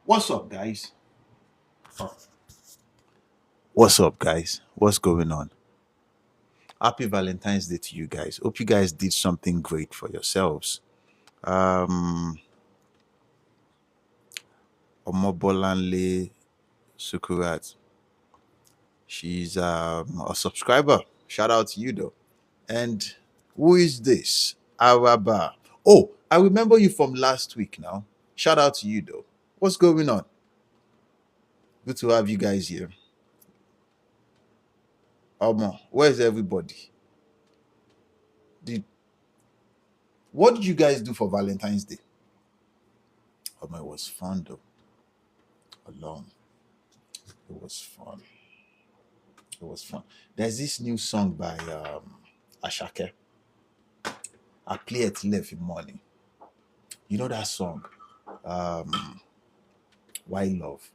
What's up, guys? What's up, guys? What's going on? Happy Valentine's Day to you guys. Hope you guys did something great for yourselves. Um, Omobolanle Sukurat, she's a subscriber. Shout out to you, though. And who is this? Araba. Oh, I remember you from last week now. Shout out to you, though. What's going on? Good to have you guys here. Where's everybody? Did What did you guys do for Valentine's Day? It was fun though. Alone. It was fun. It was fun. There's this new song by Ashake. I play it left in morning. You know that song? Um, Why Love?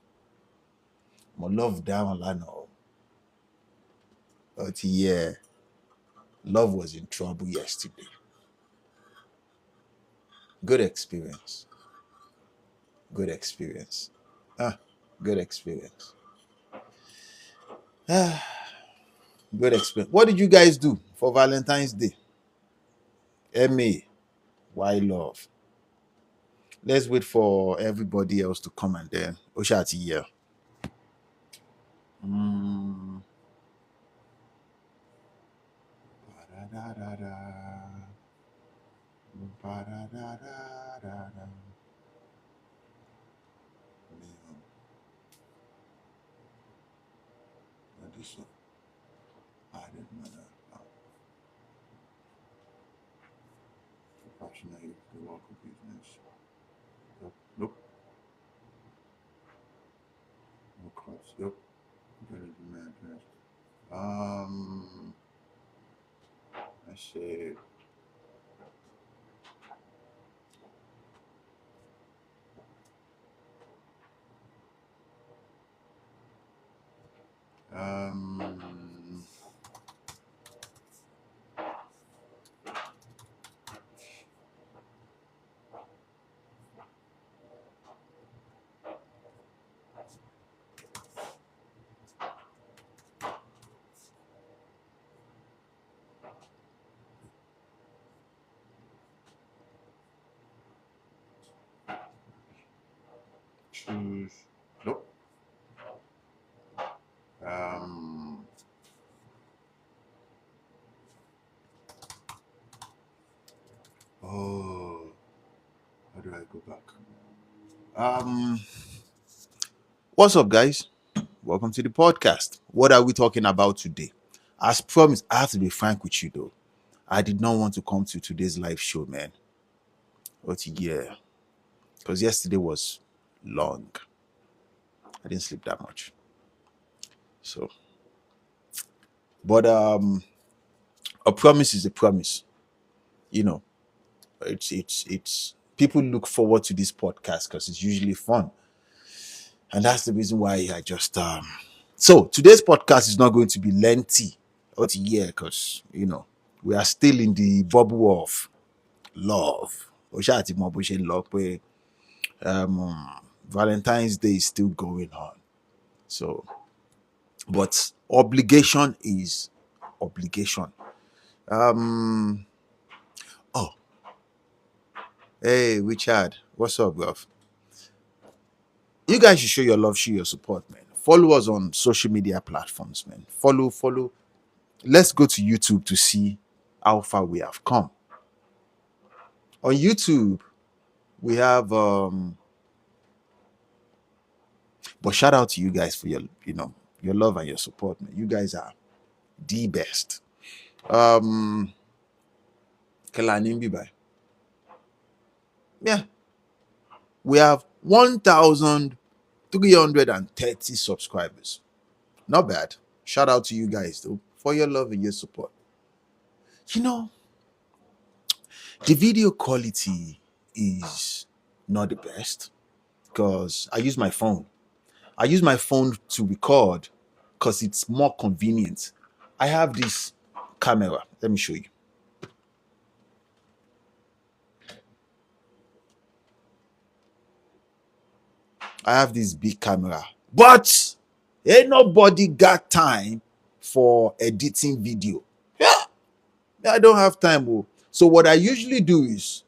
My love down lano. But yeah, love was in trouble yesterday. Good experience. Good experience. Ah, good experience. Ah, good experience. What did you guys do for Valentine's Day? MA, why love? Let's wait for everybody else to come and then Oshati here. Mm. Ba-da-da-da-da. Ba-da-da-da-da-da. What is it? I didn't know that. Passionate, the local business. Nope. No cost. Yep. Better than that. I said, um, choose. Nope. Um, oh, how do I go back? Um, what's up, guys? Welcome to the podcast. What are we talking about today? As promised, I have to be frank with you though. I did not want to come to today's live show, man. But yeah, because yesterday was long. I didn't sleep that much. So, but a promise is a promise. You know, it's people look forward to this podcast because it's usually fun. And that's the reason why I just so today's podcast is not going to be lengthy. But yeah, because we are still in the bubble of love. Oshati mo bó ṣe ń lọ pé, Valentine's Day is still going on. So, but obligation is obligation. Um, oh, hey, Richard, what's up, bro? You guys should show your love, show your support, man. Follow us on social media platforms, man. Follow. Let's go to YouTube to see how far we have come. On YouTube, we have but shout out to you guys for your love and your support, man. You guys are the best. Kelanimbi by. Yeah, we have 1,330 subscribers. Not bad. Shout out to you guys though for your love and your support. You know, the video quality is not the best because I use my phone. I use my phone to record because it's more convenient. I have this camera. Let me show you. I have this big camera, but ain't nobody got time for editing video. Yeah, I don't have time. Oh. So what I usually do is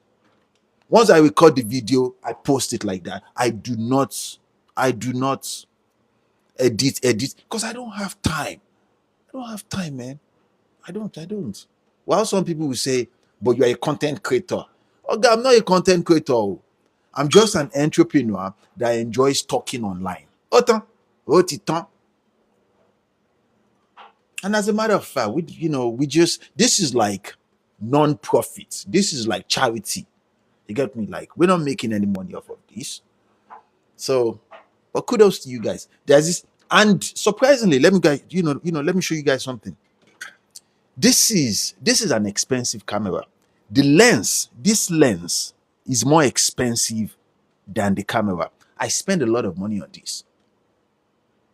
once I record the video, I post it like that. I do not edit because I don't have time. I don't have time, man. I don't. While some people will say, but you are a content creator. Okay, I'm not a content creator. Oh. I'm just an entrepreneur that enjoys talking online. Autant, autant. And as a matter of fact, we just this is like non-profit. This is like charity. You get me? Like we're not making any money off of this. So, but kudos to you guys. There's this, and surprisingly, let me show you guys something. This is an expensive camera. This lens is more expensive than the camera. I spend a lot of money on this.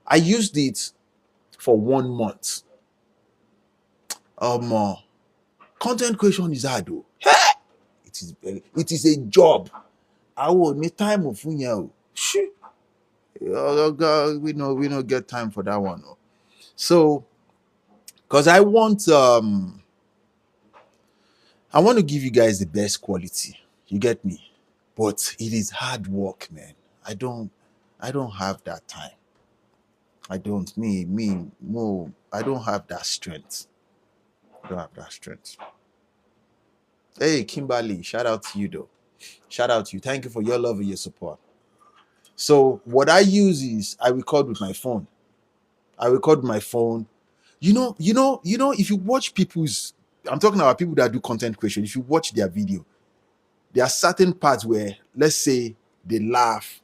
I used it for 1 month. Um, content creation is hard though. It is a job. I will need time of shit. Oh, God, we don't get time for that one. Oh. So, because I want to give you guys the best quality. You get me? But it is hard work, man. I don't have that time. I don't me more I don't have that strength. I don't have that strength. Hey Kimberly, shout out to you though. Shout out to you. Thank you for your love and your support. So what I use is I record with my phone. I record with my phone. If you watch I'm talking about people that do content creation. If you watch their video, there are certain parts where, let's say, they laugh,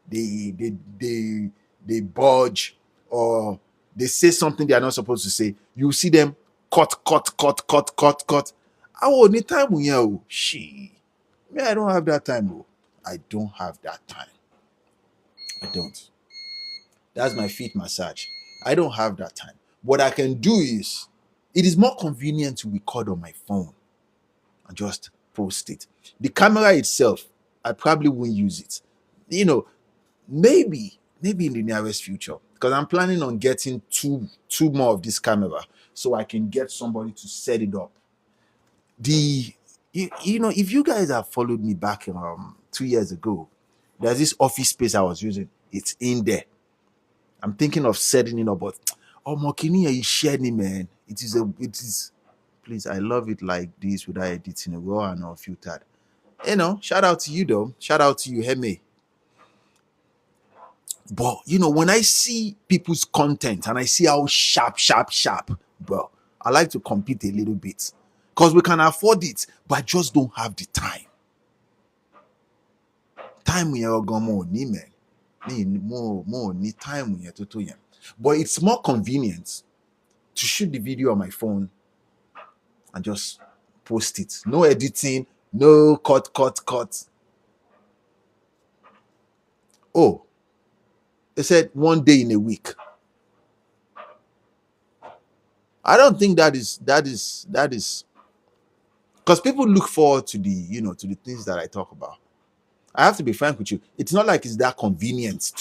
they budge, or they say something they are not supposed to say. You see them cut. I will need time when you she. Me, I don't have that time. Oh. I don't have that time. I don't. That's my feet massage. I don't have that time. What I can do is, it is more convenient to record on my phone and just post it. The camera itself, I probably won't use it. Maybe in the nearest future, because I'm planning on getting two more of this camera so I can get somebody to set it up. If you guys have followed me back 2 years ago, there's this office space I was using. It's in there. I'm thinking of setting it up, but Mokini, you shared it, man. It is. Please, I love it like this without editing it, raw and unfiltered. Shout out to you though. Shout out to you, Heme. But when I see people's content and I see how sharp, bro, I like to compete a little bit because we can afford it, but I just don't have the time. Time we are going more need, man. More need time we are to. But it's more convenient to shoot the video on my phone and just post it. No editing, no cut. Oh, they said 1 day in a week. I don't think that is because people look forward to the things that I talk about. I have to be frank with you. It's not like it's that convenient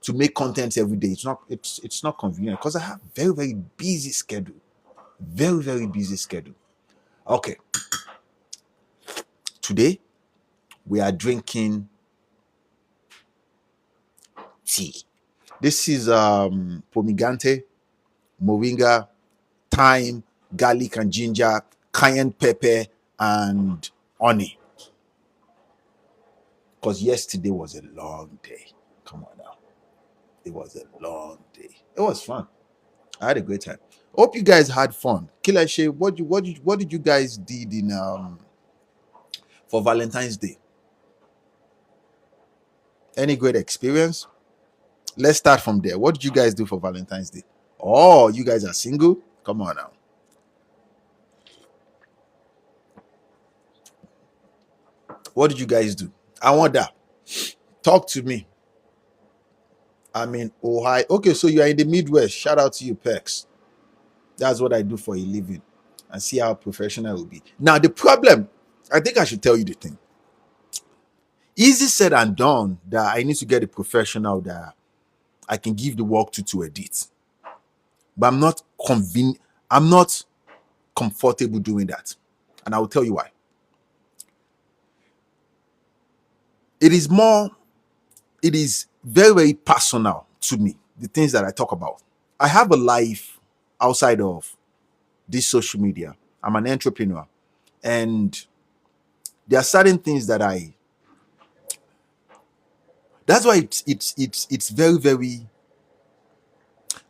to make content every day. It's not convenient because I have very, very busy schedule. Very, very busy schedule. Okay. Today we are drinking tea. This is pomegranate, moringa, thyme, garlic and ginger, cayenne pepper, and honey. Because yesterday was a long day. Come on now. It was a long day. It was fun. I had a great time. Hope you guys had fun. Killer Shay, what did you guys did in for Valentine's Day? Any great experience? Let's start from there. What did you guys do for Valentine's Day? Oh, you guys are single? Come on now. What did you guys do? I want that. Talk to me. I'm in Ohio. Okay, so you are in the Midwest. Shout out to you, Pex. That's what I do for a living. And see how professional it will be. Now, the problem, I think I should tell you the thing. Easy said and done that I need to get a professional that I can give the work to edit. But I'm not comfortable doing that. And I will tell you why. It is more, it is very, very personal to me, the things that I talk about. I have a life outside of this social media. I'm an entrepreneur. And there are certain things that that's why it's very, very,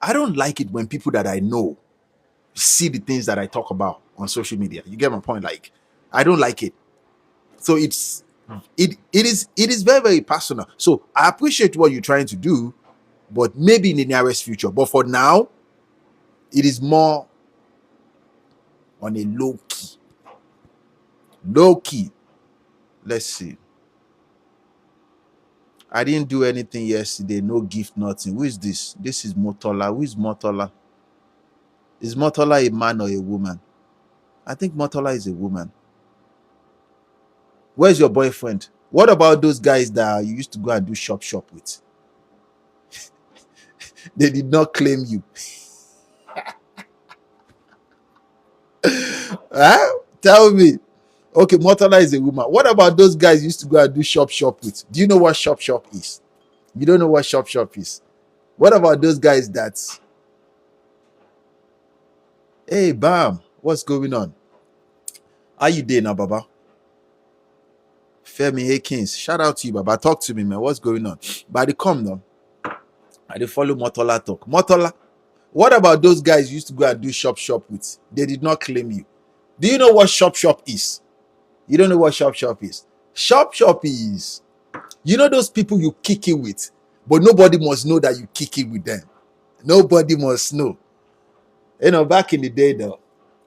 I don't like it when people that I know see the things that I talk about on social media. You get my point? Like, I don't like it. So it is very, very personal. So I appreciate what you're trying to do, but maybe in the nearest future. But for now, it is more on a low key. Low key. Let's see. I didn't do anything yesterday. No gift, nothing. Who is this? This is Motola. Who is Motola? Is Motola a man or a woman? I think Motola is a woman. Where's your boyfriend? What about those guys that you used to go and do shop with? They did not claim you. Huh? Tell me. Okay, Motola is a woman. What about those guys you used to go and do shop with? Do you know what shop is? You don't know what shop is. What about those guys that, hey, bam, what's going on? How you doing now, Baba? Femi Akins, shout out to you, Baba. Talk to me, man. What's going on? But they come now. I dey follow Motola talk. Motola, what about those guys you used to go and do shop with? They did not claim you. Do you know what shop is? You don't know what shop is? Shop is, you know those people you kick it with, but nobody must know that you kick it with them. Nobody must know. You know, back in the day, though,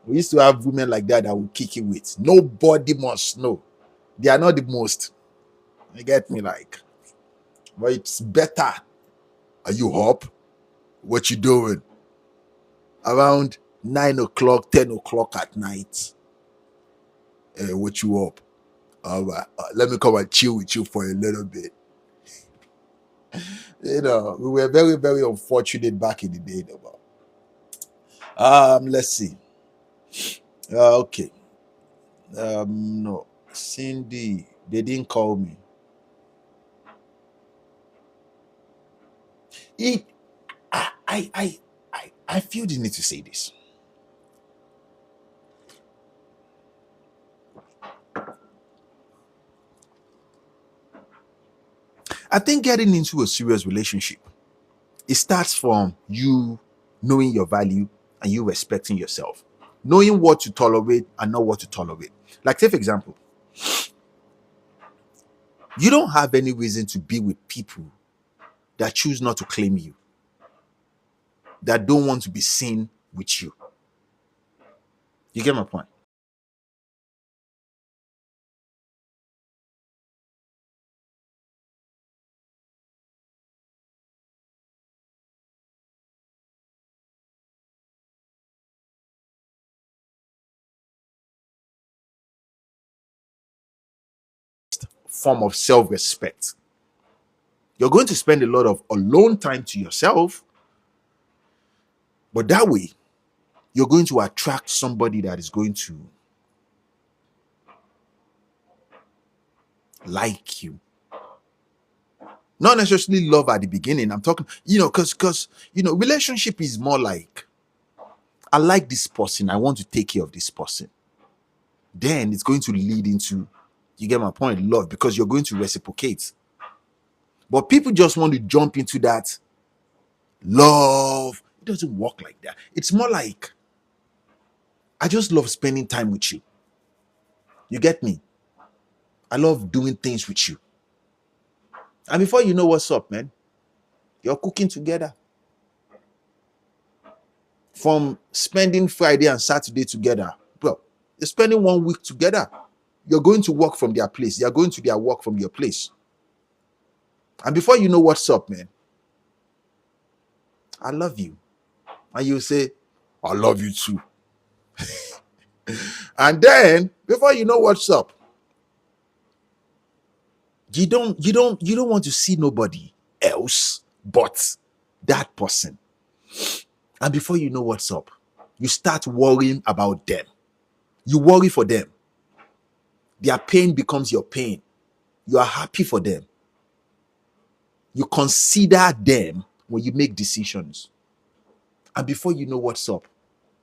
we used to have women like that that would kick it with. Nobody must know. They are not the most. You get me? Like, but it's better. Are you up? What you doing? Around 9 o'clock, 10 o'clock at night. What you up? All right. Let me come and chill with you for a little bit. You know, we were very, very unfortunate back in the day, though. Let's see. Okay. No. Cindy, they didn't call me. I feel the need to say this. I think getting into a serious relationship, it starts from you knowing your value and you respecting yourself, knowing what to tolerate and not what to tolerate. Like, take for example, you don't have any reason to be with people that choose not to claim you, that don't want to be seen with you. You get my point? Form of self-respect. You're going to spend a lot of alone time to yourself, but that way you're going to attract somebody that is going to like you. Not necessarily love at the beginning. I'm talking, because relationship is more like, I like this person, I want to take care of this person. Then it's going to lead into, you get my point, love, because you're going to reciprocate. But people just want to jump into that love. It doesn't work like that. It's more like, I just love spending time with you. You get me? I love doing things with you. And before you know what's up, man, you're cooking together. From spending Friday and Saturday together, bro, you're spending 1 week together. You're going to work from their place. You're going to their work from your place. And before you know what's up, man, I love you. And you say, I love you too. And then, before you know what's up, You don't want to see nobody else but that person. And before you know what's up, you start worrying about them. You worry for them. Their pain becomes your pain. You are happy for them. You consider them when you make decisions. And before you know what's up,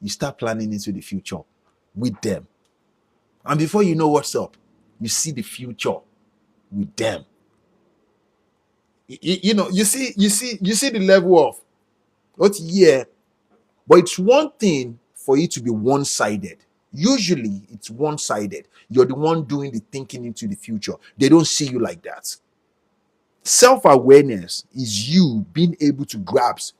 you start planning into the future with them. And before you know what's up, you see the future with them. You see the level of what, yeah. But it's one thing for it to be one-sided. Usually it's one-sided. You're the one doing the thinking into the future. They don't see you like that. Self-awareness is you being able to grasp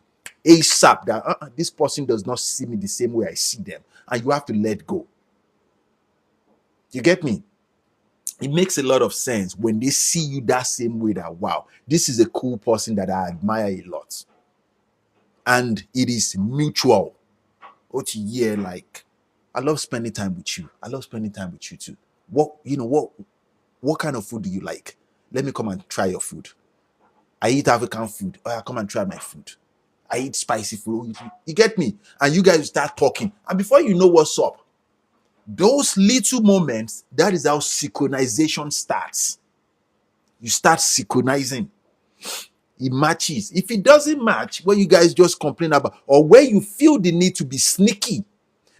ASAP that this person does not see me the same way I see them. And you have to let go. You get me? It makes a lot of sense when they see you that same way, that wow, this is a cool person that I admire a lot. And it is mutual. Yeah, like, I love spending time with you. I love spending time with you too. What kind of food do you like? Let me come and try your food. I eat African food. Oh, yeah, come and try my food. I eat spicy food. You get me? And you guys start talking. And before you know what's up, those little moments, that is how synchronization starts. You start synchronizing. It matches. If it doesn't match, what you guys just complain about, or where you feel the need to be sneaky,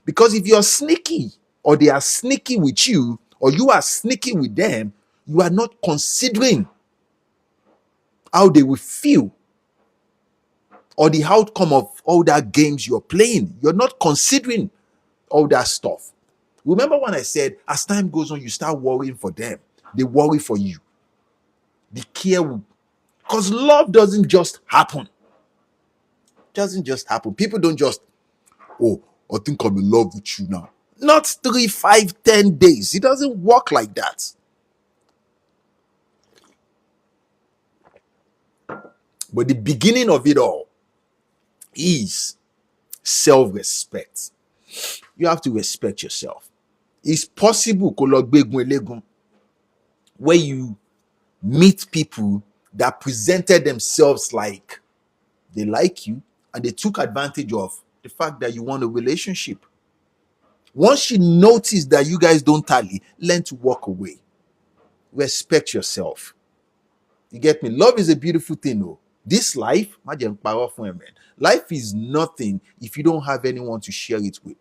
because if you're sneaky, or they are sneaky with you, or you are sneaky with them, you are not considering how they will feel, or the outcome of all that games you're playing. You're not considering all that stuff. Remember when I said, as time goes on, you start worrying for them. They worry for you. Be careful. Because love doesn't just happen. It doesn't just happen. People don't just, oh, I think I'm in love with you now. Not 3, 5, 10 days. It doesn't work like that. But the beginning of it all is self-respect. You have to respect yourself. It's possible where you meet people that presented themselves like they like you, and they took advantage of the fact that you want a relationship. Once you notice that you guys don't tally, learn to walk away. Respect yourself. You get me? Love is a beautiful thing, though. This life, life is nothing if you don't have anyone to share it with.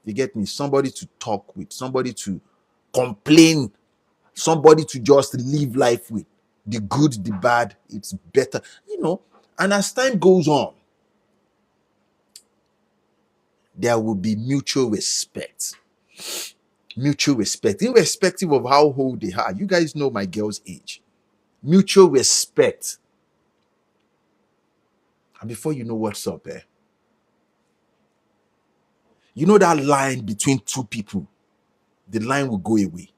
You get me? Somebody to talk with, somebody to complain, somebody to just live life with. The good, the bad, it's better, And as time goes on, there will be mutual respect. Mutual respect, irrespective of how old they are. You guys know my girl's age. Mutual respect. And before you know what's up, you know that line between two people, the line will go away.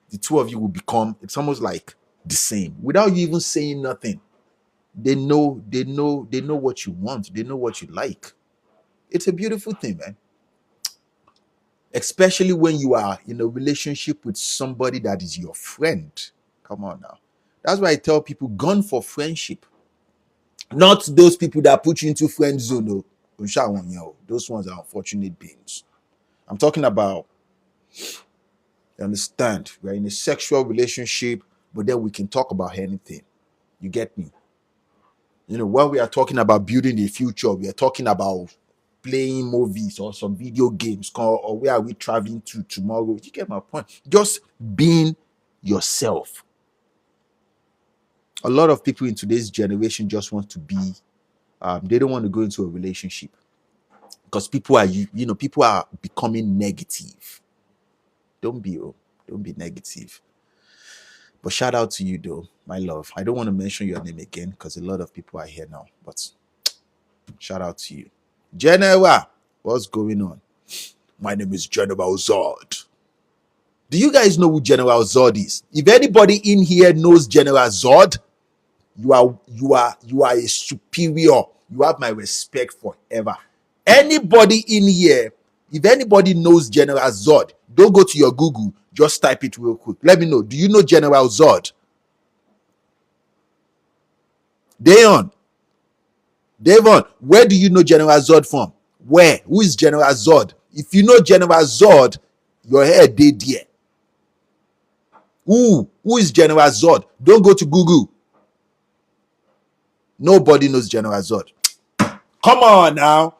The two of you will become, it's almost like the same. Without you even saying nothing. They know what you want. They know what you like. It's a beautiful thing, man. Especially when you are in a relationship with somebody that is your friend. Come on now. That's why I tell people, gun for friendship. Not those people that put you into friend zone. Those ones are unfortunate beings. I'm talking about, you understand, we're in a sexual relationship, but then we can talk about anything. You get me? When we are talking about building the future, we are talking about playing movies or some video games, or where are we traveling to tomorrow. You get my point? Just being yourself. A lot of people in today's generation just want to be, they don't want to go into a relationship because people are becoming negative. Don't be negative. But shout out to you though, my love. I don't want to mention your name again because a lot of people are here now, but shout out to you. General, what's going on? My name is General Zod. Do you guys know who General Zod is? If anybody in here knows General Zod, you are a superior. You have my respect forever. Anybody in here, if anybody knows General Zod, don't go to your Google, just type it real quick. Let me know. Do you know General Zod? Devon, where do you know General Zod from? Where? Who is General Zod? If you know General Zod, your head dead there. Who is General Zod? Don't go to Google. Nobody knows General Zod. Come on now.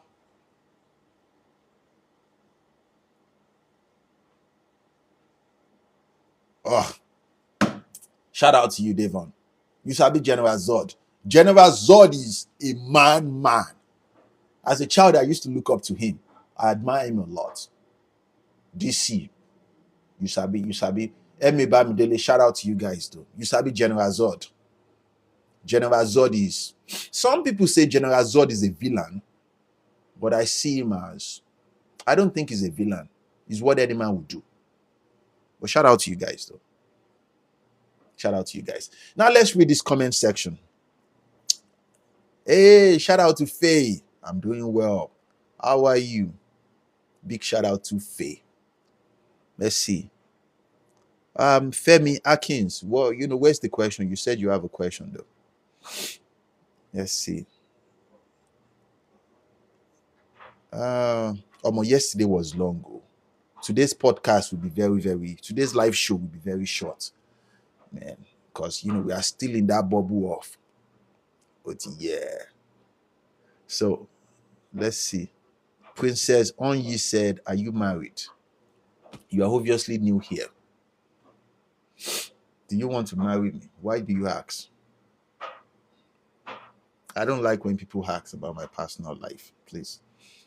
Oh, shout out to you, Devon. You sabi General Zod. General Zod is a man. As a child, I used to look up to him. I admire him a lot. DC, you sabi. Emi Bamidele, shout out to you guys though. You sabi General Zod. General Zod is, some people say General Zod is a villain, but I see him as, I don't think he's a villain. He's what any man would do. But shout out to you guys though. Shout out to you guys. Now let's read this comment section. Hey, shout out to Faye. I'm doing well. How are you? Big shout out to Faye. Let's see. Femi Atkins. Well, where's the question? You said you have a question though. Let's see. Yesterday was long ago. Today's podcast will be today's live show will be very short, man, because we are still in that bubble of, but yeah. So let's see. Princess Onyi said, "Are you married? You are obviously new here. Do you want to marry me? Why do you ask?" I don't like when people ask about my personal life, please.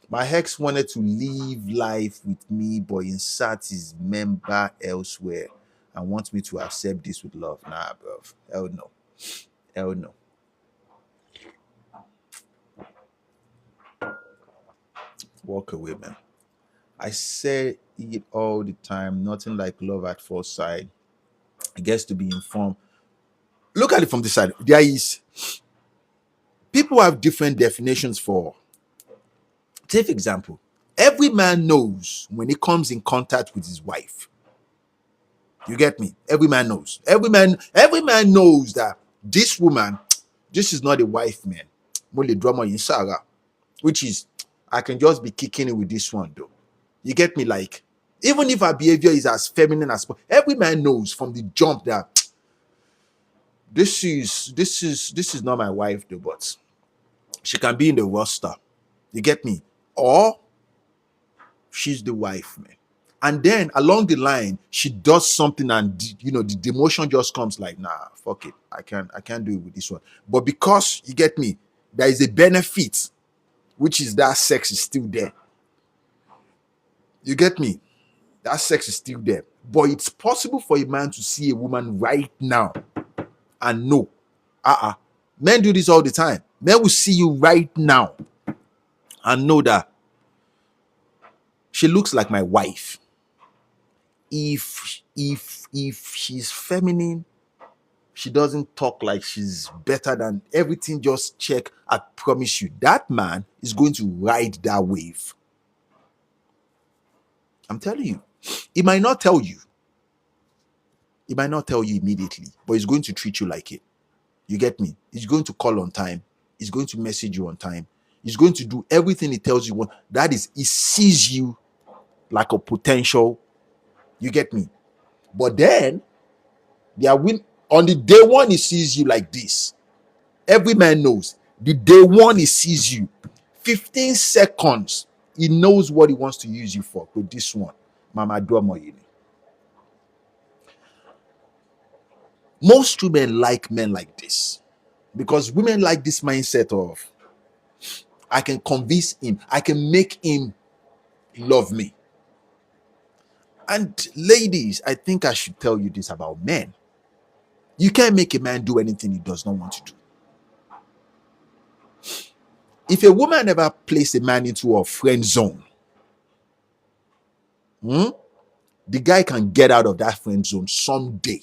My ex wanted to live life with me, but insert his member elsewhere and wants me to accept this with love. Nah, bro. Hell no. Hell no. Walk away, man. I say it all the time. Nothing like love at first sight. I guess to be informed. Look at it from this side. There is, people have different definitions for. Take example. Every man knows when he comes in contact with his wife. You get me? Every man knows. Every man knows that this woman, this is not a wife, man. Only drama in Sarah, which is, I can just be kicking it with this one though. You get me? Like, even if her behavior is as feminine as possible, every man knows from the jump that this is not my wife though, but she can be in the roster. You get me? Or she's the wife, man. And then along the line, she does something, and the demotion just comes like, nah, fuck it. I can't do it with this one. But because, you get me, there is a benefit, which is that sex is still there. You get me? That sex is still there. But it's possible for a man to see a woman right now and know. Men do this all the time. Men will see you right now and know that she looks like my wife. If she's feminine, she doesn't talk like she's better than everything, just check. I promise you, that man is going to ride that wave. I'm telling you. He might not tell you. He might not tell you immediately, but he's going to treat you like it. You get me? He's going to call on time. He's going to message you on time. He's going to do everything he tells you. That is, he sees you like a potential. You get me? But then, on the day one, he sees you like this. Every man knows. The day one, he sees you. 15 seconds, he knows what he wants to use you for. With this one, Mama Duamoyini. Most women like men like this. Because women like this mindset of, I can convince him, I can make him love me. And ladies, I think I should tell you this about men. You can't make a man do anything he does not want to do. If a woman ever placed a man into a friend zone, the guy can get out of that friend zone someday.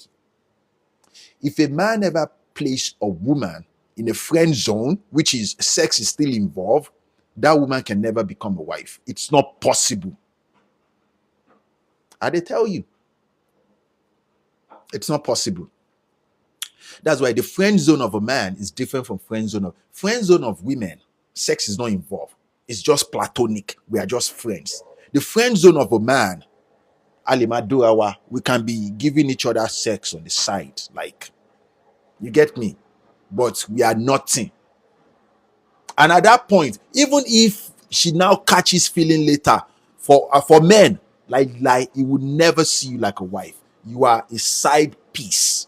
If a man ever placed a woman in a friend zone, which is sex is still involved, that woman can never become a wife. It's not possible. I tell you, it's not possible. That's why the friend zone of a man is different from friend zone of women. Sex is not involved. It's just platonic. We are just friends. The friend zone of a man, Alimaduawa, we can be giving each other sex on the side. Like, you get me? But we are nothing. And at that point, even if she now catches feeling later, for men, like he would never see you like a wife. You are a side piece.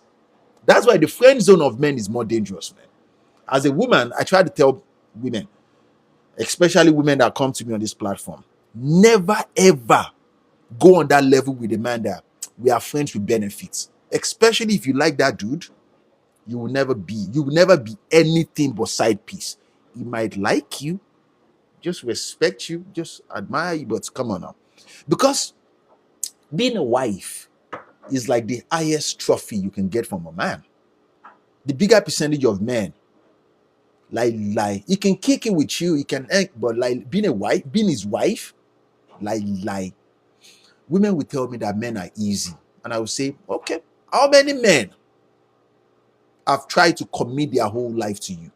That's why the friend zone of men is more dangerous, man. As a woman, I try to tell women, especially women that come to me on this platform, never ever go on that level with a man that we are friends with benefits. Especially if you like that dude, you will never be anything but side piece. He might like you, just respect you, just admire you, but come on now. Because being a wife is like the highest trophy you can get from a man. The bigger percentage of men, like he can kick it with you, he can but like being his wife, like women will tell me that men are easy. And I will say, okay, how many men have tried to commit their whole life to you?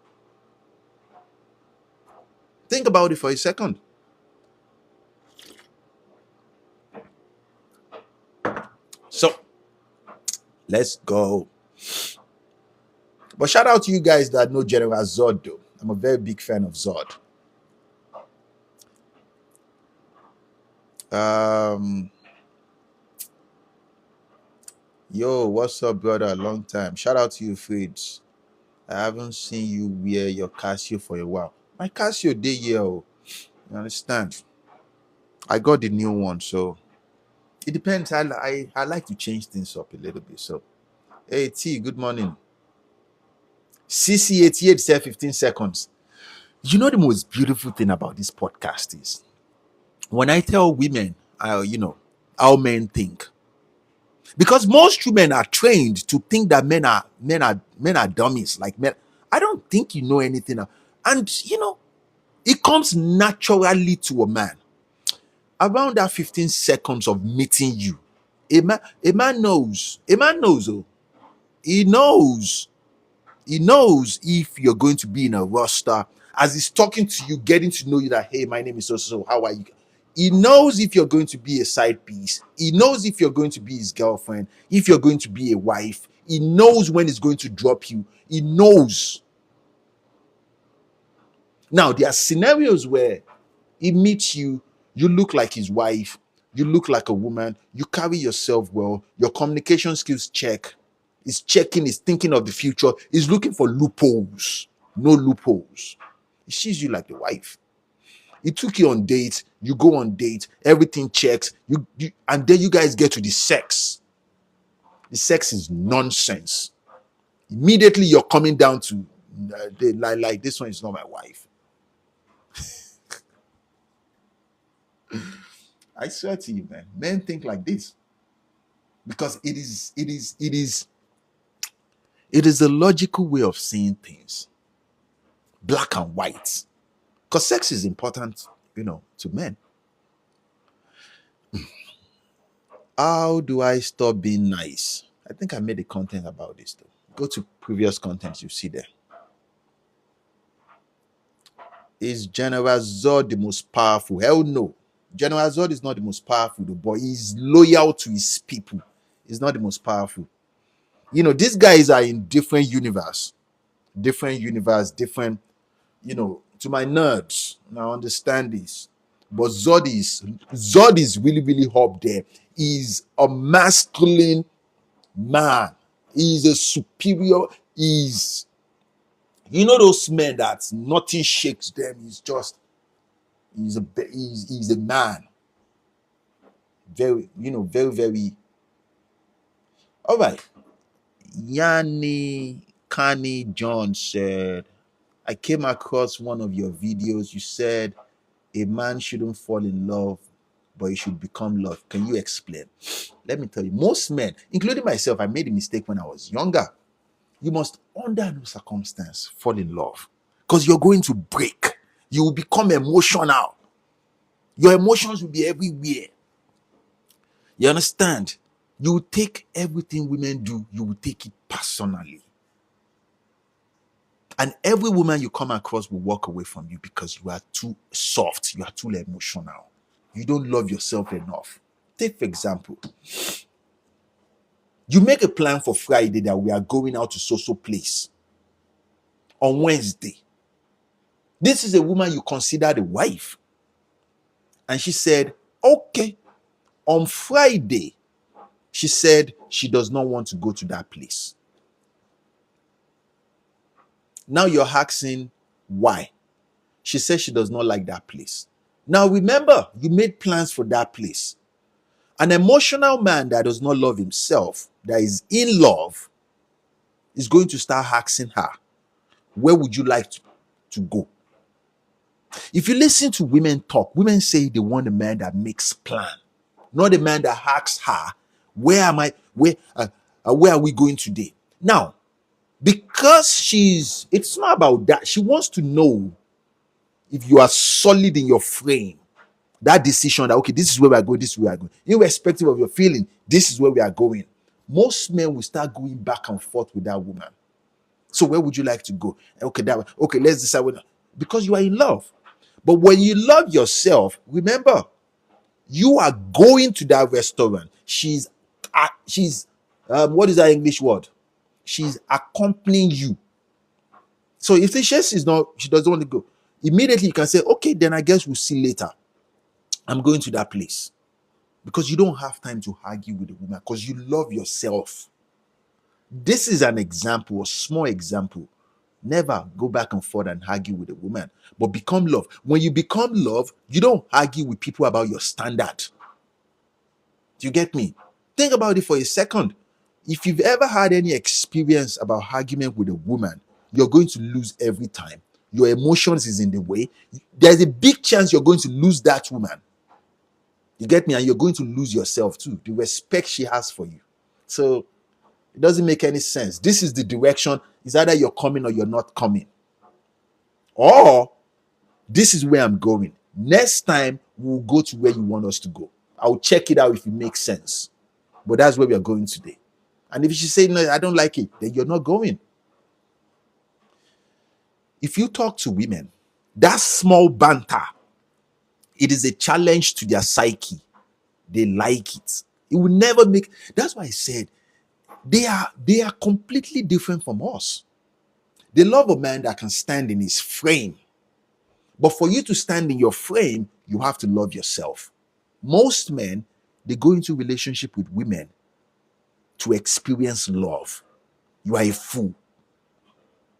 Think about it for a second. So let's go. But shout out to you guys that know General Zod, though. I'm a very big fan of Zod. Yo, what's up, brother? Long time. Shout out to you, Fritz. I haven't seen you wear your Casio for a while. My Casio day here, oh. You understand? I got the new one, so it depends. I like to change things up a little bit. So, hey T, good morning. CC88 said 15 seconds. You know the most beautiful thing about this podcast is when I tell women, how men think. Because most women are trained to think that men are dummies. Like men, I don't think you know anything. And it comes naturally to a man. Around that 15 seconds of meeting you, a man knows. Oh, he knows. He knows if you're going to be in a roster. As he's talking to you, getting to know you, that hey, my name is so. How are you? He knows if you're going to be a side piece. He knows if you're going to be his girlfriend, if you're going to be a wife. He knows when he's going to drop you. He knows. Now, there are scenarios where he meets you, you look like his wife, you look like a woman, you carry yourself well, your communication skills check. He's checking, he's thinking of the future, he's looking for loopholes. No loopholes. He sees you like the wife. He took you on dates, you go on date, everything checks, and then you guys get to the sex. The sex is nonsense. Immediately you're coming down to like this one is not my wife. I swear to you, man. Men think like this because it is a logical way of seeing things, black and white. Because sex is important, to men. How do I stop being nice? I think I made a content about this though. Go to previous contents, you see there. Is General Zod the most powerful? Hell no. General Zod is not the most powerful, though, but he's loyal to his people. He's not the most powerful. These guys are in different universe, different, to my nerds. Now understand this. But Zod is really, really up there. He's a masculine man. He's a superior. He's those men that nothing shakes them. He's a man. Very, very, very. All right. Yanni Kani John said, I came across one of your videos. You said a man shouldn't fall in love, but he should become love. Can you explain? Let me tell you, most men, including myself, I made a mistake when I was younger. You must, under no circumstance, fall in love. Because you're going to break. You will become emotional. Your emotions will be everywhere. You understand? You will take everything women do, you will take it personally. And every woman you come across will walk away from you because you are too soft, you are too emotional. You don't love yourself enough. Take, for example, you make a plan for Friday that we are going out to so place on Wednesday. This is a woman you consider the wife. And she said, okay. On Friday, she said she does not want to go to that place. Now you're asking why. She says she does not like that place. Now remember, you made plans for that place. An emotional man that does not love himself, that is in love, is going to start asking her, where would you like to go? If you listen to women talk, women say they want a man that makes plan, not a man that asks her, where am I? Where are we going today? Now, because it's not about that. She wants to know if you are solid in your frame. That decision that, okay, this is where we are going, this is where we are going. Irrespective of your feeling, this is where we are going. Most men will start going back and forth with that woman. So where would you like to go? Okay, let's decide. Because you are in love. But when you love yourself, remember, you are going to that restaurant. She's what is that English word? She's accompanying you. So if she doesn't want to go, immediately you can say, okay, then I guess we'll see later. I'm going to that place. Because you don't have time to argue with a woman because you love yourself. This is an example, a small example. Never go back and forth and argue with a woman, but become love. When you become love, you don't argue with people about your standard. Do you get me? Think about it for a second. If you've ever had any experience about argument with a woman, you're going to lose every time. Your emotions is in the way. There's a big chance you're going to lose that woman. You get me? And you're going to lose yourself too. The respect she has for you. So it doesn't make any sense. This is the direction. It's either you're coming or you're not coming. Or this is where I'm going. Next time, we'll go to where you want us to go. I'll check it out if it makes sense. But that's where we are going today. And if she say, no, I don't like it, then you're not going. If you talk to women, that small banter, it is a challenge to their psyche. They like it. It will never make. That's why I said they are completely different from us. They love a man that can stand in his frame. But for you to stand in your frame, you have to love yourself. Most men, they go into relationship with women to experience love. You are a fool.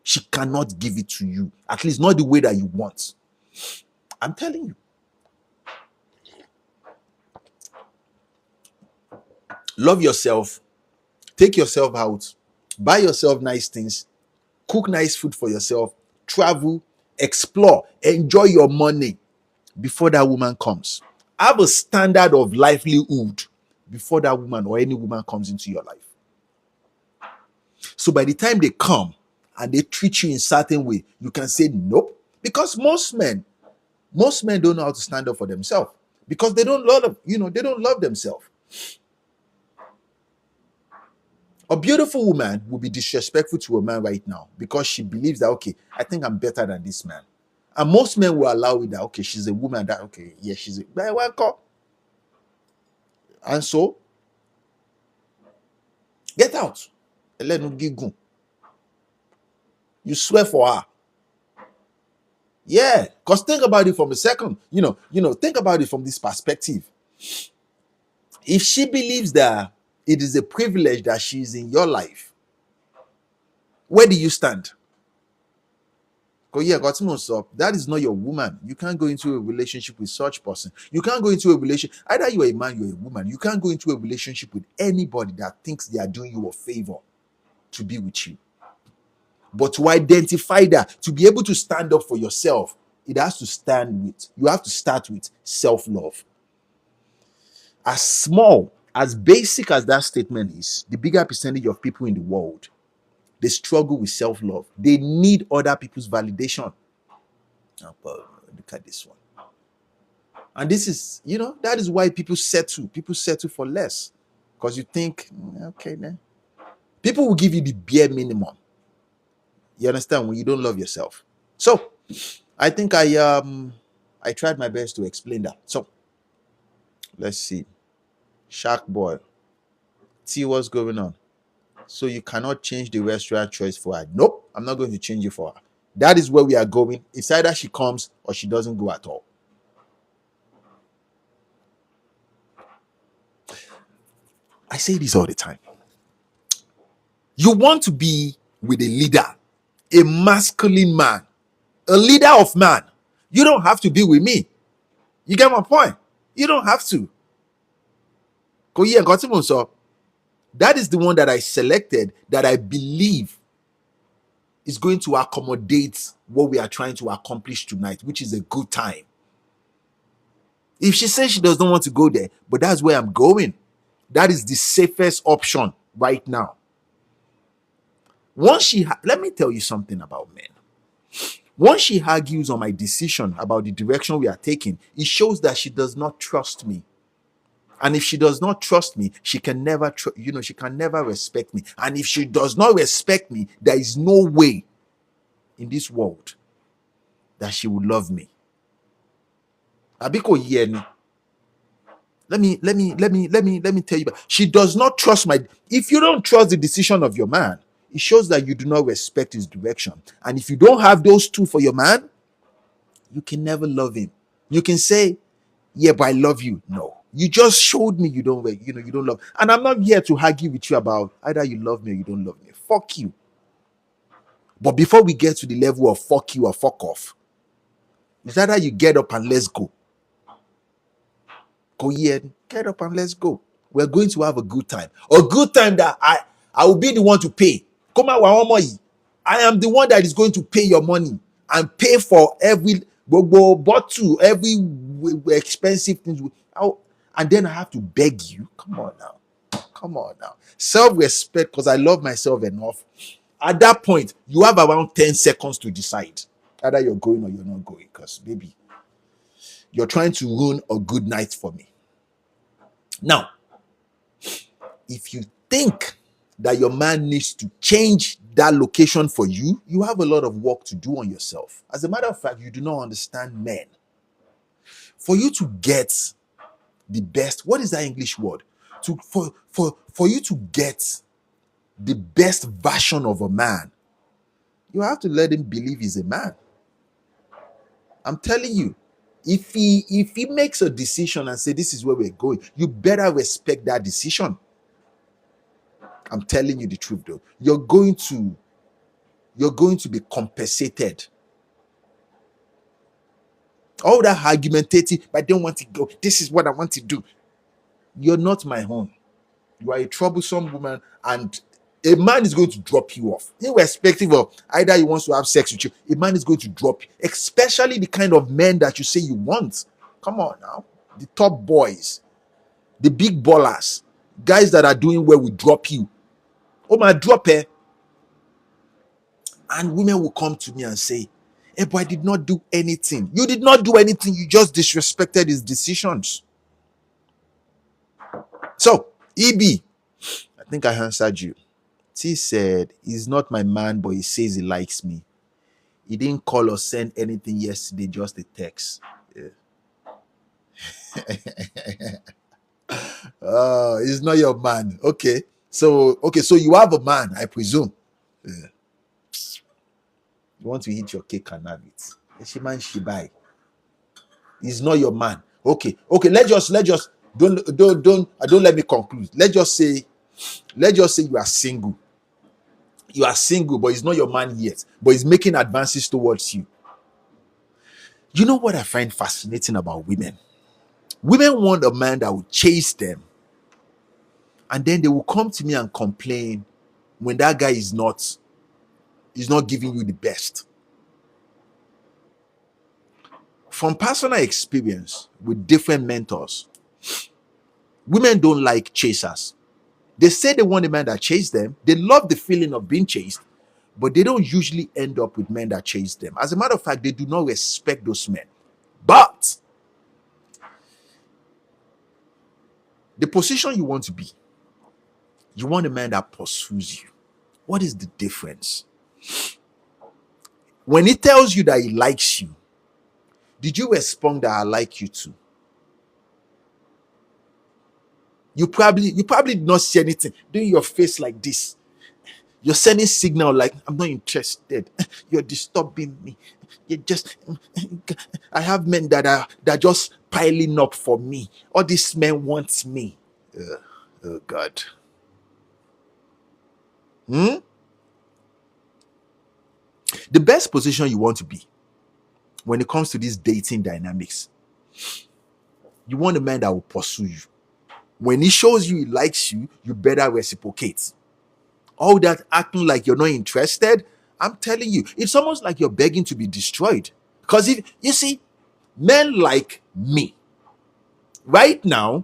She cannot give it to you. At least not the way that you want. I'm telling you. Love yourself. Take yourself out. Buy yourself nice things. Cook nice food for yourself. Travel. Explore. Enjoy your money before that woman comes. Have a standard of livelihood before that woman or any woman comes into your life. So by the time they come and they treat you in a certain way, you can say nope. Because most men don't know how to stand up for themselves because they don't love themselves. A beautiful woman will be disrespectful to a man right now because she believes that, okay, I think I'm better than this man. And most men will allow it that, okay, she's a woman that, okay, yeah, she's a welcome. And so, get out. You swear for her. Yeah, because think about it from a second. Think about it from this perspective. If she believes that it is a privilege that she's in your life, where do you stand? That is not your woman. You can't go into a relationship with such person. You can't go into a relationship. Either you're a man, you're a woman. You can't go into a relationship with anybody that thinks they are doing you a favor to be with you. But to identify that, to be able to stand up for yourself, you have to start with self-love. As small, as basic as that statement is, the bigger percentage of people in the world, they struggle with self-love. They need other people's validation. Look at this one. And this is, that is why people settle. People settle for less. Because you think, okay, then. People will give you the bare minimum. You understand? When you don't love yourself. So I think I tried my best to explain that. So let's see. Shark Boy. See what's going on. So you cannot change the restaurant choice for her. Nope, I'm not going to change it for her. That is where we are going. It's either she comes or she doesn't go at all. I say this all the time. You want to be with a leader, a masculine man, a leader of man. You don't have to be with me. You get my point? You don't have to. So that is the one that I selected that I believe is going to accommodate what we are trying to accomplish tonight, which is a good time. If she says she does not want to go there, but that's where I'm going, that is the safest option right now. Let me tell you something about men. Once she argues on my decision about the direction we are taking, it shows that she does not trust me. And if she does not trust me, she can never, she can never respect me. And if she does not respect me, there is no way in this world that she would love me. Abiko Yeni. Let me tell you. She does not trust if you don't trust the decision of your man, it shows that you do not respect his direction. And if you don't have those two for your man, you can never love him. You can say, yeah, but I love you. No, you just showed me you don't love. And I'm not here to argue with you about either you love me or you don't love me. Fuck you. But before we get to the level of fuck you or fuck off, it's either you get up and let's go. Go here, get up and let's go. We're going to have a good time. A good time that I will be the one to pay. Come on, I am the one that is going to pay your money and pay for every bottle, every expensive thing. And then I have to beg you. Come on now. Self-respect, because I love myself enough. At that point, you have around 10 seconds to decide either you're going or you're not going. Because, baby, you're trying to ruin a good night for me. Now, if you think that your man needs to change that location for you, you have a lot of work to do on yourself. As a matter of fact, you do not understand men. For you to get the best, what is that English word? For you to get the best version of a man, you have to let him believe he's a man. I'm telling you, if he makes a decision and say this is where we're going, you better respect that decision. I'm telling you the truth though. You're going to be compensated. All that argumentative, but I don't want to go. This is what I want to do. You're not my own. You are a troublesome woman, and a man is going to drop you off, irrespective of either he wants to have sex with you. A man is going to drop you, especially the kind of men that you say you want. Come on now, the top boys, the big ballers, guys that are doing well will drop you. Oh my, drop her. And women will come to me and say, hey, but I did not do anything. You did not do anything. You just disrespected his decisions. So, EB, I think I answered you. T said, he's not my man, but he says he likes me. He didn't call or send anything yesterday, just a text. Yeah. He's not your man. Okay. So you have a man, I presume. Yeah. You want to eat your cake and have it. Shiman Shibai. He's not your man. Okay. Let's just don't let me conclude. Let's just say you are single. You are single, but he's not your man yet. But he's making advances towards you. You know what I find fascinating about women? Women want a man that will chase them. And then they will come to me and complain when that guy is not giving you the best. From personal experience with different mentors, women don't like chasers. They say they want a man that chases them. They love the feeling of being chased, but they don't usually end up with men that chase them. As a matter of fact, they do not respect those men. But the position you want to be, you want a man that pursues you. What is the difference? When he tells you that he likes you, did you respond that I like you too? You probably did not see anything. Doing your face like this. You're sending signal like, I'm not interested. You're disturbing me. You just I have men that just piling up for me. All these men want me. Oh God. The best position you want to be when it comes to these dating dynamics, you want a man that will pursue you. When he shows you he likes you, you better reciprocate. All that acting like you're not interested, I'm telling you, it's almost like you're begging to be destroyed. Because if you see, men like me, right now,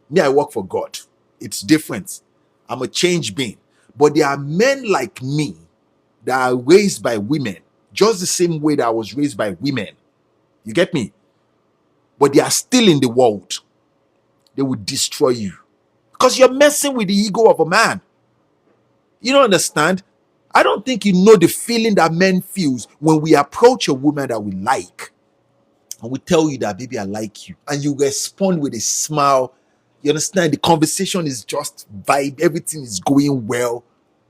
me, I work for God. It's different. I'm a change being. But there are men like me that are raised by women, just the same way that I was raised by women. You get me? But they are still in the world. They will destroy you. Because you're messing with the ego of a man. You don't understand? I don't think you know the feeling that men feels when we approach a woman that we like. And we tell you that, baby, I like you. And you respond with a smile. You understand? The conversation is just vibe. Everything is going well.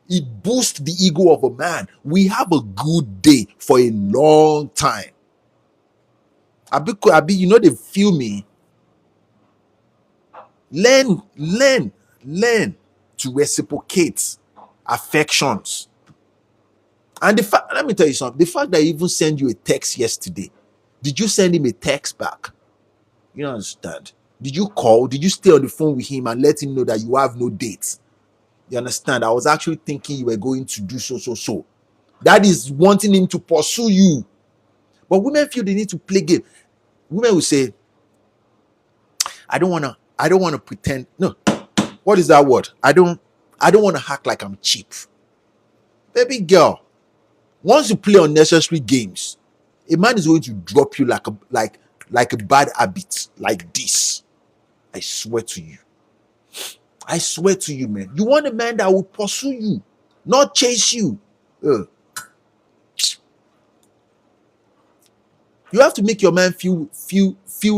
It boosts the ego of a man. We have a good day for a long time. Abi, you know they feel me. Learn to reciprocate affections. And the fact, let me tell you something. The fact that he even sent you a text yesterday, did you send him a text back? You don't understand. Did you call? Did you stay on the phone with him and let him know that you have no dates? You understand? I was actually thinking you were going to do so. That is wanting him to pursue you. But women feel they need to play game. Women will say, I don't wanna pretend. No, what is that word? I don't want to act like I'm cheap. Baby girl, once you play unnecessary games, a man is going to drop you like a bad habit, like this. I swear to you. I swear to you, man. You want a man that will pursue you, not chase you. You have to make your man feel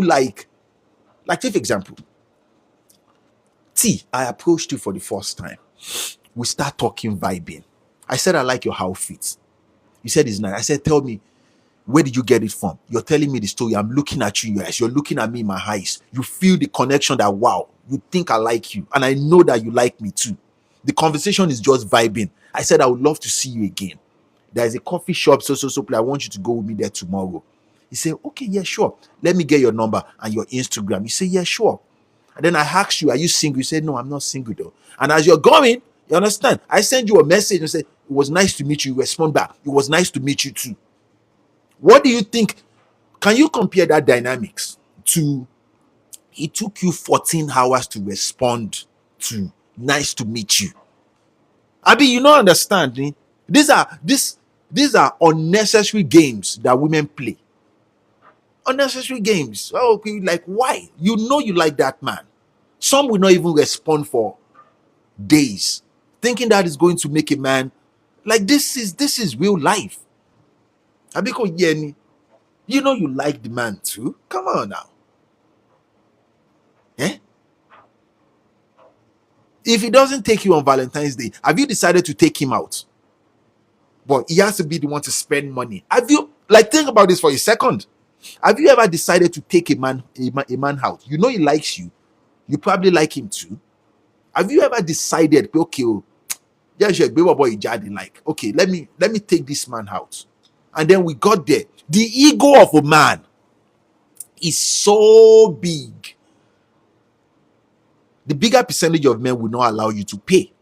like take example. T, I approached you for the first time. We start talking, vibing. I said, I like your outfit. You said it's nice. I said, tell me, where did you get it from? You're telling me the story. I'm looking at you, guys. You're looking at me in my eyes. You feel the connection that, wow, you think I like you. And I know that you like me too. The conversation is just vibing. I said, I would love to see you again. There's a coffee shop, so. I want you to go with me there tomorrow. He said, okay, yeah, sure. Let me get your number and your Instagram. You say, yeah, sure. And then I asked you, are you single? You said, no, I'm not single though. And as you're going, you understand? I send you a message and say, it was nice to meet you. You respond back. It was nice to meet you too. What do you think? Can you compare that dynamics to it took you 14 hours to respond to nice to meet you? Abi, you don't understand me? These are unnecessary games that women play. Unnecessary games. Oh, okay, like why? You know you like that man. Some will not even respond for days, thinking that is going to make a man like this is real life. Abiko Yeni, you know you like the man too. Come on now. Eh? If he doesn't take you on Valentine's Day, have you decided to take him out? But he has to be the one to spend money. Have you think about this for a second? Have you ever decided to take a man out? You know he likes you. You probably like him too. Have you ever decided, okay, like, okay, let me take this man out. And then we got there. The ego of a man is so big. The bigger percentage of men will not allow you to pay.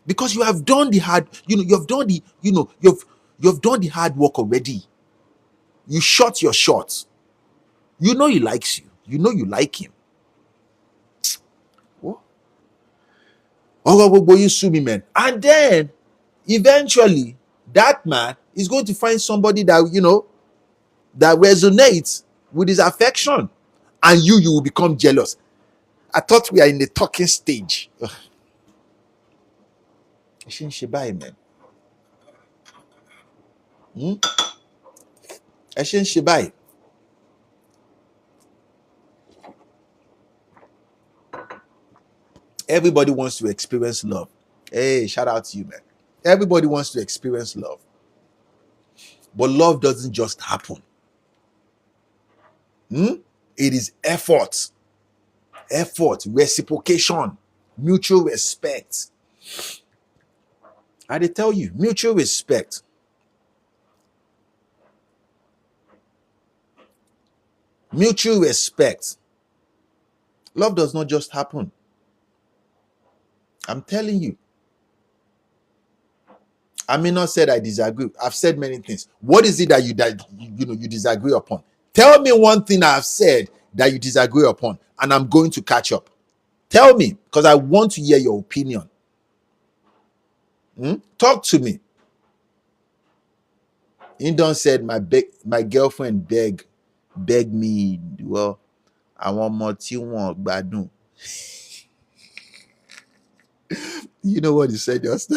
Because you have done the hard, you've done the hard work already. You shot your shot. You know he likes you. You know you like him. Oh, you sue me, man. And then eventually that man is going to find somebody that that resonates with his affection, and you will become jealous. I thought we are in the talking stage. Man. Hmm? Ẹ ṣe ń ṣe báyìí. Everybody wants to experience love. Hey, shout out to you, man. Everybody wants to experience love. But love doesn't just happen. Hmm? It is effort, reciprocation, mutual respect. I tell you, mutual respect. Mutual respect. Love does not just happen. I'm telling you. I may not said I disagree. I've said many things. What is it that you disagree upon? Tell me one thing I've said that you disagree upon, and I'm going to catch up. Tell me, because I want to hear your opinion. Talk to me. Indon said my girlfriend begged me. Well, I want more tea gbadun. You know what he said just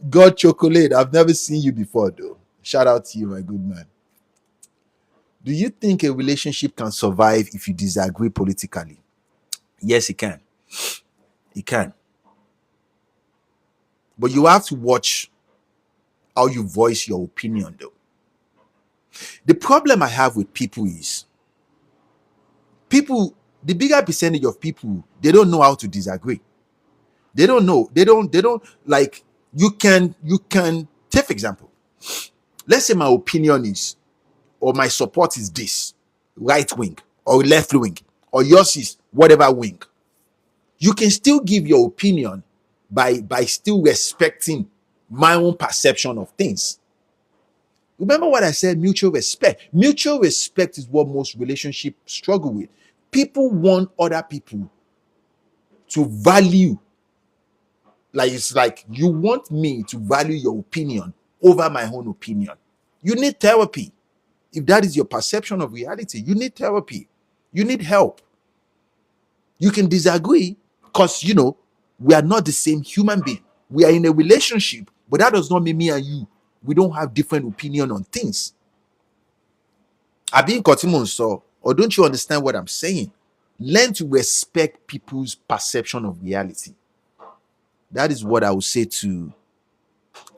God chocolate. I've never seen you before though. Shout out to you, my good man. Do you think a relationship can survive if you disagree politically? Yes, it can. It can. But you have to watch how you voice your opinion though. The problem I have with people is the bigger percentage of people, they don't know how to disagree. They don't know. They don't like you can take for example. Let's say my opinion is or my support is this right wing or left wing or yours is whatever wing. You can still give your opinion by still respecting my own perception of things. Remember what I said, mutual respect. Mutual respect is what most relationships struggle with. People want other people to value. Like it's like you want me to value your opinion over my own opinion. You need therapy. If that is your perception of reality, you need therapy. You need help. You can disagree because, we are not the same human being. We are in a relationship, but that does not mean me and you, we don't have different opinion on things. Abi Kotimon so, or don't you understand what I'm saying? Learn to respect people's perception of reality. That is what I would say to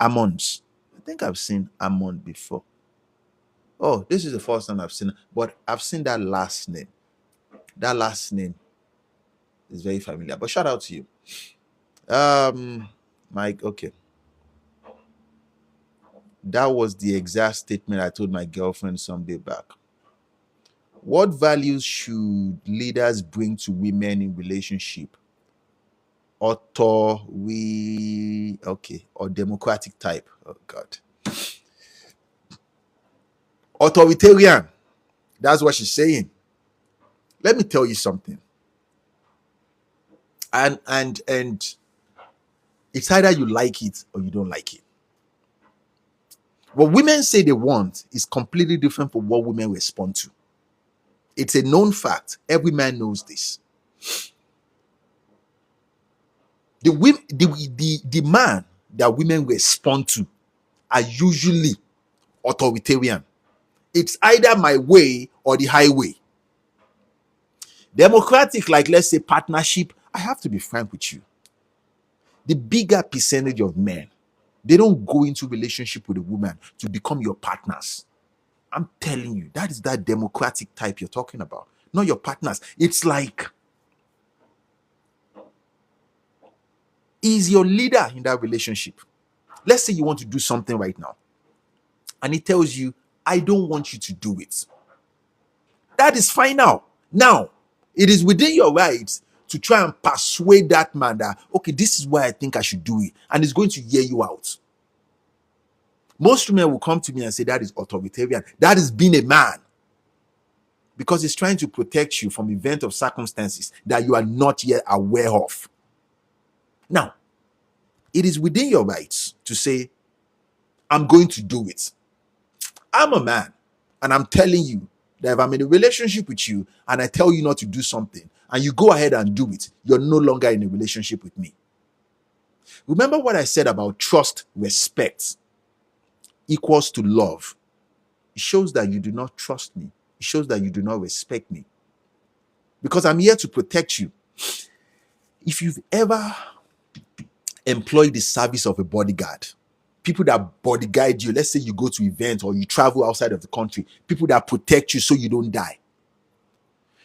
Ammons. I think I've seen Ammon before. Oh, this is the first time I've seen, but I've seen that last name. That last name is very familiar. But shout out to you. Mike, okay. That was the exact statement I told my girlfriend some day back. What values should leaders bring to women in relationship? Or democratic type. Oh God. Authoritarian. That's what she's saying. Let me tell you something. And it's either you like it or you don't like it. What women say they want is completely different from what women respond to. It's a known fact. Every man knows this. The man that women respond to are usually authoritarian. It's either my way or the highway. Democratic, like let's say partnership, I have to be frank with you. The bigger percentage of men, they don't go into relationship with a woman to become your partners. I'm telling you, that is that democratic type you're talking about, not your partners. It's like he's your leader in that relationship. Let's say you want to do something right now, and he tells you, I don't want you to do it. That is fine now. Now, it is within your rights to try and persuade that man that, okay, this is why I think I should do it. And it's going to hear you out. Most women will come to me and say that is authoritarian. That is being a man. Because it's trying to protect you from event of circumstances that you are not yet aware of. Now, it is within your rights to say, I'm going to do it. I'm a man, and I'm telling you that if I'm in a relationship with you and I tell you not to do something and you go ahead and do it, you're no longer in a relationship with me. Remember what I said about trust, respect. equals to love, it shows that you do not trust me. It shows that you do not respect me. Because I'm here to protect you. If you've ever employed the service of a bodyguard, people that bodyguard you, let's say you go to events or you travel outside of the country, people that protect you so you don't die,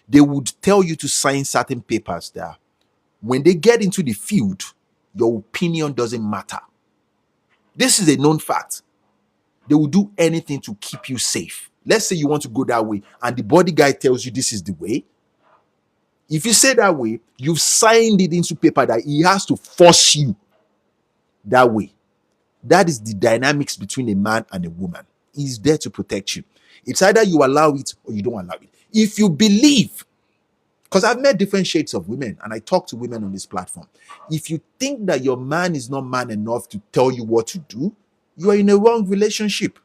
they would tell you to sign certain papers there. When they get into the field, your opinion doesn't matter. This is a known fact. They will do anything to keep you safe. Let's say you want to go that way and the bodyguard tells you this is the way. If you say that way, you've signed it into paper that he has to force you that way. That is the dynamics between a man and a woman. He's there to protect you. It's either you allow it or you don't allow it. If you believe, because I've met different shades of women and I talk to women on this platform. If you think that your man is not man enough to tell you what to do, you are in a wrong relationship.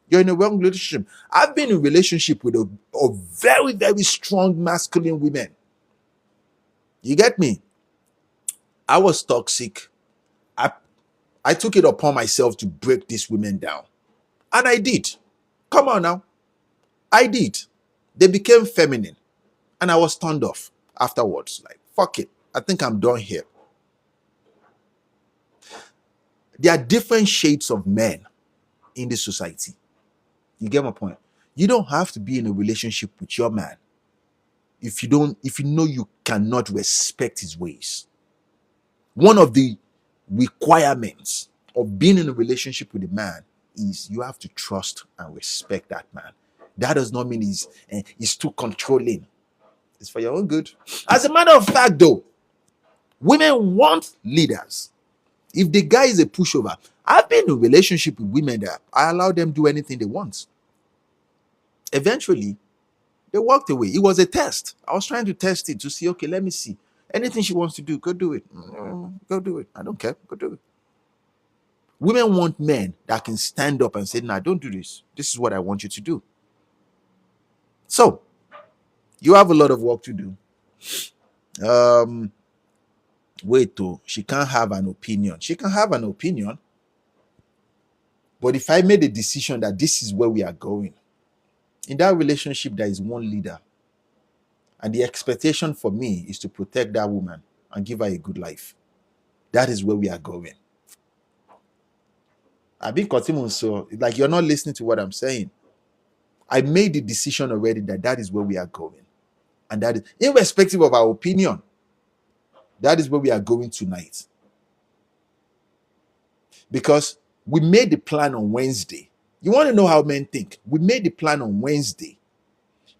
You're in a wrong relationship. I've been in a relationship with a very, very strong masculine women. You get me? I was toxic. I took it upon myself to break these women down. And I did. Come on now. I did. They became feminine. And I was turned off afterwards. Like, fuck it. I think I'm done here. There are different shades of men in this society. You get my point? You don't have to be in a relationship with your man if you know you cannot respect his ways. One of the requirements of being in a relationship with a man is you have to trust and respect that man. That does not mean he's too controlling. It's for your own good. As a matter of fact, though, women want leaders. If the guy is a pushover, I've been in a relationship with women that I allow them do anything they want. Eventually, they walked away. It was a test. I was trying to test it to see, okay, let me see. Anything she wants to do, go do it. Go do it. I don't care. Go do it. Women want men that can stand up and say, nah, don't do this. This is what I want you to do. So, you have a lot of work to do. Wait, though, she can't have an opinion. She can have an opinion. But if I made a decision that this is where we are going, in that relationship, there is one leader. And the expectation for me is to protect that woman and give her a good life. That is where we are going. I've been continuing, so like you're not listening to what I'm saying. I made the decision already that is where we are going. And that is, irrespective of our opinion, that is where we are going tonight. Because we made the plan on Wednesday. You want to know how men think? We made the plan on Wednesday.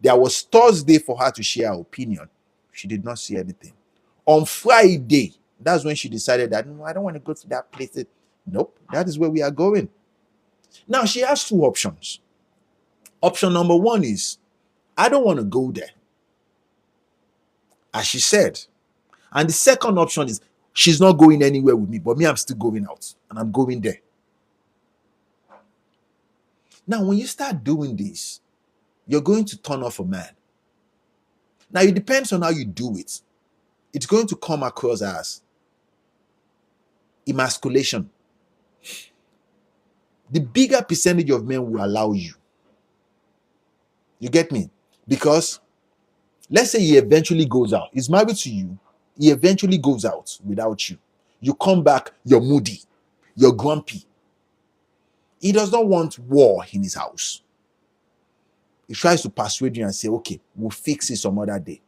There was Thursday for her to share her opinion. She did not see anything. On Friday, that's when she decided that, no, I don't want to go to that place. Nope, that is where we are going. Now, she has two options. Option number one is, I don't want to go there, as she said. And the second option is, she's not going anywhere with me, but me, I'm still going out, and I'm going there. Now, when you start doing this, you're going to turn off a man. Now, it depends on how you do it. It's going to come across as emasculation. The bigger percentage of men will allow you. You get me? Because let's say he eventually goes out. He's married to you. He eventually goes out without you. You come back, you're moody. You're grumpy. He does not want war in his house. He tries to persuade you and say, okay, we'll fix it some other day.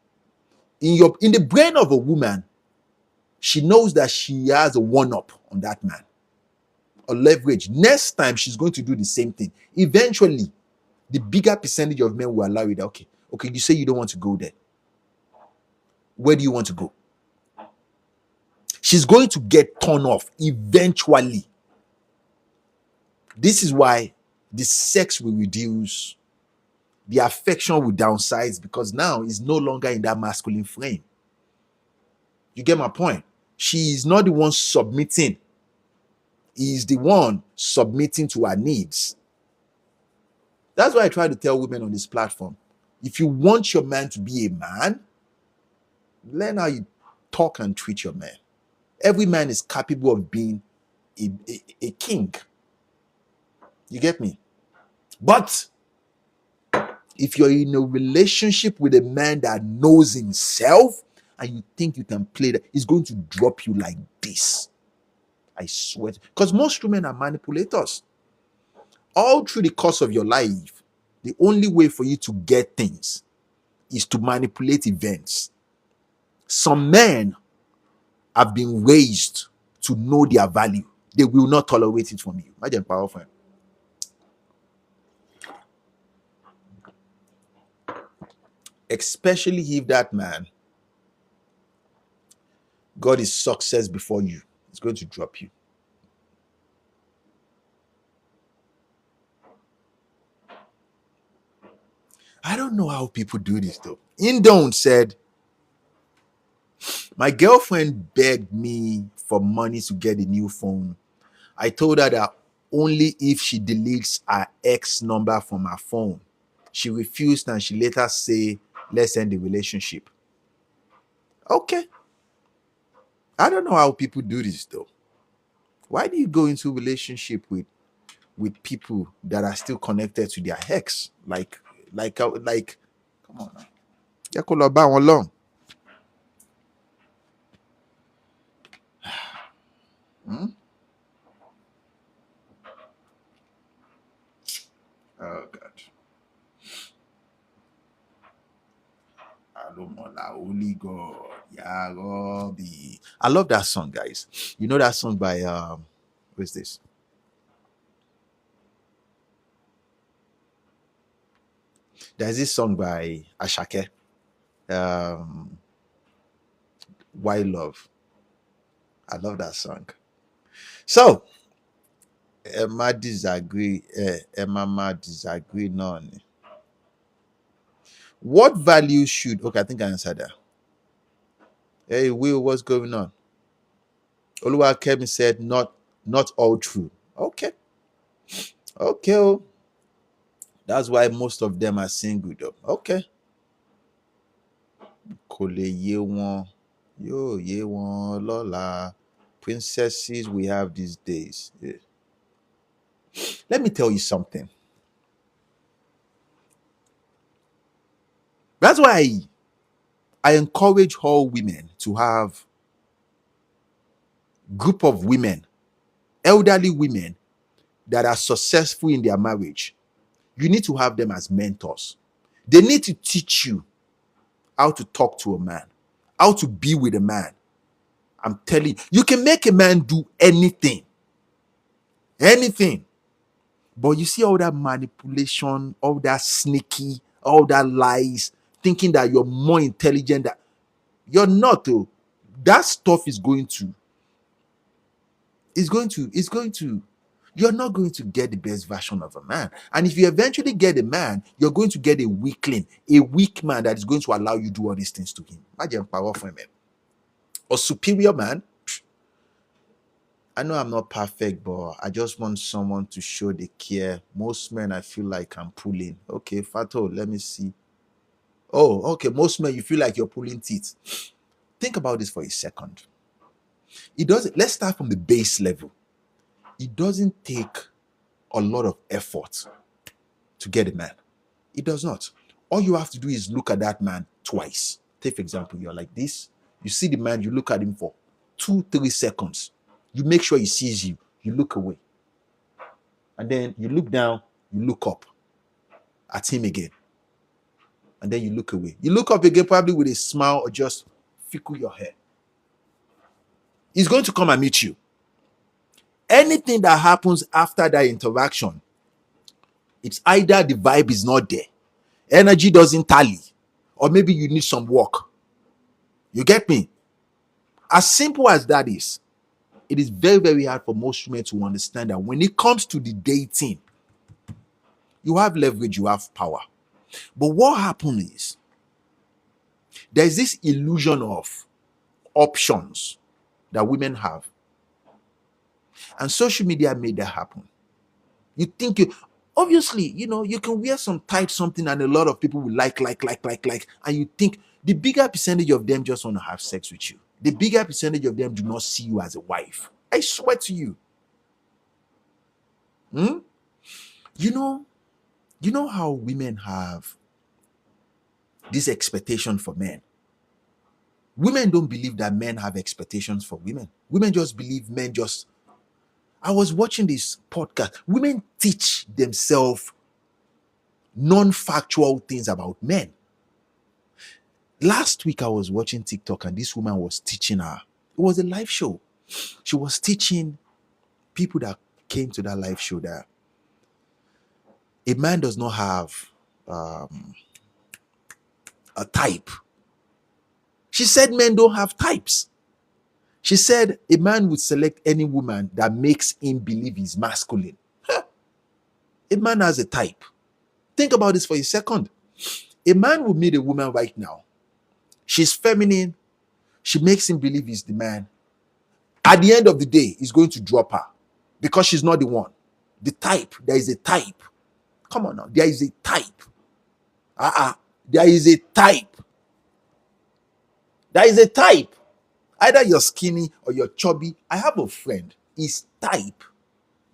In the brain of a woman, she knows that she has a one-up on that man. A leverage. Next time, she's going to do the same thing. Eventually, the bigger percentage of men will allow you that, okay, you say you don't want to go there. Where do you want to go? She's going to get turned off eventually. This is why the sex will reduce, the affection will downsize, because now it's no longer in that masculine frame. You get my point? She is not the one submitting. He is the one submitting to her needs. That's why I try to tell women on this platform. If you want your man to be a man, learn how you talk and treat your man. Every man is capable of being a king. You get me? But if you're in a relationship with a man that knows himself and you think you can play that, he's going to drop you like this. I swear. Because most women are manipulators. All through the course of your life, the only way for you to get things is to manipulate events. Some men have been raised to know their value. They will not tolerate it from you. Imagine powerful. Especially if that man got his success before you. It's going to drop you. I don't know how people do this though. Indone said, my girlfriend begged me for money to get a new phone. I told her that only if she deletes her ex number from her phone. She refused and she later say, let's end the relationship. Okay. I don't know how people do this though. Why do you go into a relationship with people that are still connected to their ex? Like, come on now. Jẹ́ kó lọ bá wọn lọ́hùn. Hmm? Oh God. Alomola, Holy God. Ya Rabbi. I love that song, guys. You know that song by who's this? There's this song by Ashake. Why Love. I love that song. So Emma disagree. Emma disagree. None. What value should? Okay, I think I answered that. Hey, Will, what's going on? Oluwakemi said, not all true. Okay. Okay. Oh. That's why most of them are single though. Okay. Kò lè yé wọn, yóò yé wọn lọ́la. Princesses we have these days. Yeah. Let me tell you something. That's why I encourage all women to have group of women, elderly women that are successful in their marriage. You need to have them as mentors. They need to teach you how to talk to a man, how to be with a man. I'm telling you, you can make a man do anything. Anything. But you see all that manipulation, all that sneaky, all that lies, thinking that you're more intelligent. That you're not, though. That stuff is going to, you're not going to get the best version of a man. And if you eventually get a man, you're going to get a weakling, a weak man that is going to allow you to do all these things to him. Imagine powerful man. Or superior man. I know I'm not perfect, but I just want someone to show the care. Most men, I feel like I'm pulling. Okay, Fato, let me see. Oh, okay. Most men, you feel like you're pulling teeth. Think about this for a second. It doesn't. Let's start from the base level. It doesn't take a lot of effort to get a man. It does not. All you have to do is look at that man twice. Take for example, you're like this. You see the man, you look at him for 2-3 seconds. You make sure he sees you. You look away. And then you look down, you look up at him again. And then you look away. You look up again, probably with a smile or just fickle your hair. He's going to come and meet you. Anything that happens after that interaction, it's either the vibe is not there, energy doesn't tally, or maybe you need some work. You get me? As simple as that is, it is very, very hard for most women to understand that when it comes to the dating, you have leverage, you have power. But what happens is there's this illusion of options that women have. And social media made that happen. You think obviously, you can wear some tight something and a lot of people will like, and you think the bigger percentage of them just want to have sex with you. The bigger percentage of them do not see you as a wife. I swear to you. You know, you know how women have this expectation for men. Women don't believe that men have expectations for women. Women just believe men just. I was watching this podcast. Women teach themselves non-factual things about men. Last week I was watching TikTok and this woman was teaching her. It was a live show. She was teaching people that came to that live show that a man does not have a type. She said men don't have types. She said a man would select any woman that makes him believe he's masculine. A man has a type. Think about this for a second. A man will meet a woman right now. She's feminine. She makes him believe he's the man. At the end of the day, he's going to drop her because she's not the one. The type, there is a type. Come on now, there is a type. There is a type. There is a type. Either you're skinny or you're chubby. I have a friend. His type,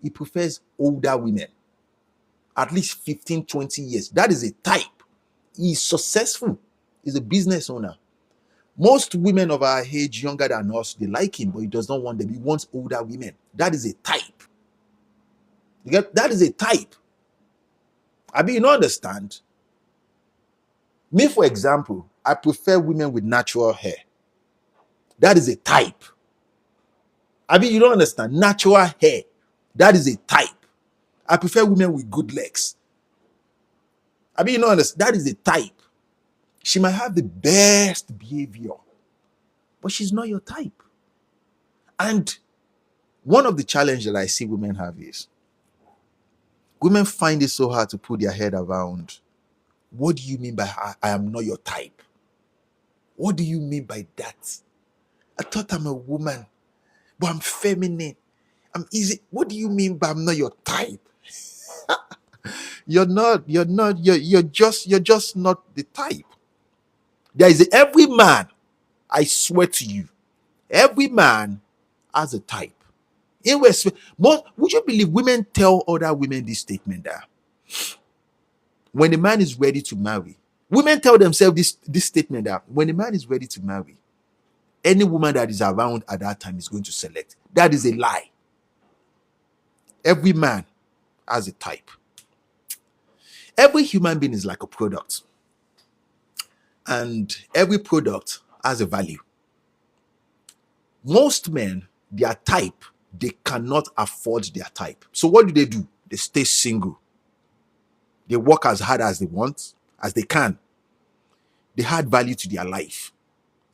he prefers older women. At least 15, 20 years. That is a type. He's successful. He's a business owner. Most women of our age, younger than us, they like him, but he does not want them. He wants older women. That is a type. You get that is a type. I mean, you don't understand. Me, for example, I prefer women with natural hair. That is a type. I mean, you don't understand. Natural hair. That is a type. I prefer women with good legs. I mean, you don't understand. That is a type. She might have the best behavior, but she's not your type. And one of the challenges that I see women have is women find it so hard to put their head around. What do you mean by I am not your type? What do you mean by that? I thought I'm a woman, but I'm feminine. I'm easy. What do you mean by I'm not your type? You're just not the type. There is every man, I swear to you, every man has a type. Would you believe women tell other women this statement that when a man is ready to marry, women tell themselves this statement that when a man is ready to marry, any woman that is around at that time is going to select. That is a lie. Every man has a type. Every human being is like a product. And every product has a value. Most men, their type, they cannot afford their type. So what do? They stay single. They work as hard as they want, as they can. They add value to their life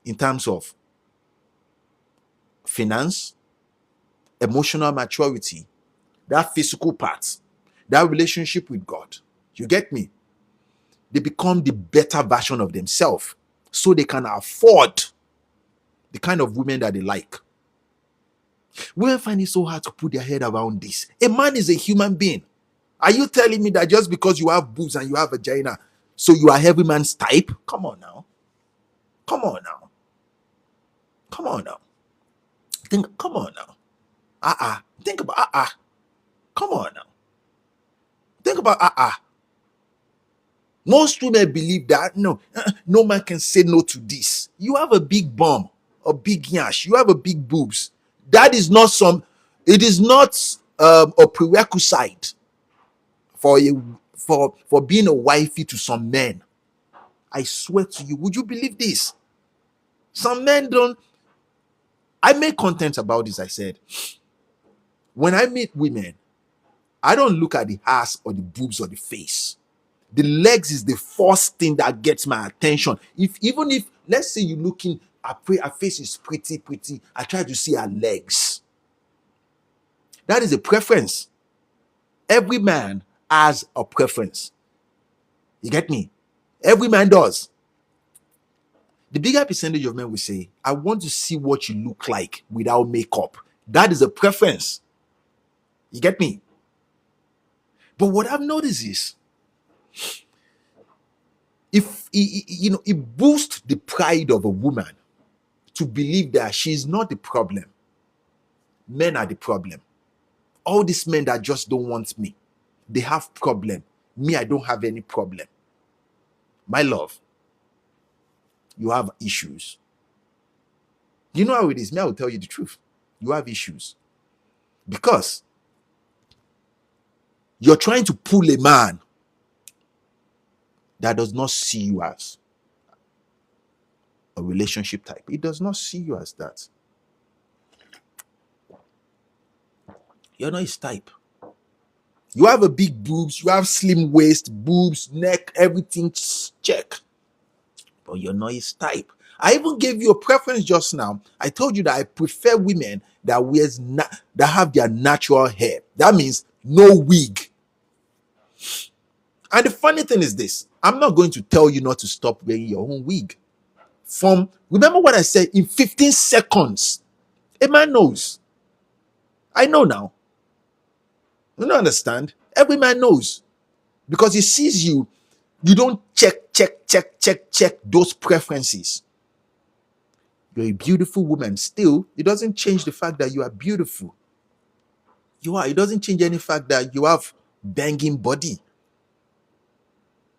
in terms of finance, emotional maturity, that physical part, that relationship with God. You get me? They become the better version of themselves so they can afford the kind of women that they like. Women find it so hard to put their head around this. A man is a human being. Are you telling me that just because you have boobs and you have vagina, so you are every man's type? Come on now. Come on now. Come on now. Come on now. Think about Come on now. Think about Most women believe that no man can say no to this. You have a big bum, a big yash, you have a big boobs. That is not it is not a prerequisite for being a wifey to some men. I swear to you, would you believe this? Some men don't. I make content about this. I said, when I meet women, I don't look at the ass or the boobs or the face. The legs is the first thing that gets my attention. Even if let's say you're looking, her face is pretty, I try to see her legs. That is a preference. Every man has a preference. You get me? Every man does. The bigger percentage of men will say, I want to see what you look like without makeup. That is a preference. You get me? But what I've noticed is, it boosts the pride of a woman to believe that she's not the problem. Men are the problem. All these men that just don't want me. they have problem. Me, I don't have any problem. My love, you have issues. You know how it is. Me, I will tell you the truth. You have issues. Because you're trying to pull a man that does not see you as a relationship type. He does not see you as that. You're not his type. You have a big boobs, you have slim waist, boobs, neck, everything check. But you're not his type. I even gave you a preference just now. I told you that I prefer women that that have their natural hair. That means no wig. And the funny thing is this: I'm not going to tell you not to stop wearing your own wig. Remember what I said, in 15 seconds, a man knows. I know now. You don't understand? Every man knows. Because he sees you, you don't check those preferences. You're a beautiful woman. Still, it doesn't change the fact that you are beautiful. You are. It doesn't change any fact that you have banging body.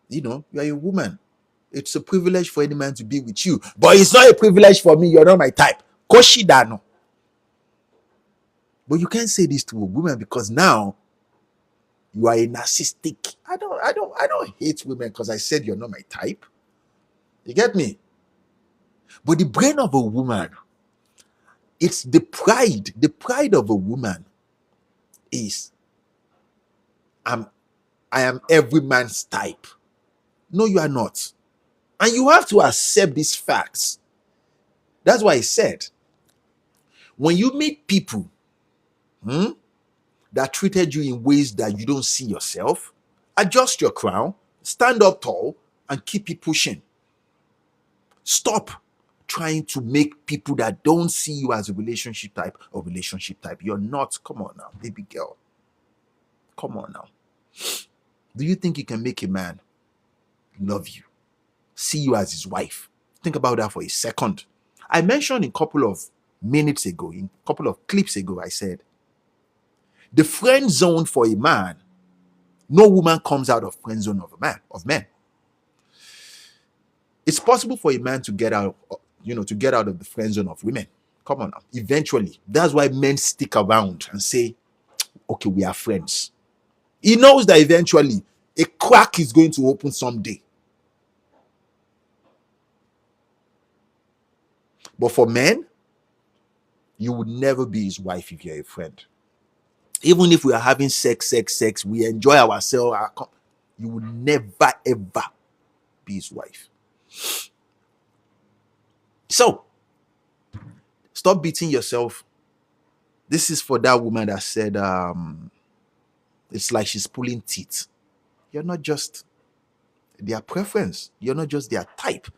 You know, you are a woman. It's a privilege for any man to be with you. But it's not a privilege for me. You're not my type. Koshidano. But you can't say this to a woman because now you are a narcissistic. I don't hate women because I said you're not my type. You get me? But the brain of a woman, it's the pride. The pride of a woman is I am every man's type. No, you are not. And you have to accept these facts. That's why I said, when you meet people that treated you in ways that you don't see yourself, adjust your crown, stand up tall, and keep it pushing. Stop trying to make people that don't see you as a relationship type or relationship type. You're not. Come on now, baby girl. Come on now. Do you think you can make a man love you, see you as his wife? Think about that for a second. I mentioned in a couple of minutes ago, in a couple of clips ago, I said, the friend zone for a man, no woman comes out of friend zone of men. It's possible for a man to get out, to get out of the friend zone of women. Come on now. Eventually. That's why men stick around and say, okay, we are friends. He knows that eventually a crack is going to open someday. But for men, you would never be his wife if you're a friend. Even if we are having sex, we enjoy ourselves, you would never, ever be his wife. So, stop beating yourself. This is for that woman that said, it's like she's pulling teeth. You're not just their preference. You're not just their type.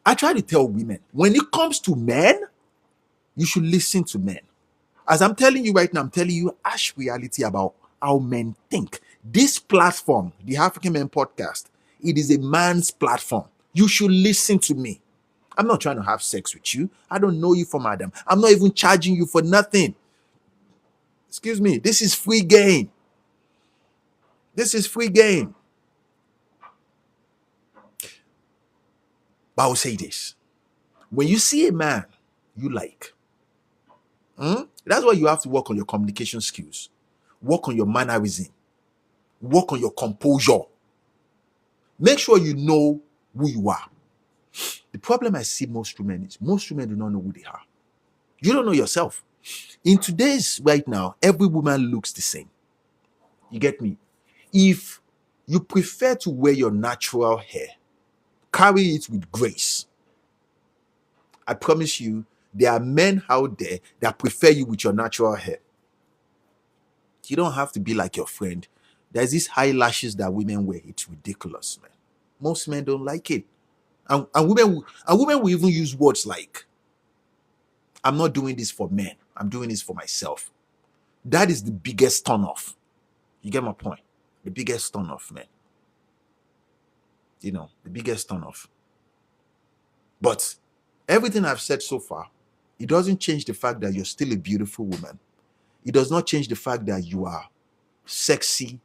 I try to tell women, when it comes to men, you should listen to men. As I'm telling you right now, I'm telling you harsh reality about how men think. This platform, the African Men Podcast, it is a man's platform. You should listen to me. I'm not trying to have sex with you. I don't know you from Adam. I'm not even charging you for nothing. Excuse me. This is free game. This is free game. But I will say this. When you see a man you like, that's why you have to work on your communication skills. Work on your mannerism. Work on your composure. Make sure you know who you are. The problem I see most women is most women do not know who they are. You don't know yourself. In today's right now, every woman looks the same. You get me? If you prefer to wear your natural hair, carry it with grace. I promise you, there are men out there that prefer you with your natural hair. You don't have to be like your friend. There's these eyelashes that women wear. It's ridiculous, man. Most men don't like it. And women will even use words like, I'm not doing this for men. I'm doing this for myself. That is the biggest turn-off. You get my point? The biggest turn-off, man. The biggest turn-off. But everything I've said so far, it doesn't change the fact that you're still a beautiful woman. It does not change the fact that you are sexy,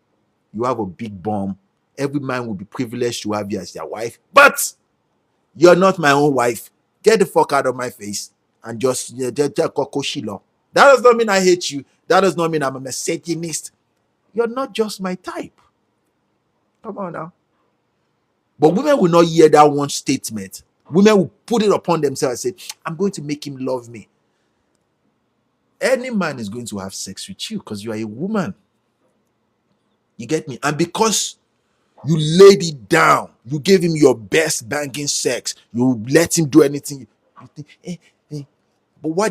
you have a big bum. Every man will be privileged to have you as their wife, but you're not my own wife. Get the fuck out of my face and just kokoshilo. That does not mean I hate you. That does not mean I'm a misogynist. You're not just my type. Come on now. But women will not hear that one statement. Women will put it upon themselves and say, I'm going to make him love me. Any man is going to have sex with you because you are a woman. You get me? And because you laid it down, you gave him your best banging sex, you let him do anything. You think, but why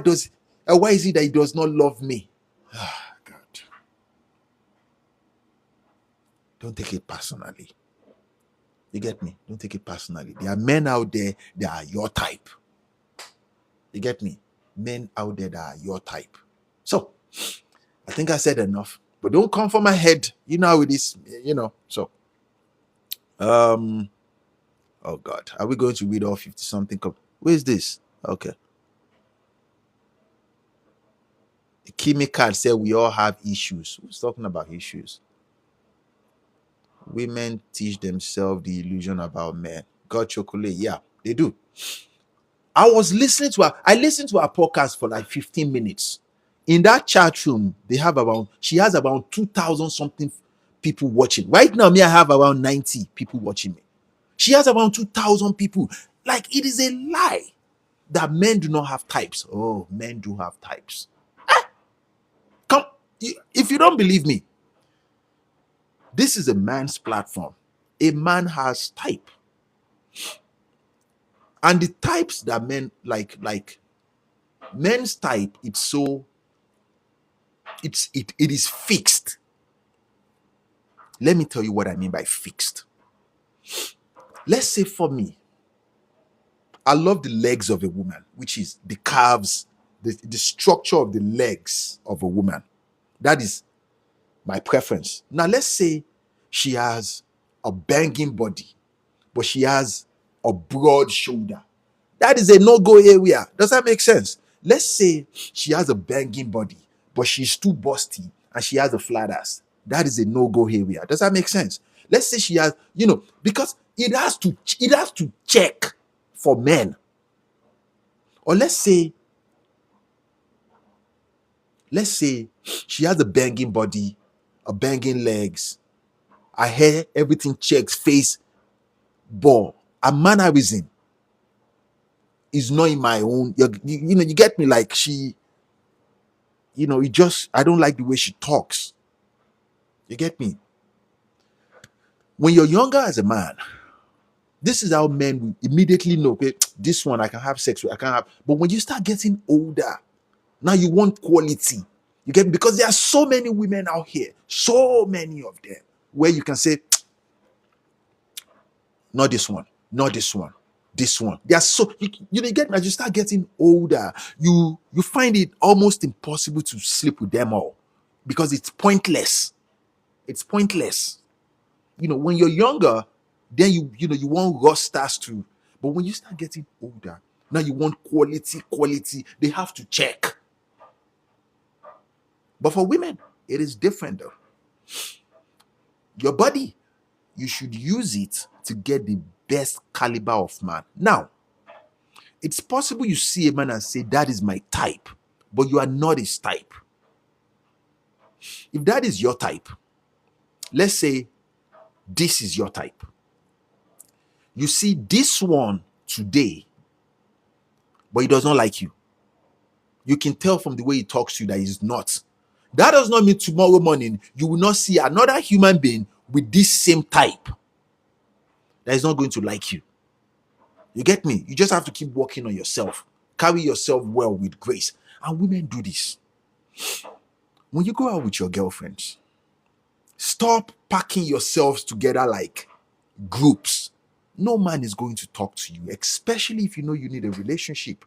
is it that he does not love me? Ah, God. Don't take it personally. You get me? Don't take it personally. There are men out there that are your type. You get me? Men out there that are your type. So, I think I said enough. But don't come for my head. You know how it is. So, oh God. Are we going to read all 50 something? Where is this? Okay. Kimi Card said we all have issues. Who's talking about issues? Women teach themselves the illusion about men. God chocolate. Yeah, they do. I listened to her podcast for like 15 minutes. In that chat room, she has about 2,000 something people watching. Right now, I have around 90 people watching me. She has around 2,000 people. Like, it is a lie that men do not have types. Oh, men do have types. Come, if you don't believe me, this is a man's platform. A man has type. And the types that men like men's type, it is fixed. Let me tell you what I mean by fixed. Let's say for me, I love the legs of a woman, which is the calves, the structure of the legs of a woman. That is my preference. Now, let's say she has a banging body, but she has a broad shoulder. That is a no-go area. Does that make sense? Let's say she has a banging body, but she's too busty and she has a flat ass. That is a no-go area. Does that make sense? Let's say she has, because it has to check for men. Or let's say she has a banging body, a banging legs, her hair, everything checks, face, but a mannerism is not in my own. You get me? Like she, I don't like the way she talks. You get me? When you're younger as a man, this is how men will immediately know, okay, this one I can have sex with, I can't have. But when you start getting older, now you want quality. You get me? Because there are so many women out here, so many of them, where you can say, not this one, not this one, this one. They are so you get me. As you start getting older, you find it almost impossible to sleep with them all because it's pointless. It's pointless. When you're younger, then you want raw stars too. But when you start getting older, now you want quality. They have to check. But for women, it is different though. Your body, you should use it to get the best caliber of man. Now, it's possible you see a man and say, that is my type, but you are not his type. If that is your type, let's say this is your type. You see this one today, but he does not like you. You can tell from the way he talks to you that he's not. That does not mean tomorrow morning you will not see another human being with this same type that is not going to like you. You get me? You just have to keep working on yourself. Carry yourself well with grace. And women do this. When you go out with your girlfriends, stop packing yourselves together like groups. No man is going to talk to you, especially if you know you need a relationship.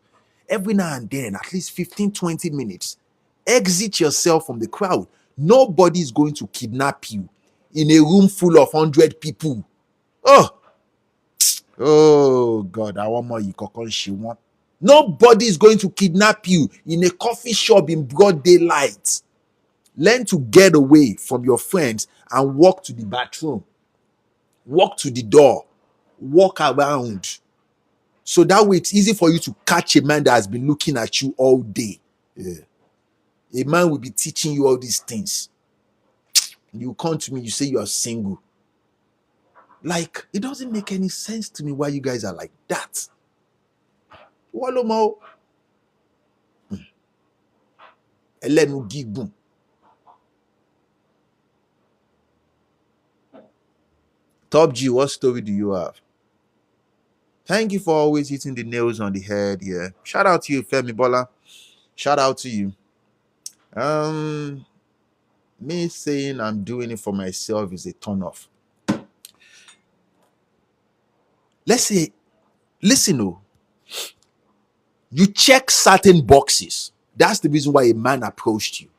Every now and then, at least 15, 20 minutes, exit yourself from the crowd. Nobody is going to kidnap you in a room full of 100 people. Oh God, I want more. Nobody is going to kidnap you in a coffee shop in broad daylight. Learn to get away from your friends and walk to the bathroom, walk to the door, walk around. So that way it's easy for you to catch a man that has been looking at you all day. Yeah. A man will be teaching you all these things. You come to me, you say you are single. Like, it doesn't make any sense to me why you guys are like that. Wallow mo. Elenu gigun. Top G, what story do you have? Thank you for always hitting the nails on the head. Yeah. Shout out to you, Femi Bola. Shout out to you. Me saying I'm doing it for myself is a turn off. Let's say, listen, oh, you check certain boxes. That's the reason why a man approached you.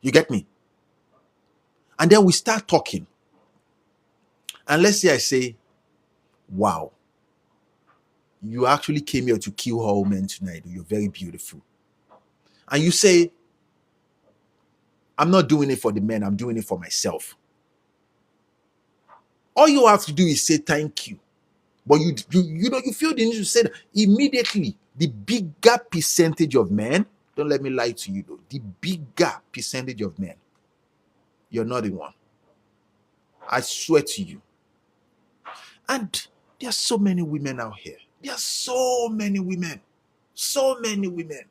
You get me? And then we start talking. And let's say I say, wow, you actually came here to kill all men tonight. You're very beautiful. And you say, I'm not doing it for the men, I'm doing it for myself. All you have to do is say thank you. But you feel the need to say that immediately. The bigger percentage of men, don't let me lie to you though, the bigger percentage of men, you're not the one. I swear to you. And there are so many women out here. There are so many women. So many women.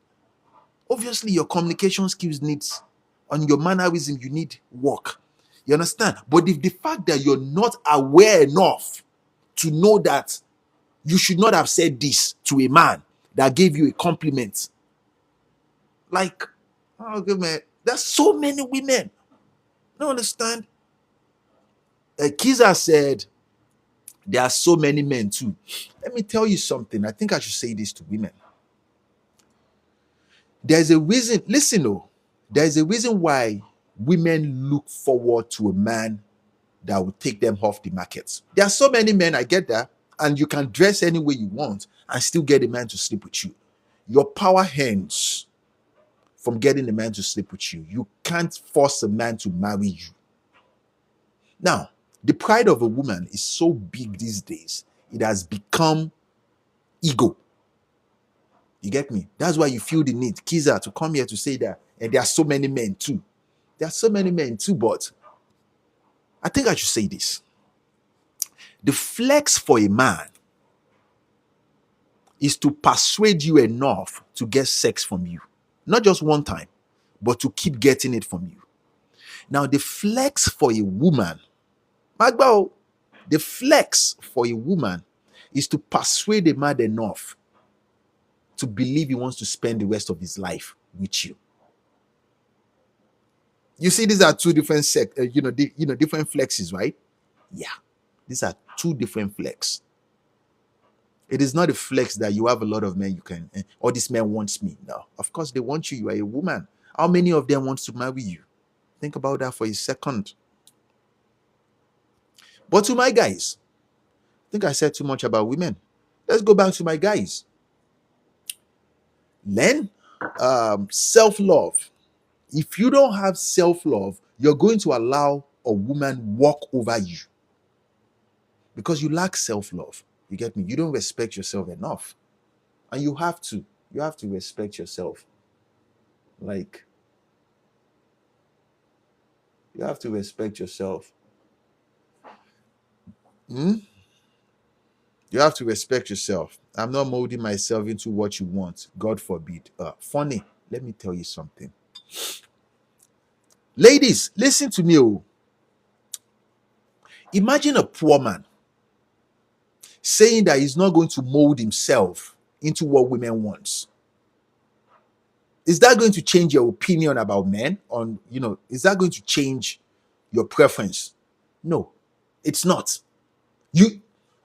Obviously, your communication skills needs, on your mannerism, you need work. You understand? But if the fact that you're not aware enough to know that you should not have said this to a man that gave you a compliment. Like, oh, good man. There's so many women. You understand? Kiza said, there are so many men too. Let me tell you something. I think I should say this to women. There's a reason, listen, oh, there's a reason why women look forward to a man that will take them off the market. There are so many men, I get that, and you can dress any way you want and still get a man to sleep with you. Your power ends from getting a man to sleep with you. You can't force a man to marry you. Now, the pride of a woman is so big these days, it has become ego. You get me? That's why you feel the need, Kiza, to come here to say that. And there are so many men too. There are so many men too, but I think I should say this. The flex for a man is to persuade you enough to get sex from you. Not just one time, but to keep getting it from you. Now, the flex for a woman, Magbo, the flex for a woman is to persuade a man enough to believe he wants to spend the rest of his life with you. You see, these are two different different flexes, right? Yeah, these are two different flex. It is not a flex that you have a lot of men you can, all this man wants me. No, of course they want you. You are a woman. How many of them wants to marry you? Think about that for a second. But to my guys, I think I said too much about women. Let's go back to my guys. Learn self-love. If you don't have self-love, you're going to allow a woman walk over you because you lack self-love. You get me? You don't respect yourself enough. And you have to respect yourself. Like, you have to respect yourself. You have to respect yourself. I'm not molding myself into what you want. God forbid. Funny, let me tell you something. Ladies, listen to me. Oh. Imagine a poor man saying that he's not going to mold himself into what women want. Is that going to change your opinion about men? Is that going to change your preference? No, it's not.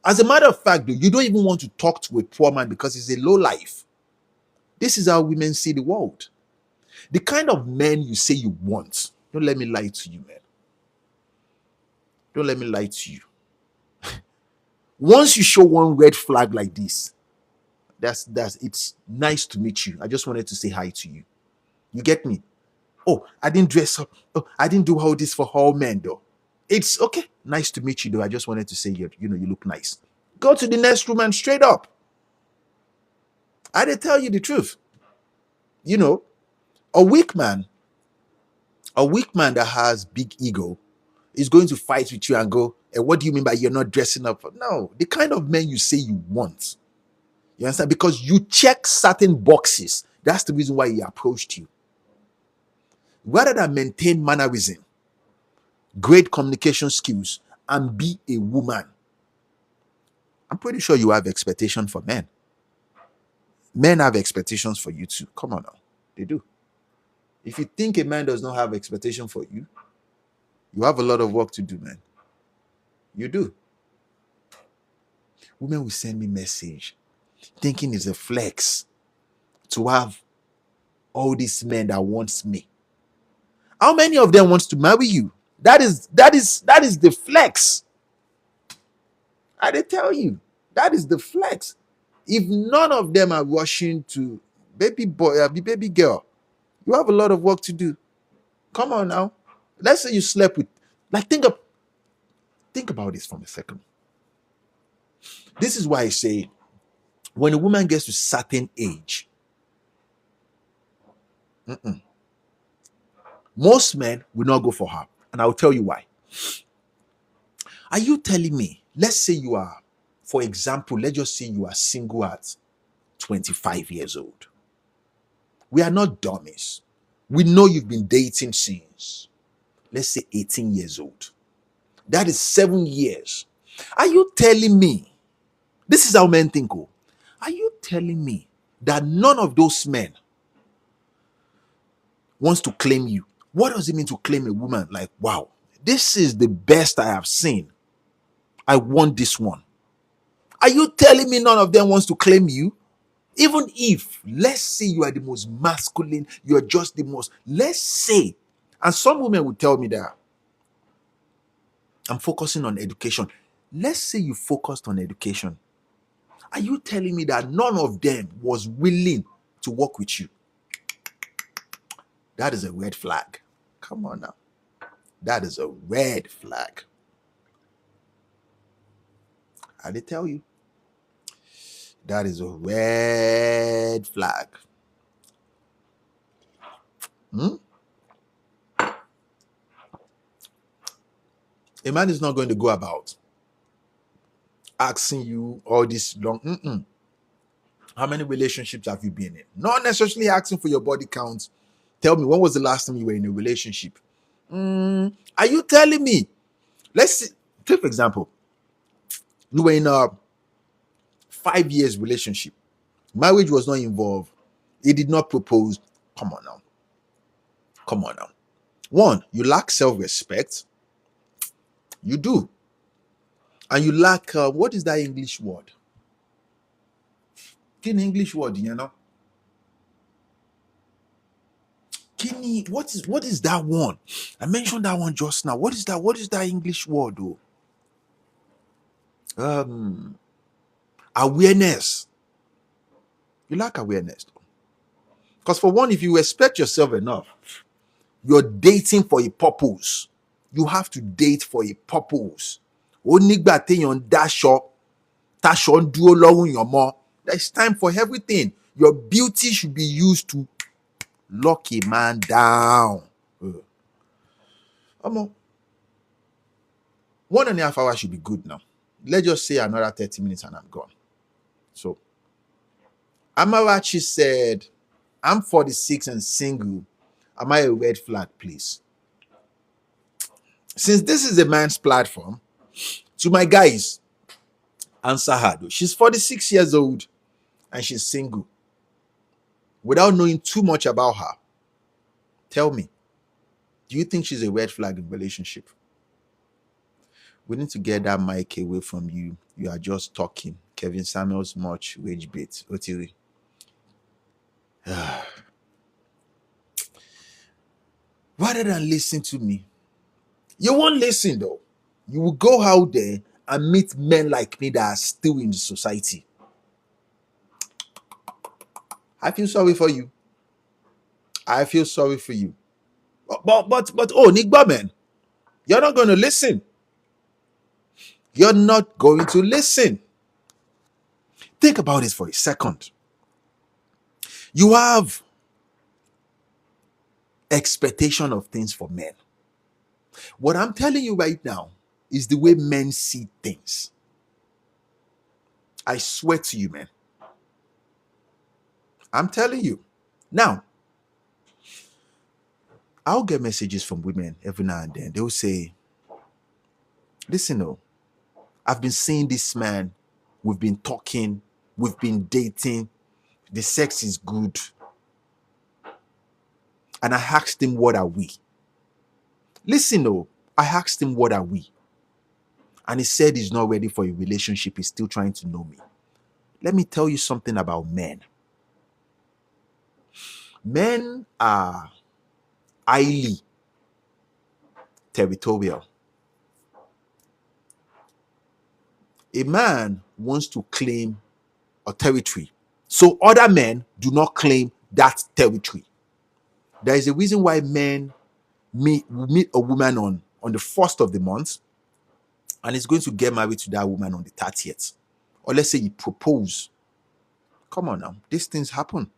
As a matter of fact, though, you don't even want to talk to a poor man because he's a low life. This is how women see the world. The kind of men you say you want, don't let me lie to you, man. Don't let me lie to you. Once you show one red flag like this, it's nice to meet you. I just wanted to say hi to you. You get me? Oh, I didn't dress up. Oh, I didn't do all this for all men, though. It's okay. Nice to meet you, though. I just wanted to say you look nice. Go to the next room and straight up. I did tell you the truth. You know, a weak man, that has big ego is going to fight with you and go, and what do you mean by you're not dressing up? No, the kind of men you say you want. You understand? Because you check certain boxes. That's the reason why he approached you. Rather than maintain mannerism, great communication skills, and be a woman, I'm pretty sure you have expectation for men. Men have expectations for you too. Come on now. They do. If you think a man does not have expectation for you, you have a lot of work to do, man. You do. Women will send me message thinking it's a flex to have all these men that wants me. How many of them wants to marry you? That is the flex. I did tell you. That is the flex. If none of them are rushing to baby boy, baby girl, you have a lot of work to do. Come on now. Let's say you slept with, like, think about this for a second. This is why I say when a woman gets to a certain age, most men will not go for her. And I'll tell you why. Are you telling me, let's say you are, for example, let's just say you are single at 25 years old. We are not dummies. We know you've been dating since, let's say, 18 years old. That is 7 years. Are you telling me, this is how men think, oh, are you telling me that none of those men wants to claim you? What does it mean to claim a woman? Like, wow, this is the best I have seen. I want this one. Are you telling me none of them wants to claim you? Even if, let's say you are the most masculine, you are just the most, let's say, and some women will tell me that I'm focusing on education. Let's say you focused on education. Are you telling me that none of them was willing to work with you? That is a red flag. Come on now. That is a red flag. I did tell you. That is a red flag. A man is not going to go about asking you all this long. How many relationships have you been in? Not necessarily asking for your body count. Tell me, when was the last time you were in a relationship? Are you telling me? Let's see, take for example, you were in a 5 years relationship. Marriage was not involved. He did not propose. Come on now. Come on now. One, you lack self-respect. You do. And you lack, what is that English word? An English word, you know? Kidney, what is that one? I mentioned that one just now. What is that? What is that English word, though? Awareness. You lack awareness. Because for one, if you respect yourself enough, you're dating for a purpose. You have to date for a purpose. Onigba téèyàn dáṣọ, táṣọ ń dúró lọ́rùn yàn mọ́. There's time for everything. Your beauty should be used to lock a man down. 1.5 hours should be good now. Let's just say another 30 minutes and I'm gone. So, Amarachi said, I'm 46 and single. Am I a red flag, please? Since this is a man's platform, to my guys, answer her though. She's 46 years old and she's single. Without knowing too much about her, tell me, do you think she's a red flag in relationship? We need to get that mic away from you. You are just talking. Kevin Samuels, much wage bait. Otiri. Rather than listen to me, you won't listen though. You will go out there and meet men like me that are still in the society. I feel sorry for you. I feel sorry for you. But oh, Nigba man, you're not going to listen. You're not going to listen. Think about this for a second. You have expectation of things for men. What I'm telling you right now is the way men see things. I swear to you, man. I'm telling you. Now, I'll get messages from women every now and then. They'll say, listen, oh, I've been seeing this man. We've been talking. We've been dating. The sex is good. And I asked him, what are we? Listen, oh, I asked him, what are we? And he said he's not ready for a relationship. He's still trying to know me. Let me tell you something about men. Men are highly territorial. A man wants to claim a territory, so other men do not claim that territory. There is a reason why men meet a woman on the first of the month, and is going to get married to that woman on the 30th. Or let's say you propose. Come on now, these things happen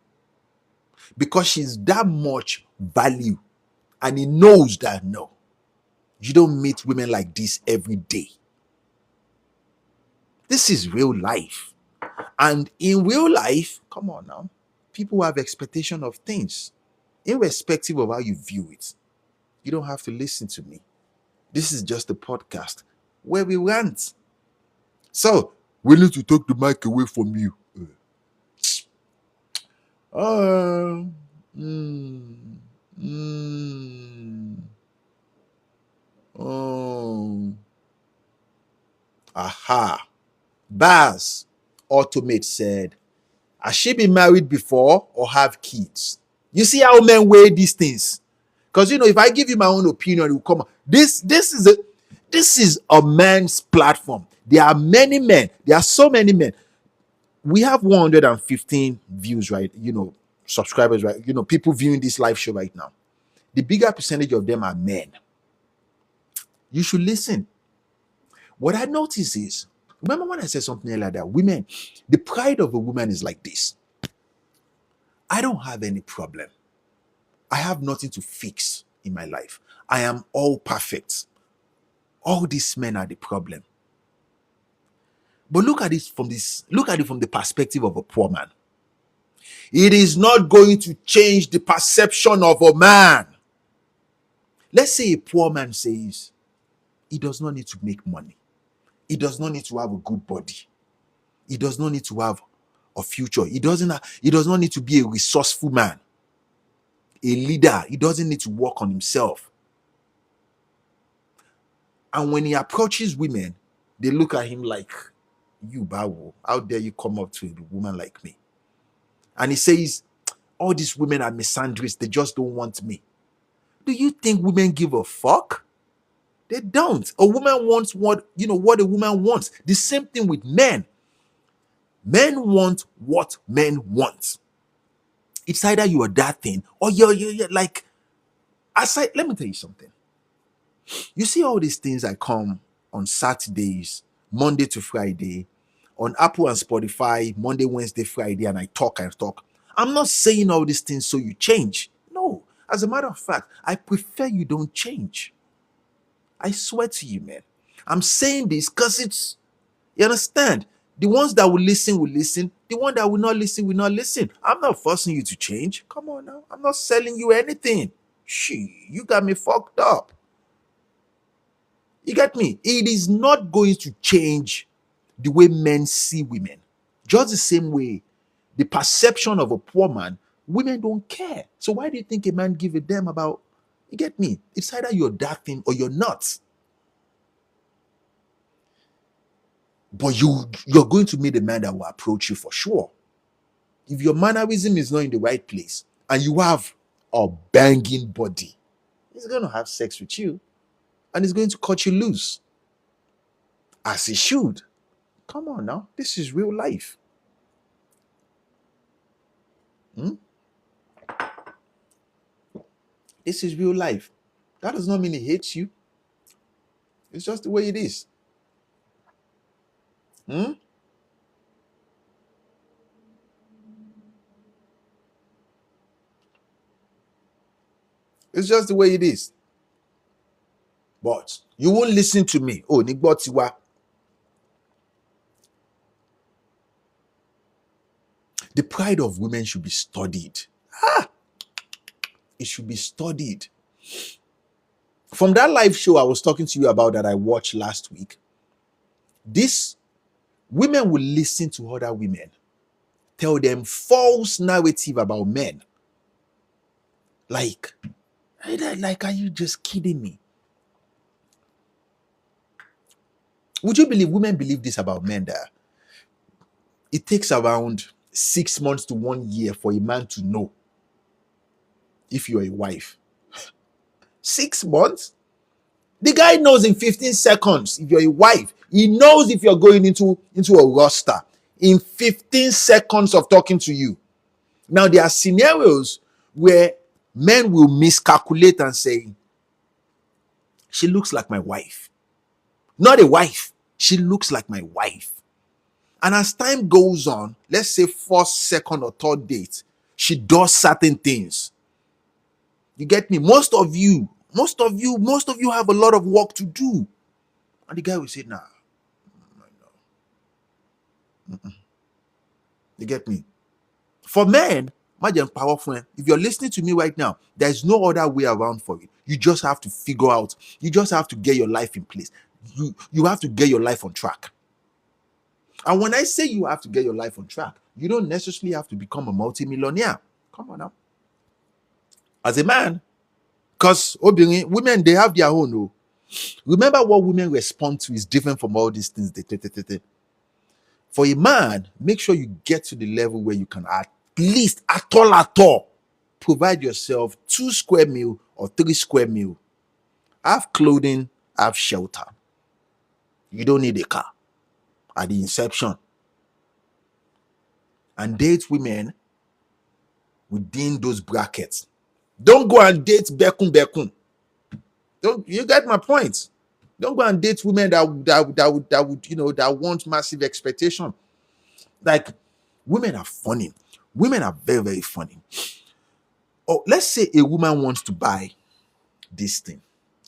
because she's that much value, and he knows that no, you don't meet women like this every day. This is real life. And in real life, come on now, people have expectation of things, irrespective of how you view it. You don't have to listen to me. This is just a podcast where we rant. So, we need to take the mic away from you. Uh, mm, mm, oh. Aha. Baz Automate said, has she been married before or have kids? You see how men weigh these things? Because if I give you my own opinion, it will come. This is a man's platform. There are many men. There are so many men. We have 115 views, right? Subscribers, right? People viewing this live show right now. The bigger percentage of them are men. You should listen. What I notice is, remember when I said something like that? Women, the pride of a woman is like this. I don't have any problem. I have nothing to fix in my life. I am all perfect. All these men are the problem. But look at it from the perspective of a poor man. It is not going to change the perception of a man. Let's say a poor man says he does not need to make money. He does not need to have a good body. He does not need to have a future. He does not need to be a resourceful man, a leader. He doesn't need to work on himself. And when he approaches women, they look at him like, you bawo, how dare you come up to a woman like me? And he says, all these women are misandrists, they just don't want me. Do you think women give a fuck? They don't. A woman wants what a woman wants. The same thing with men. Men want what men want. It's either you are that thing or you're like, aside. Let me tell you something. You see all these things that come on Saturdays, Monday to Friday, on Apple and Spotify, Monday, Wednesday, Friday, and I talk. I'm not saying all these things so you change. No. As a matter of fact, I prefer you don't change. I swear to you, man. I'm saying this because you understand? The ones that will listen will listen. The one that will not listen will not listen. I'm not forcing you to change. Come on now. I'm not selling you anything. You got me fucked up. You get me? It is not going to change the way men see women. Just the same way, the perception of a poor man, women don't care. So why do you think a man give a damn about? You get me? It's either you're that thing or you're not. But you're going to meet a man that will approach you for sure. If your mannerism is not in the right place and you have a banging body, he's going to have sex with you and he's going to cut you loose. As he should. Come on now. This is real life. This is real life. That does not mean he hates you. It's just the way it is. Hmm? It's just the way it is. But you won't listen to me. Oh, Nigbotiwa. The pride of women should be studied. It should be studied. From that live show I was talking to you about that I watched last week, this women will listen to other women tell them false narrative about men. Like, are you just kidding me? Would you believe women believe this about men, that it takes around 6 months to 1 year for a man to know if you're a wife? 6 months? The guy knows in 15 seconds if you're a wife. He knows if you're going into a roster in 15 seconds of talking to you. Now, there are scenarios where men will miscalculate and say, she looks like my wife. Not a wife. She looks like my wife. And as time goes on, let's say first, second, or third date, she does certain things. You get me? Most of you have a lot of work to do. And the guy will say, nah. You get me? For men, powerful. If you're listening to me right now, there's no other way around for it. You just have to figure out. You just have to get your life in place. You have to get your life on track. And when I say you have to get your life on track, you don't necessarily have to become a multimillionaire. Come on now. As a man, because women, they have their own. Oh. Remember, what women respond to is different from all these things. For a man, make sure you get to the level where you can at least, at all, provide yourself 2 square meal or 3 square meal. Have clothing, have shelter. You don't need a car at the inception. And date women within those brackets. Don't go and date Bekun. Don't you get my point? Don't go and date women that would that want massive expectation. Like, women are funny. Women are very, very funny. Oh, let's say a woman wants to buy this thing.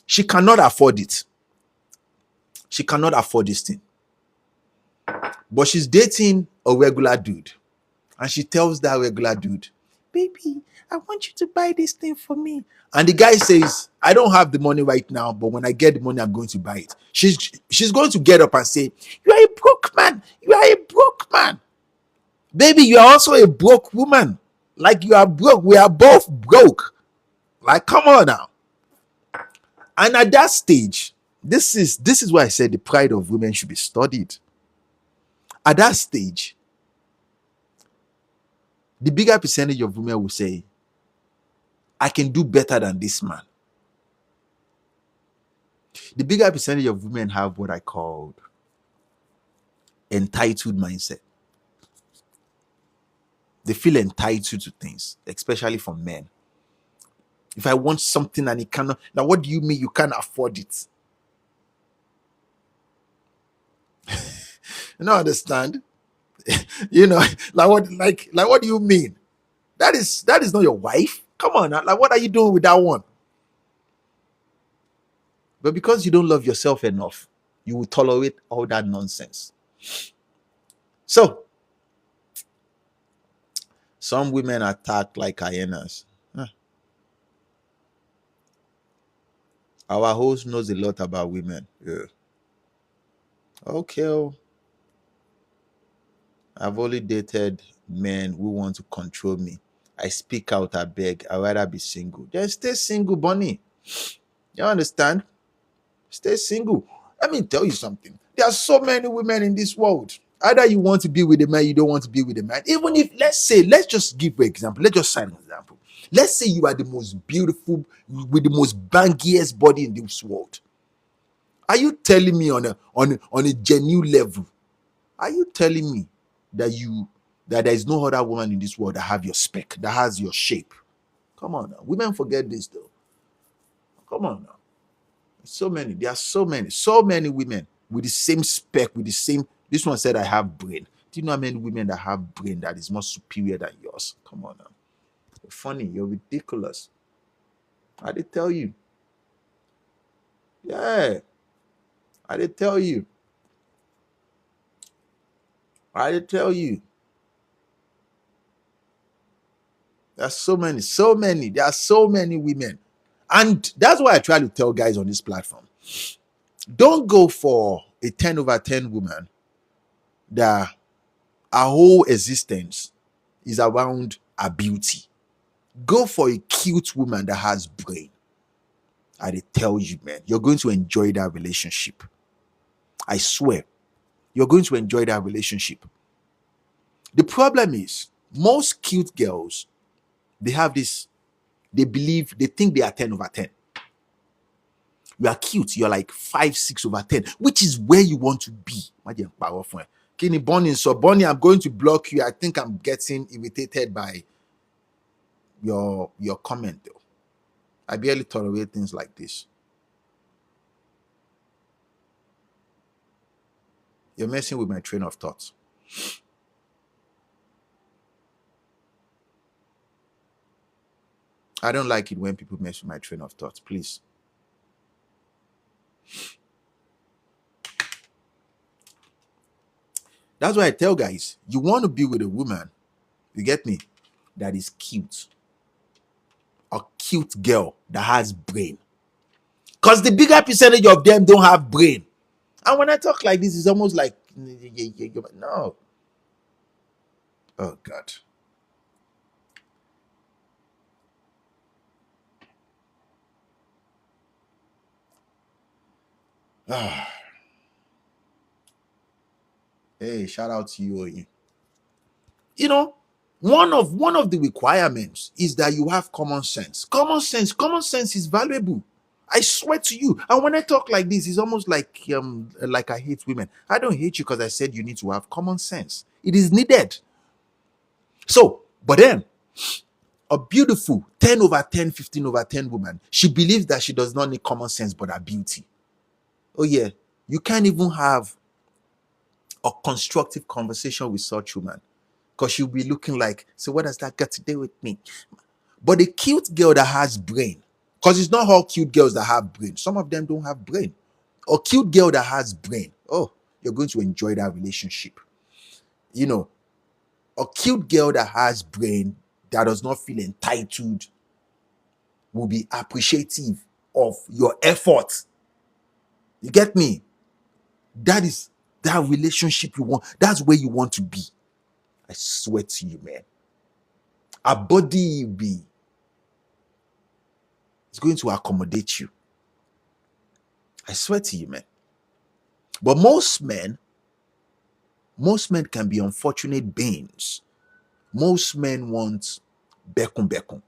She cannot afford it. She cannot afford this thing. But she's dating a regular dude. And she tells that regular dude, baby, I want you to buy this thing for me. And the guy says, I don't have the money right now, but when I get the money, I'm going to buy it. She's going to get up and say, you are a broke man. You are a broke man. Baby, you are also a broke woman. Like, you are broke. We are both broke. Like, come on now. And at that stage, this is why I said the pride of women should be studied. At that stage, the bigger percentage of women will say, I can do better than this man. The bigger percentage of women have what I call entitled mindset. They feel entitled to things, especially from men. If I want something and it cannot, now what do you mean you can't afford it? You don't understand? Like what do you mean? That is not your wife. Come on, like, what are you doing with that one? But because you don't love yourself enough, you will tolerate all that nonsense. So, some women attack like hyenas. Our host knows a lot about women. Yeah. Okay. I've only dated men who want to control me. I speak out, I beg. I'd rather be single. Then stay single, Bonnie. You understand? Stay single. Let me tell you something. There are so many women in this world. Either you want to be with a man, you don't want to be with a man. Even if, let's just give an example. Let's just cite an example. Let's say you are the most beautiful, with the most bangiest body in this world. Are you telling me on a genuine level? Are you telling me that there is no other woman in this world that have your spec, that has your shape? Come on now. Women forget this though. Come on now. So many. There are so many women with the same spec, with the same. This one said, I have brain. Do you know how many women that have brain that is more superior than yours? Come on now. You're funny. You're ridiculous. I did tell you. Yeah. I did tell you. I did tell you. There's so many. There are so many women. And that's why I try to tell guys on this platform. Don't go for a 10 over 10 woman that her whole existence is around her beauty. Go for a cute woman that has brain. I tell you, man, you're going to enjoy that relationship. I swear, you're going to enjoy that relationship. The problem is, most cute girls, they have this, they think they are 10 over 10. You are cute, you're like 5, 6 over 10, which is where you want to be. Kenny Bonnie, so Bonnie, I'm going to block you. I think I'm getting irritated by your comment though. I barely tolerate things like this. You're messing with my train of thoughts. I don't like it when people mess with my train of thoughts, please. That's why I tell guys, you want to be with a woman, you get me, that is cute. A cute girl that has brain. Because the bigger percentage of them don't have brain. And when I talk like this, it's almost like, no. Oh, God. Hey, shout out to you. You know, one of the requirements is that you have common sense. Common sense is valuable. I swear to you. And when I talk like this, it's almost like I hate women. I don't hate you because I said you need to have common sense. It is needed. So, but then a beautiful 10 over 10, 15 over 10 woman, she believes that she does not need common sense but her beauty. Oh yeah, you can't even have a constructive conversation with such woman because she'll be looking like, so what does that got to do with me? But a cute girl that has brain, because it's not all cute girls that have brain. Some of them don't have brain. A cute girl that has brain, oh, you're going to enjoy that relationship. You know, a cute girl that has brain, that does not feel entitled, will be appreciative of your effort. You get me? That is that relationship you want. That's where you want to be. I swear to you, man. A body is going to accommodate you. I swear to you, man. But most men can be unfortunate beings. Most men want bekun bekun.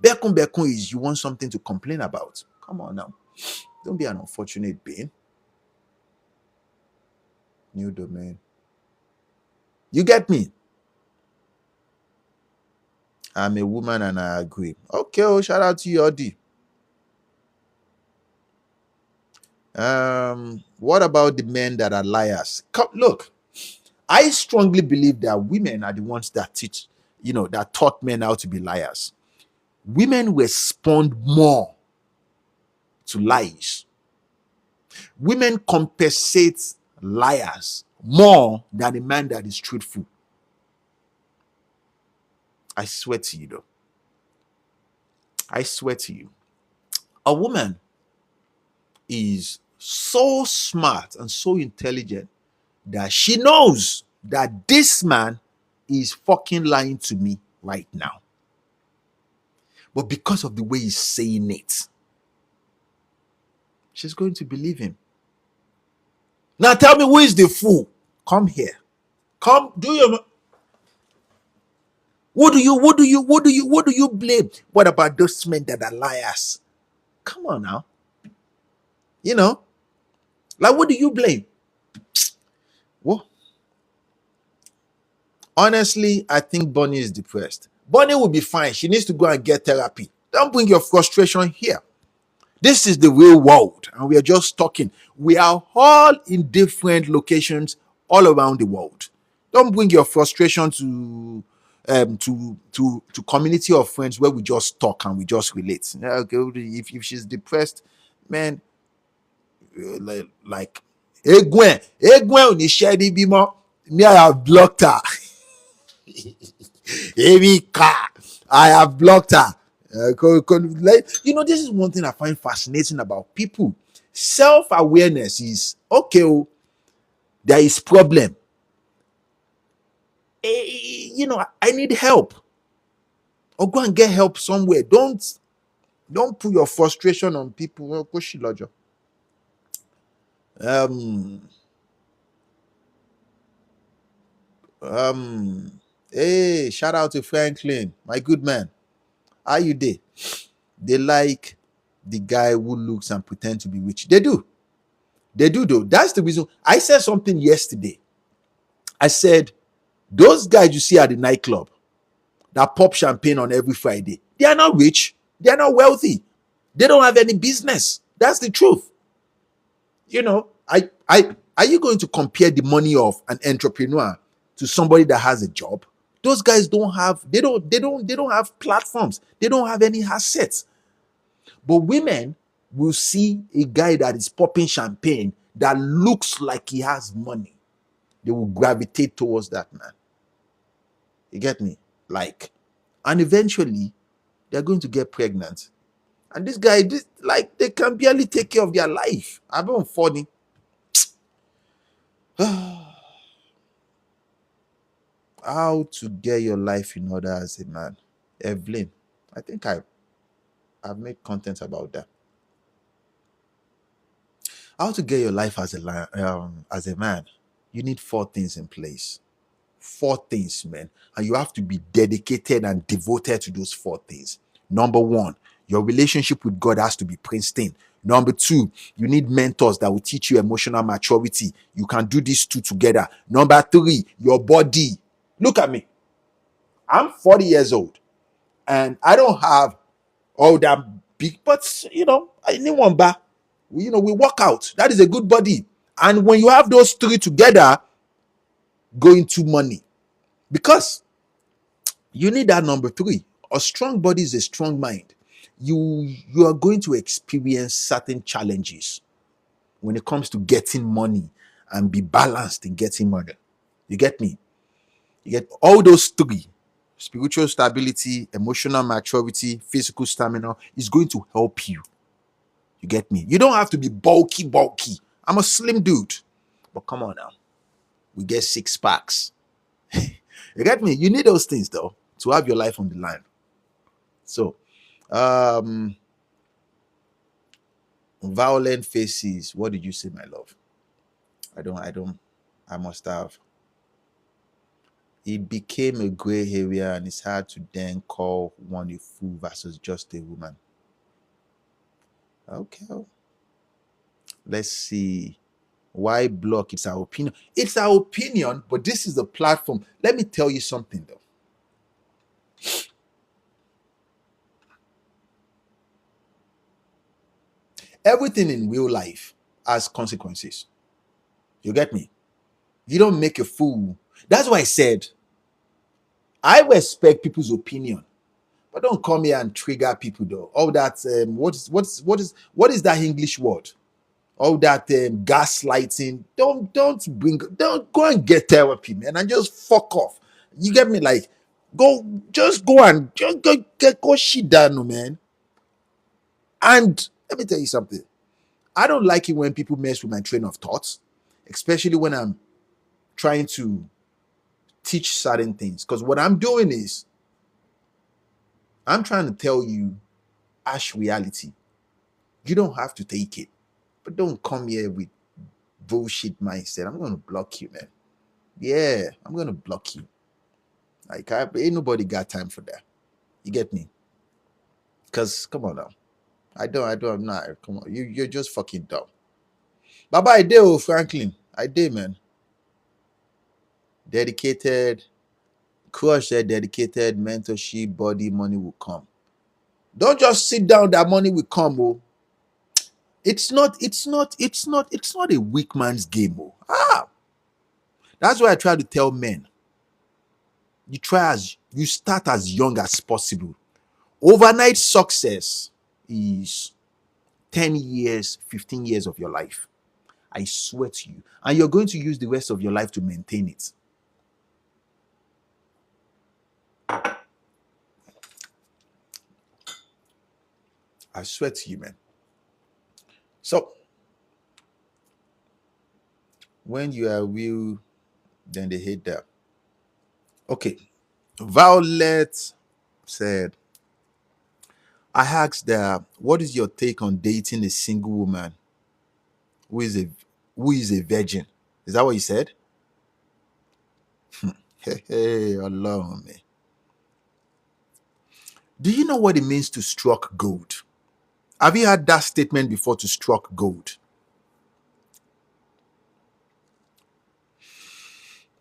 Bekun bekun is you want something to complain about. Come on now. Don't be an unfortunate being. New domain. You get me? I'm a woman and I agree. Okay, oh, shout out to you, Odi. What about the men that are liars? Look, I strongly believe that women are the ones that teach, that taught men how to be liars. Women respond more to lies. Women compensate liars more than a man that is truthful. I swear to you, though. I swear to you. A woman is so smart and so intelligent that she knows that this man is fucking lying to me right now. But because of the way he's saying it, she's going to believe him. Now tell me, who is the fool? Come here. Come, do your... What do you blame? What about those men that are liars? Come on now. Like, what do you blame? What? Honestly, I think Bonnie is depressed. Bonnie will be fine. She needs to go and get therapy. Don't bring your frustration here. This is the real world, and we are just talking. We are all in different locations all around the world. Don't bring your frustration to community of friends where we just talk and we just relate. Yeah, okay, if she's depressed, man, like Egwen ò ní ṣẹ́ níbí mọ́. Me, I have blocked her. Erika, I have blocked her. This is one thing I find fascinating about people. Self-awareness is okay. There is problem. I need help. Or go and get help somewhere. Don't put your frustration on people. Um, um, hey, shout out to Franklin, my good man. How you dey? They like the guy who looks and pretend to be rich. They do. They do though. That's the reason. I said something yesterday. I said, those guys you see at the nightclub that pop champagne on every Friday, they are not rich. They are not wealthy. They don't have any business. That's the truth. Are you going to compare the money of an entrepreneur to somebody that has a job? Those guys they don't have platforms. They don't have any assets. But women will see a guy that is popping champagne that looks like he has money. They will gravitate towards that man. You get me? And eventually they're going to get pregnant. And this guy, they can barely take care of their life. I'm not funny. How to get your life in order as a man. Evelyn, I think I've made content about that. How to get your life as a man. You need 4 things in place. 4 things, man. And you have to be dedicated and devoted to those 4 things. Number 1, your relationship with God has to be pristine. Number 2, you need mentors that will teach you emotional maturity. You can do these 2 together. Number 3, your body. Look at me. I'm 40 years old and I don't have all that big, but anyone back. We work out. That is a good body. And when you have those 3 together, go into money. Because you need that number 3. A strong body is a strong mind. You are going to experience certain challenges when it comes to getting money and be balanced in getting money. You get me? You get all those 3. Spiritual stability, emotional maturity, physical stamina is going to help you. You get me? You don't have to be bulky. I'm a slim dude. But come on now. We get 6 packs. You get me? You need those things though to have your life on the line. So, violent faces. What did you say, my love? I must have. It became a gray area and it's hard to then call one a fool versus just a woman. Okay. Let's see. Why block? It's our opinion. It's our opinion, but this is the platform. Let me tell you something though. Everything in real life has consequences. You get me? You don't make a fool. That's why I said I respect people's opinion, but don't come here and trigger people though. All that what is that English word? All that gaslighting. Don't go and get therapy, man, and just fuck off. You get me? Like, go and just go shit down, man. And let me tell you something. I don't like it when people mess with my train of thoughts, especially when I'm trying to teach certain things. Because what I'm doing is I'm trying to tell you ash reality. You don't have to take it, but don't come here with bullshit mindset. I'm gonna block you, man. Yeah, I'm gonna block you. Like, ain't nobody got time for that. You get me? Cause come on now. I'm not. Come on, you're just fucking dumb. Baba, I did, Franklin. I did, man. Dedicated, crush that dedicated mentorship, body, money will come. Don't just sit down, that money will come, oh. It's not a weak man's game. Oh. That's why I try to tell men. You start as young as possible. Overnight success is 10 years, 15 years of your life. I swear to you. And you're going to use the rest of your life to maintain it. I swear to you, man. So, when you are real, then they hate that. Okay. Violet said, I asked her, what is your take on dating a single woman who is a virgin? Is that what you said? Hey, allow me. Do you know what it means to struck gold? Have you heard that statement before, to struck gold?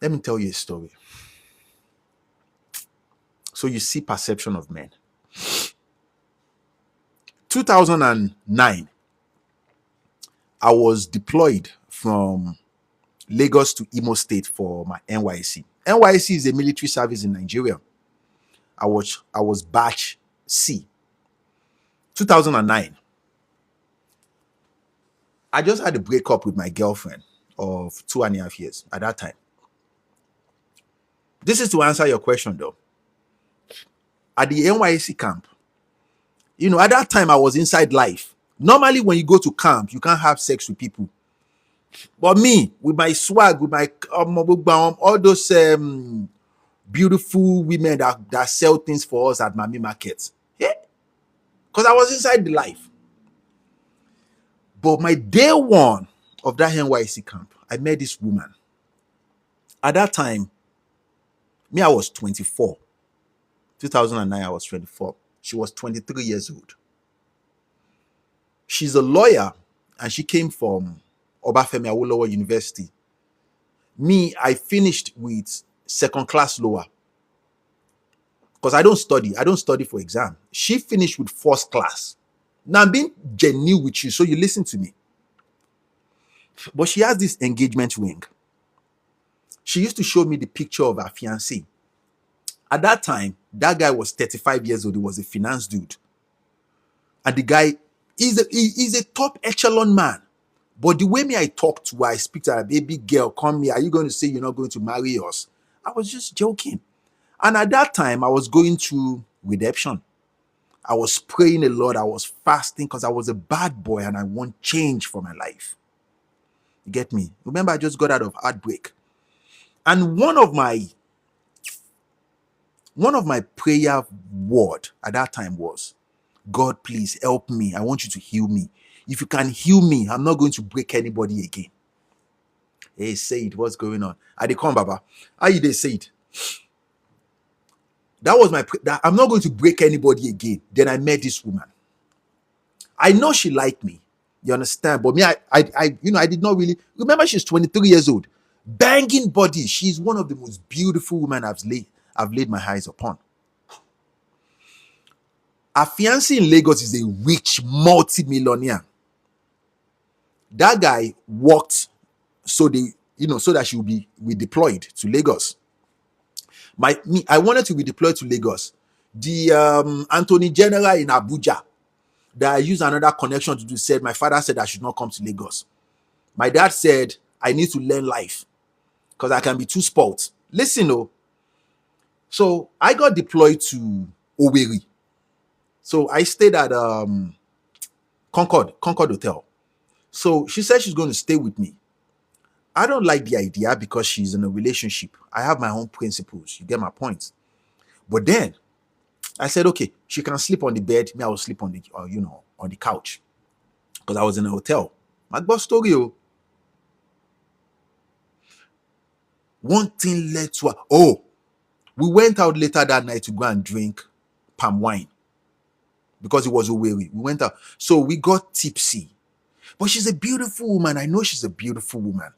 Let me tell you a story. So you see perception of men. 2009, I was deployed from Lagos to Imo State for my NYSC. NYSC is a military service in Nigeria. I was batch C. 2009. I just had a breakup with my girlfriend of 2.5 years at that time. This is to answer your question though. At the NYSC camp, at that time I was inside life. Normally when you go to camp, you can't have sex with people. But me, with my swag, with my all those beautiful women that sell things for us at Mami Market. Yeah. Because I was inside the life. But my day one of that NYC camp, I met this woman. At that time, I was 24. 2009, I was 24. She was 23 years old. She's a lawyer, and she came from Obafemi Awolowo University. Me, I finished with second class lower. Because I don't study for exam. She finished with first class. Now I'm being genuine with you, so you listen to me. But she has this engagement ring. She used to show me the picture of her fiancé. At that time, that guy was 35 years old. He was a finance dude. And the guy is a top echelon man. But the way I talk to her, I speak to her, baby girl, come here. Are you going to say you're not going to marry us? I was just joking. And at that time, I was going through redemption. I was praying a lot. I was fasting because I was a bad boy and I want change for my life. You get me? Remember, I just got out of heartbreak. And one of my prayer word at that time was, God, please help me. I want you to heal me. If you can heal me, I'm not going to break anybody again. Hey, Said, what's going on? I come, Baba. How you dey, Said? That was that I'm not going to break anybody again. Then I met this woman. I know she liked me. You understand? But me, I did not really remember. She's 23 years old, banging body. She's one of the most beautiful women I've laid my eyes upon. Her fiancé in Lagos is a rich multi-millionaire. That guy worked so that she will be redeployed to Lagos. I wanted to be deployed to Lagos. The Anthony General in Abuja that I used another connection to do said, my father said I should not come to Lagos. My dad said, I need to learn life because I can be too spoiled. Listen, oh. So I got deployed to Owerri. So I stayed at Concord Hotel. So she said she's going to stay with me. I don't like the idea because she's in a relationship. I have my own principles. You get my point. But then I said, okay, she can sleep on the bed. Me, I will sleep on the on the couch because I was in a hotel. My boss story. One thing led to we went out later that night to go and drink palm wine because it was Owerri. We went out, so we got tipsy. But she's a beautiful woman. I know she's a beautiful woman.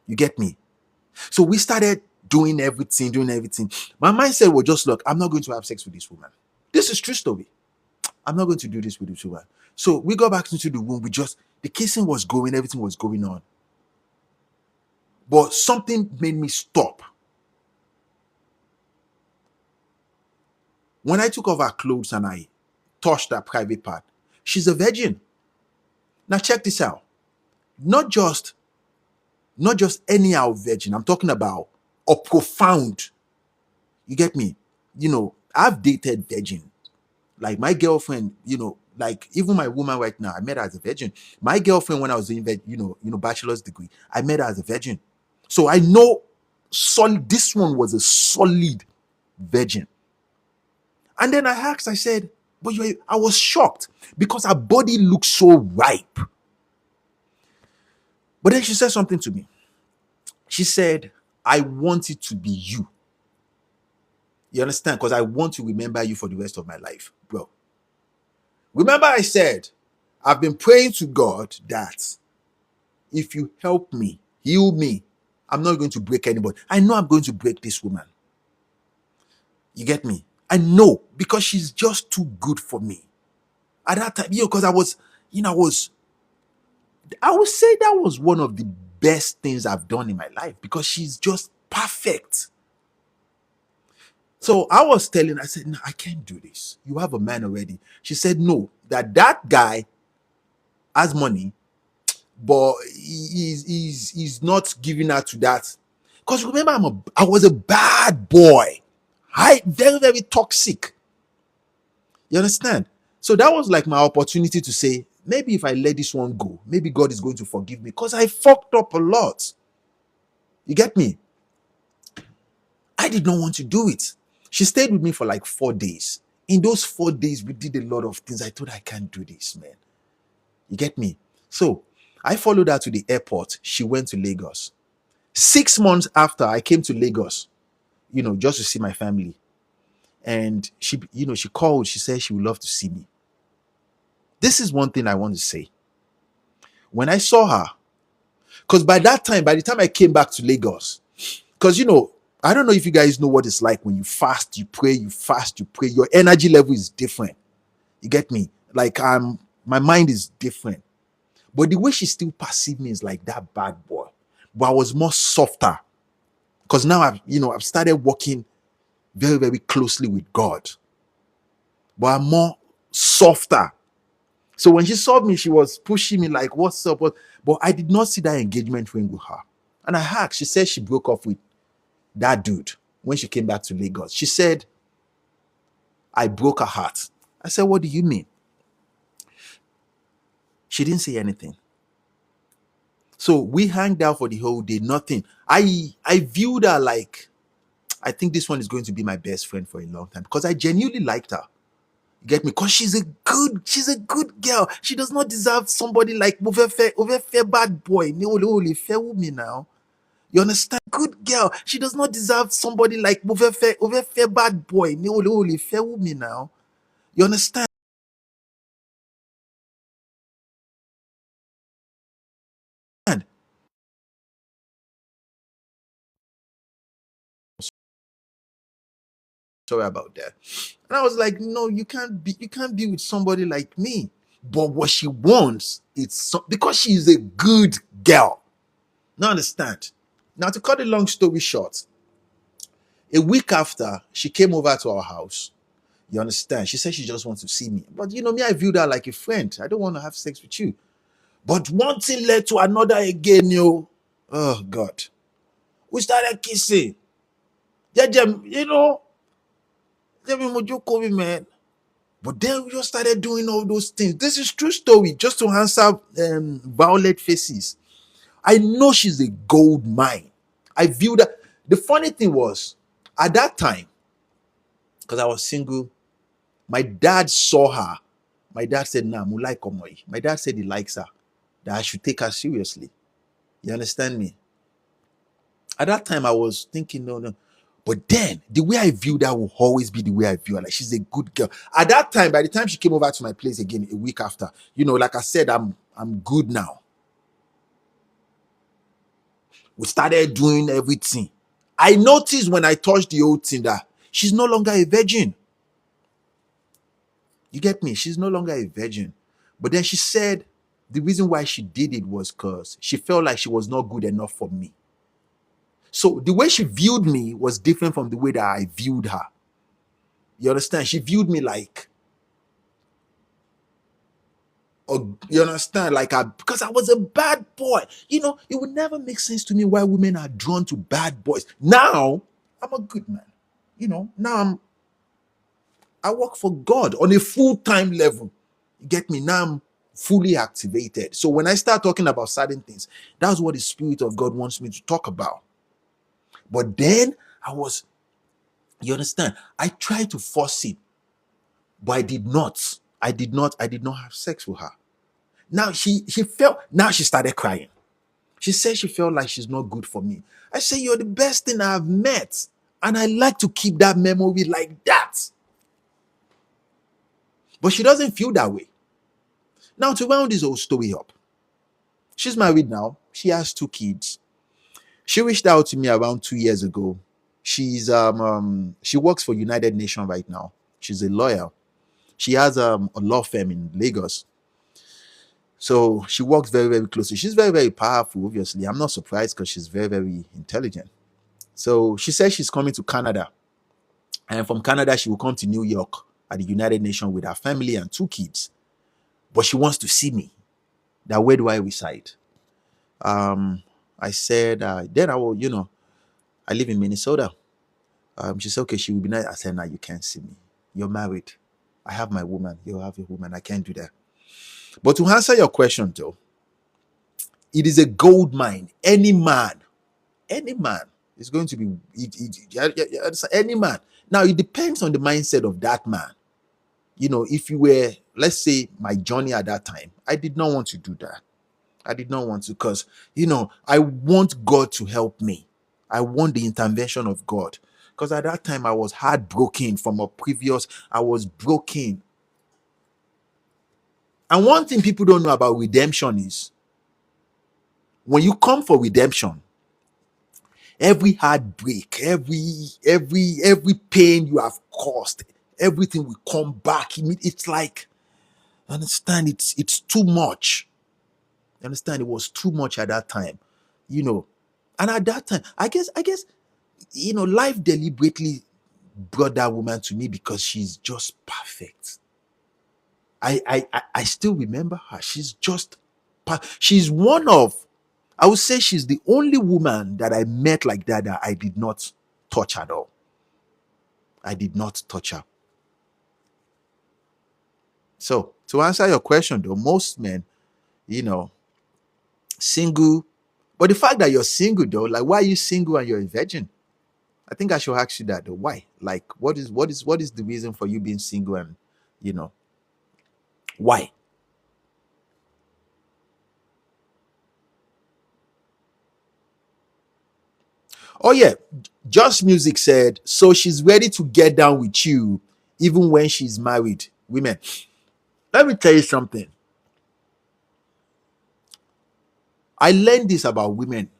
You get me? So we started doing everything. My mindset was just, look, I'm not going to have sex with this woman. This is true story. I'm not going to do this with this woman. So we got back into the room. The kissing was going, everything was going on. But something made me stop. When I took off her clothes and I touched her private part, she's a virgin. Now check this out. Not just anyhow virgin. I'm talking about a profound. You get me? I've dated virgin. Like my girlfriend, like even my woman right now, I met her as a virgin. My girlfriend, when I was doing bachelor's degree, I met her as a virgin. So I know solid. This one was a solid virgin. And then I asked, I said, but I was shocked because her body looked so ripe. But then she said something to me. She said, I want it to be you. You understand? Because I want to remember you for the rest of my life, bro. Remember I said, I've been praying to God that if you help me, heal me, I'm not going to break anybody. I know I'm going to break this woman. You get me? I know, because she's just too good for me. At that time, because I would say that was one of the best things I've done in my life, because she's just perfect. So I said, no, I can't do this. You have a man already. She said, no, that guy has money, but he's not giving her to that. Because remember, I was a bad boy. Very, very toxic. You understand? So that was like my opportunity to say, maybe if I let this one go, maybe God is going to forgive me, because I fucked up a lot. You get me? I did not want to do it. She stayed with me for like 4 days. In those 4 days, we did a lot of things. I thought, I can't do this, man. You get me? So I followed her to the airport. She went to Lagos. 6 months after, I came to Lagos, just to see my family. And she called. She said she would love to see me. This is one thing I want to say. When I saw her, because by the time I came back to Lagos, because I don't know if you guys know what it's like when you fast, you pray, your energy level is different. You get me? Like my mind is different. But the way she still perceived me is like that bad boy. But I was more softer. Because now I've started working very, very closely with God. But I'm more softer. So when she saw me, she was pushing me like, what's up? But I did not see that engagement ring with her. And I asked, she said she broke off with that dude when she came back to Lagos. She said, I broke her heart. I said, what do you mean? She didn't say anything. So we hanged out for the whole day, nothing. I viewed her like, I think this one is going to be my best friend for a long time, because I genuinely liked her. You get me? Because she's a good girl. She does not deserve somebody like Fair bad boy. Fair woman now. You understand? Good girl. She does not deserve somebody like Fair bad boy. Fair woman now. You understand? Sorry about that. And I was like, no, you can't be with somebody like me. But what she wants, because she's a good girl. Now understand. Now, to cut a long story short, a week after, she came over to our house. You understand? She said she just wants to see me. But me, I viewed her like a friend. I don't want to have sex with you. But one thing led to another again, yo. Oh, God. We started kissing. Man. But then we just started doing all those things. This is true story, just to answer Violet Faces. I know she's a gold mine. I viewed her. The funny thing was, at that time, because I was single, my dad saw her. My dad said, nah, mulai komoi. My dad said he likes her, that I should take her seriously. You understand me? At that time, I was thinking, no. But then, the way I viewed her will always be the way I view her. Like, she's a good girl. At that time, by the time she came over to my place again a week after, like I said, I'm good now. We started doing everything. I noticed when I touched the old thing that she's no longer a virgin. You get me? She's no longer a virgin. But then she said the reason why she did it was because she felt like she was not good enough for me. So the way she viewed me was different from the way that I viewed her. You understand? She viewed me like, or you understand, like because I was a bad boy. It would never make sense to me why women are drawn to bad boys. Now I'm a good man. Now I work for God on a full-time level. You get me? Now I'm fully activated. So when I start talking about certain things, that's what the Spirit of God wants me to talk about. But then you understand? I tried to force it, but I did not. I did not have sex with her. Now now she started crying. She said she felt like she's not good for me. I say, you're the best thing I've met. And I like to keep that memory like that. But she doesn't feel that way. Now, to round this whole story up, she's married now. She has 2 kids. She reached out to me around 2 years ago. She works for United Nations right now. She's a lawyer. She has a law firm in Lagos. So she works very, very closely. She's very, very powerful, obviously. I'm not surprised because she's very, very intelligent. So she says she's coming to Canada. And from Canada, she will come to New York at the United Nations with her family and 2 kids. But she wants to see me. That where do I reside? I said, then I will, I live in Minnesota. She said, okay, she will be nice. I said, no, you can't see me. You're married. I have my woman. You have a woman. I can't do that. But to answer your question, though, it is a gold mine. Any man is going to be, any man. Now, it depends on the mindset of that man. If you were, let's say, my journey at that time, I did not want to do that. I did not want to because, I want God to help me. I want the intervention of God. Because at that time, I was heartbroken I was broken. And one thing people don't know about redemption is when you come for redemption, every heartbreak, every pain you have caused, everything will come back. It's like, understand, it's too much. Understand, it was too much at that time, and at that time, I guess, life deliberately brought that woman to me because she's just perfect. I still remember her. She's just she's one of, I would say she's the only woman that I met like that I did not touch at all. I did not touch her. So to answer your question though, most men, single. But the fact that you're single though, like, why are you single and you're a virgin? I think I should ask you that though. Why? Like, what is the reason for you being single and why? Oh yeah, Just Music said, so she's ready to get down with you even when she's married. Women, let me tell you something. I learned this about women.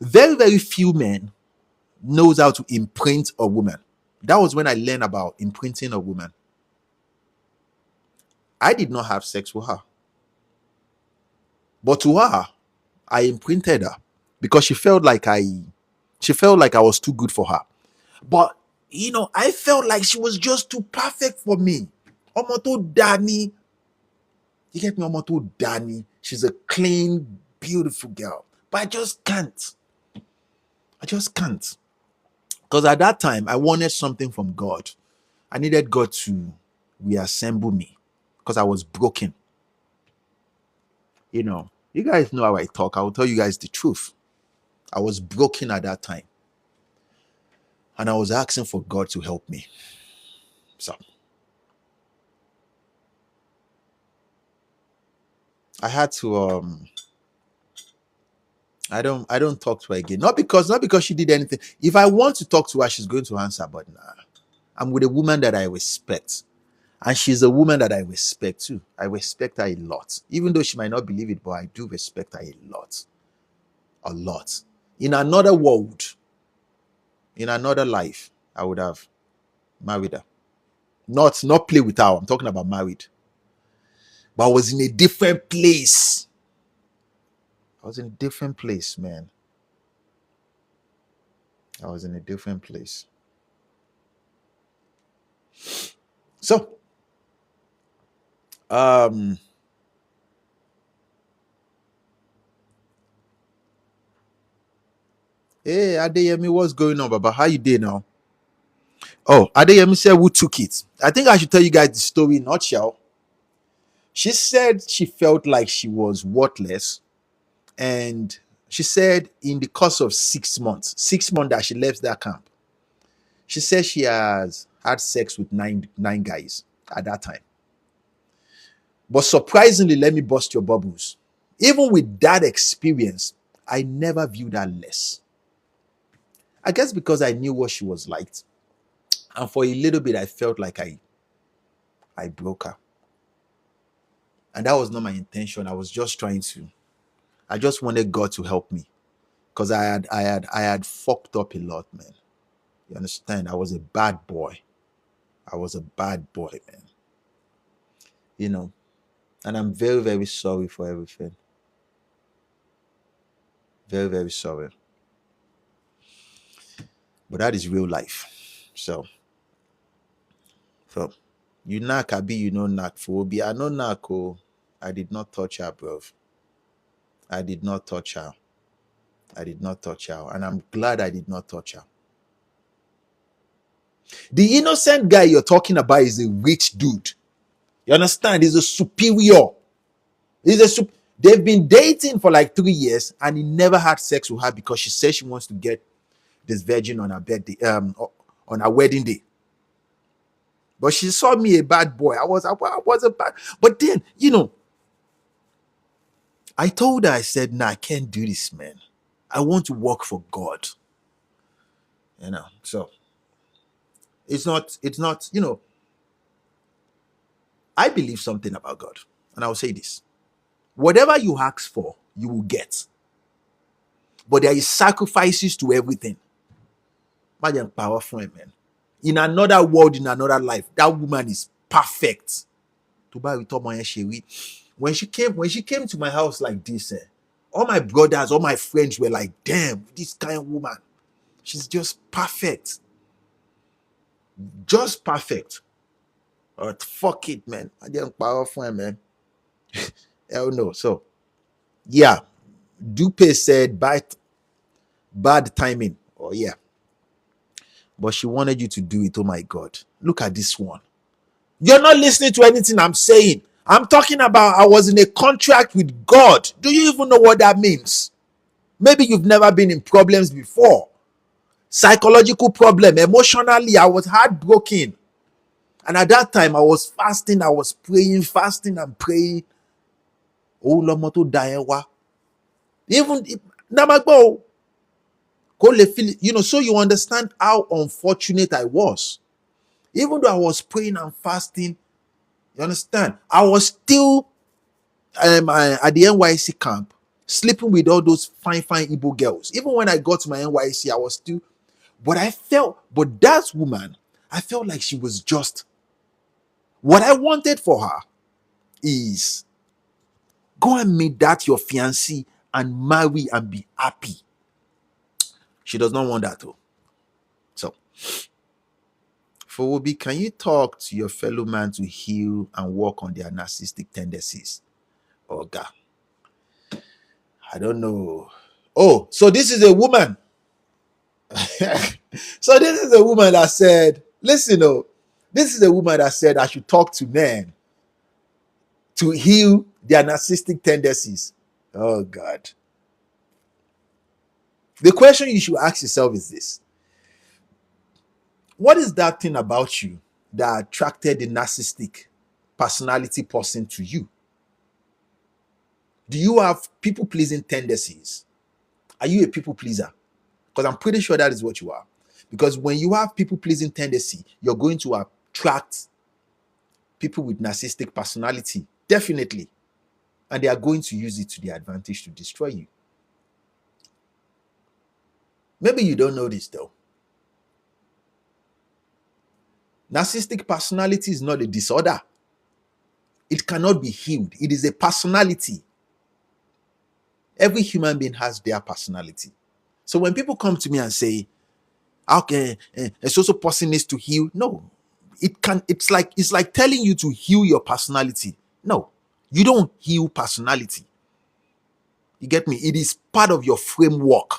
Very, very few men knows how to imprint a woman. That was when I learned about imprinting a woman. I did not have sex with her. But to her, I imprinted her because she felt like I was too good for her. But I felt like she was just too perfect for me. Omoto Dani. You get me, Omoto Dani. She's a clean, beautiful girl. But I just can't. I just can't. Because at that time, I wanted something from God. I needed God to reassemble me because I was broken. You guys know how I talk. I will tell you guys the truth. I was broken at that time. And I was asking for God to help me. So I had to I don't talk to her again. Not because she did anything. If I want to talk to her, she's going to answer, but nah. I'm with a woman that I respect. And she's a woman that I respect too. I respect her a lot. Even though she might not believe it, but I do respect her a lot. A lot. In another world, in another life, I would have married her. Not play with her. I'm talking about married. But I was in a different place. I was in a different place, man. I was in a different place. So, hey Adeyemi, what's going on, Baba? How you doing now? Oh, Adeyemi said, who took it? I think I should tell you guys the story in a nutshell. She said she felt like she was worthless. And she said in the course of 6 months that she left that camp, she said she has had sex with nine guys at that time. But surprisingly, let me bust your bubbles. Even with that experience, I never viewed her less. I guess because I knew what she was like. And for a little bit, I felt like I broke her. And that was not my intention. I was just I just wanted God to help me. Because I had fucked up a lot, man. You understand? I was a bad boy. I was a bad boy, man. You know, and I'm very, very sorry for everything. Very, very sorry. But that is real life. So you knock, I be you know knock for Obi. I know knock, oh. I did not touch her, bro. I did not touch her. I did not touch her. And I'm glad I did not touch her. The innocent guy you're talking about is a rich dude. You understand? He's a superior. They've been dating for like 3 years and he never had sex with her because she said she wants to get this virgin on her birthday, on her wedding day. But she saw me a bad boy. I was a bad, but then, I told her, I said, nah, I can't do this, man. I want to work for God. So it's not, I believe something about God. And I'll say this. Whatever you ask for, you will get. But there is sacrifices to everything. Imagine powerful, man. In another world, in another life, that woman is perfect. When she came to my house like this, all my brothers, all my friends were like, damn, this kind of woman. She's just perfect. Just perfect. But fuck it, man. I didn't powerful, man. Hell no. So, yeah. Dupe said bad timing. Oh, yeah. But she wanted you to do it. Oh, my God. Look at this one. You're not listening to anything I'm saying. I'm talking about I was in a contract with God. Do you even know what that means? Maybe you've never been in problems before. Psychological problem. Emotionally, I was heartbroken. And at that time, I was fasting. I was praying, fasting and praying. Oh, Lomoto Daewa. Even Namagbo. So you understand how unfortunate I was. Even though I was praying and fasting, you understand? I was still at the NYC camp, sleeping with all those fine Igbo girls. Even when I got to my NYC, I was still, but that woman, I felt like she was just, what I wanted for her is go and meet that your fiancé and marry and be happy. She does not want that though. So, for Obi, can you talk to your fellow man to heal and work on their narcissistic tendencies? Oh, God. I don't know. Oh, so this is a woman. So this is a woman that said, listen, this is a woman that said I should talk to men to heal their narcissistic tendencies. Oh, God. The question you should ask yourself is this. What is that thing about you that attracted the narcissistic personality person to you? Do you have people-pleasing tendencies? Are you a people pleaser? Because I'm pretty sure that is what you are. Because when you have people-pleasing tendency, you're going to attract people with narcissistic personality. Definitely. And they are going to use it to their advantage to destroy you. Maybe you don't know this though. Narcissistic personality is not a disorder. It cannot be healed. It is a personality. Every human being has their personality. So when people come to me and say, okay, a social person needs to heal, no. It's like telling you to heal your personality. No, you don't heal personality. You get me? It is part of your framework.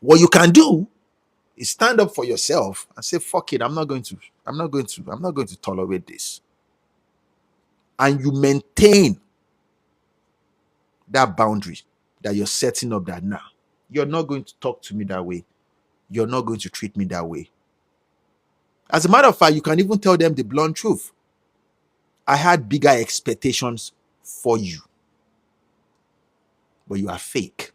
What you can do is stand up for yourself and say, fuck it, I'm not going to tolerate this. And you maintain that boundary that you're setting up, that now you're not going to talk to me that way. You're not going to treat me that way. As a matter of fact, you can even tell them the blunt truth. I had bigger expectations for you, but you are fake.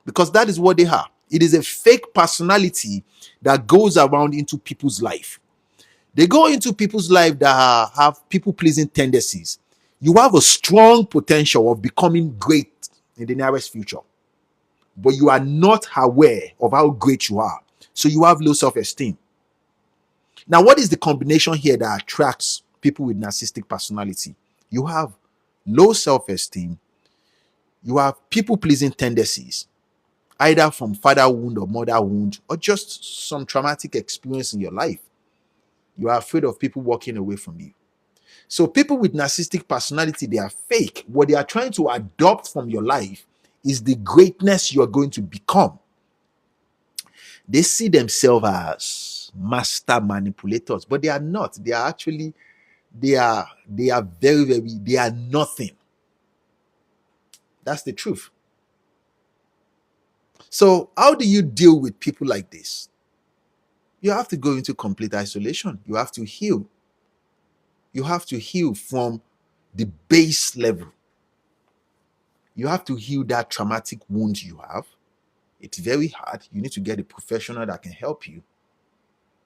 Because that is what they are. It is a fake personality that goes around into people's life. They go into people's life that have people-pleasing tendencies. You have a strong potential of becoming great in the nearest future, but you are not aware of how great you are. So you have low self-esteem. Now, what is the combination here that attracts people with narcissistic personality? You have low self-esteem. You have people-pleasing tendencies, either from father wound or mother wound, or just some traumatic experience in your life. You are afraid of people walking away from you. So people with narcissistic personality, they are fake. What they are trying to adopt from your life is the greatness you are going to become. They see themselves as master manipulators, but they are not. They are actually, they are they are nothing. That's the truth. So how do you deal with people like this? You have to go into complete isolation. You have to heal. You have to heal from the base level. You have to heal that traumatic wound you have. It's very hard. You need to get a professional that can help you.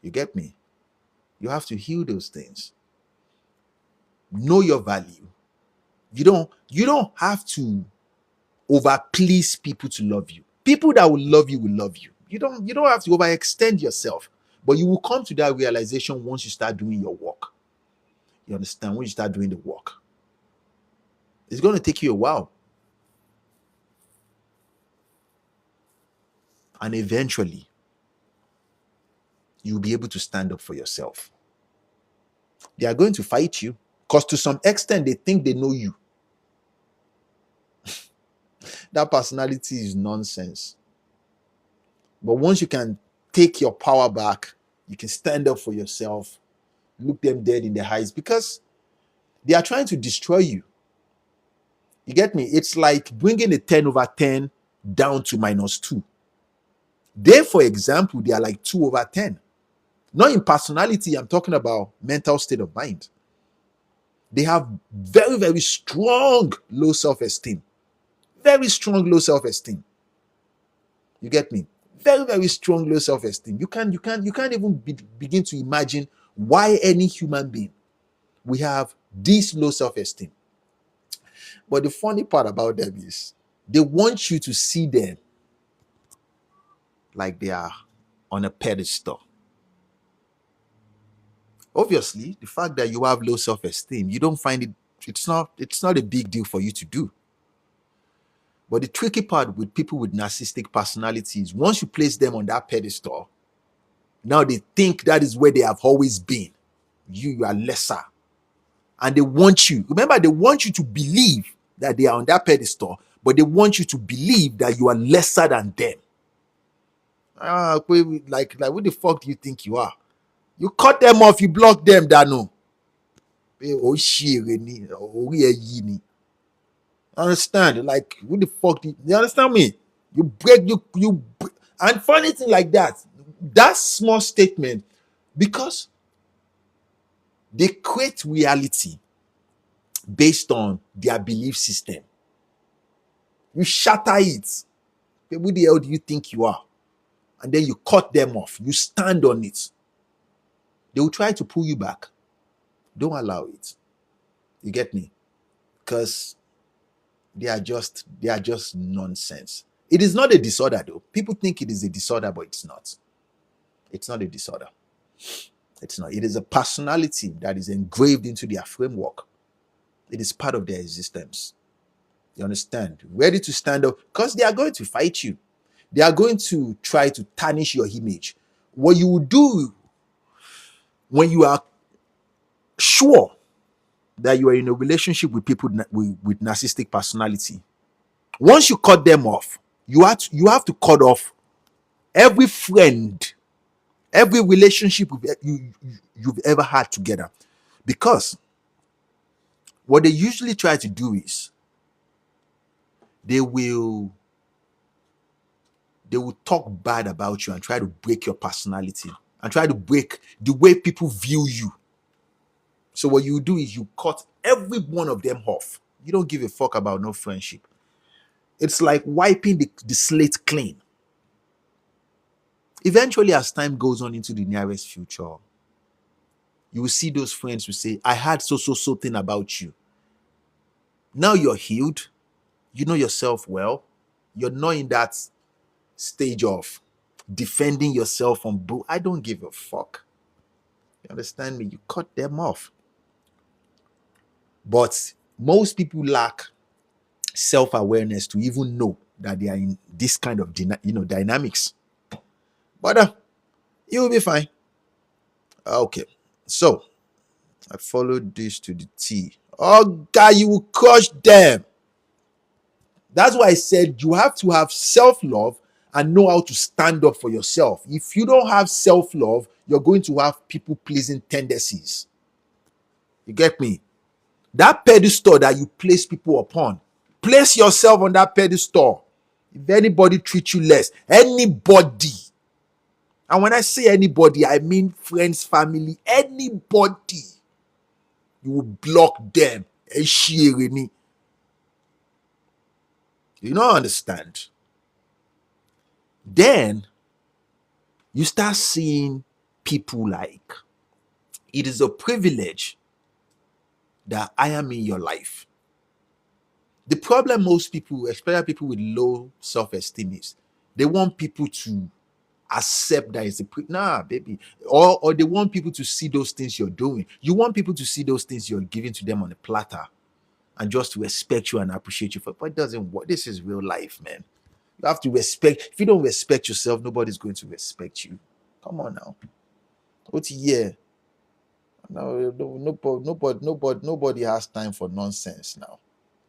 You get me? You have to heal those things. Know your value. You don't have to over please people to love you. People that will love you will love you. You don't have to overextend yourself. But you will come to that realization once you start doing your work. You understand? When you start doing the work. It's going to take you a while. And eventually, you'll be able to stand up for yourself. They are going to fight you because to some extent, they think they know you. That personality is nonsense. But once you can take your power back, you can stand up for yourself, look them dead in the eyes, because they are trying to destroy you. You get me? It's like bringing a 10 over 10 down to -2. They, for example, they are like 2 over 10. Not in personality, I'm talking about mental state of mind. They have very, very strong low self-esteem. Very strong low self-esteem. You get me? Very, very strong low self-esteem. You can't even begin to imagine why any human being we have this low self-esteem. But the funny part about them is they want you to see them like they are on a pedestal. Obviously, the fact that you have low self-esteem, you don't find it's not a big deal for you to do. But the tricky part with people with narcissistic personalities, once you place them on that pedestal, now they think that is where they have always been. You are lesser. And they want you, remember, they want you to believe that they are on that pedestal, but they want you to believe that you are lesser than them. Like who the fuck do you think you are? You cut them off, you block them, Dano. Understand? Like, who the fuck do you understand me? You break, and funny thing like that small statement, because they create reality based on their belief system. You shatter it. Who the hell do you think you are? And then you cut them off. You stand on it. They will try to pull you back. Don't allow it. You get me? Because they are just nonsense. It is not a disorder though. People think it is a disorder, but it's not. It's not a disorder. It's not. It is a personality that is engraved into their framework. It is part of their existence. You understand? Ready to stand up because they are going to fight you. They are going to try to tarnish your image. What you will do when you are sure that you are in a relationship with people with narcissistic personality, once you cut them off, you have to cut off every friend, every relationship you've ever had together, because what they usually try to do is they will talk bad about you and try to break your personality and try to break the way people view you. So what you do is you cut every one of them off. You don't give a fuck about no friendship. It's like wiping the slate clean. Eventually, as time goes on into the nearest future, you will see those friends who say, I had so thing about you. Now you're healed. You know yourself well. You're not in that stage of defending yourself from boo. I don't give a fuck. You understand me? You cut them off. But most people lack self-awareness to even know that they are in this kind of dynamics. But you'll be fine. Okay. So I followed this to the T. Oh God, you will crush them. That's why I said you have to have self-love and know how to stand up for yourself. If you don't have self-love, you're going to have people-pleasing tendencies. You get me? That pedestal that you place people upon, place yourself on that pedestal. If anybody treats you less, anybody, and when I say anybody, I mean friends, family, anybody, you will block them. You don't understand. Then you start seeing people like, it is a privilege that I am in your life. The problem most people, especially people with low self-esteem, is they want people to accept that it's nah, baby. Or they want people to see those things you're doing. You want people to see those things you're giving to them on a platter and just to respect you and appreciate you for it. But it doesn't work. This is real life, man. You have to respect. If you don't respect yourself, nobody's going to respect you. Come on now. What's yeah? No, nobody has time for nonsense now.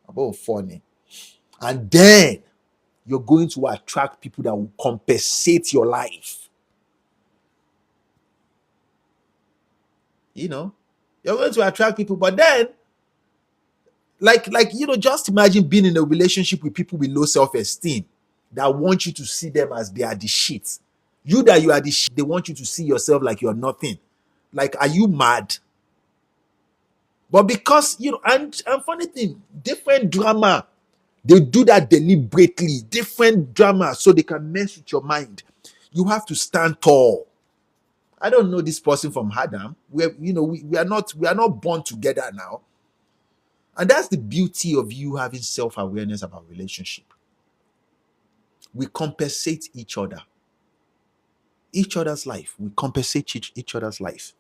About funny. And then you're going to attract people that will compensate your life. You know, you're going to attract people, but then, just imagine being in a relationship with people with low self-esteem that want you to see them as they are the shit. You that you are the shit, they want you to see yourself like you're nothing. Like, are you mad? But because, and funny thing, different drama, they do that deliberately, different drama, so they can mess with your mind. You have to stand tall. I don't know this person from Adam. We are not born together now. And that's the beauty of you having self-awareness about relationship. We compensate each other. Each other's life. We compensate each other's life.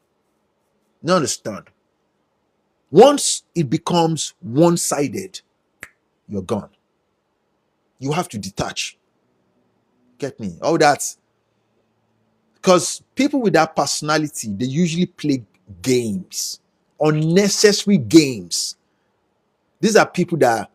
You understand? Once it becomes one-sided, you're gone. You have to detach. Get me? All that. Because people with that personality, they usually play games. Unnecessary games. These are people that,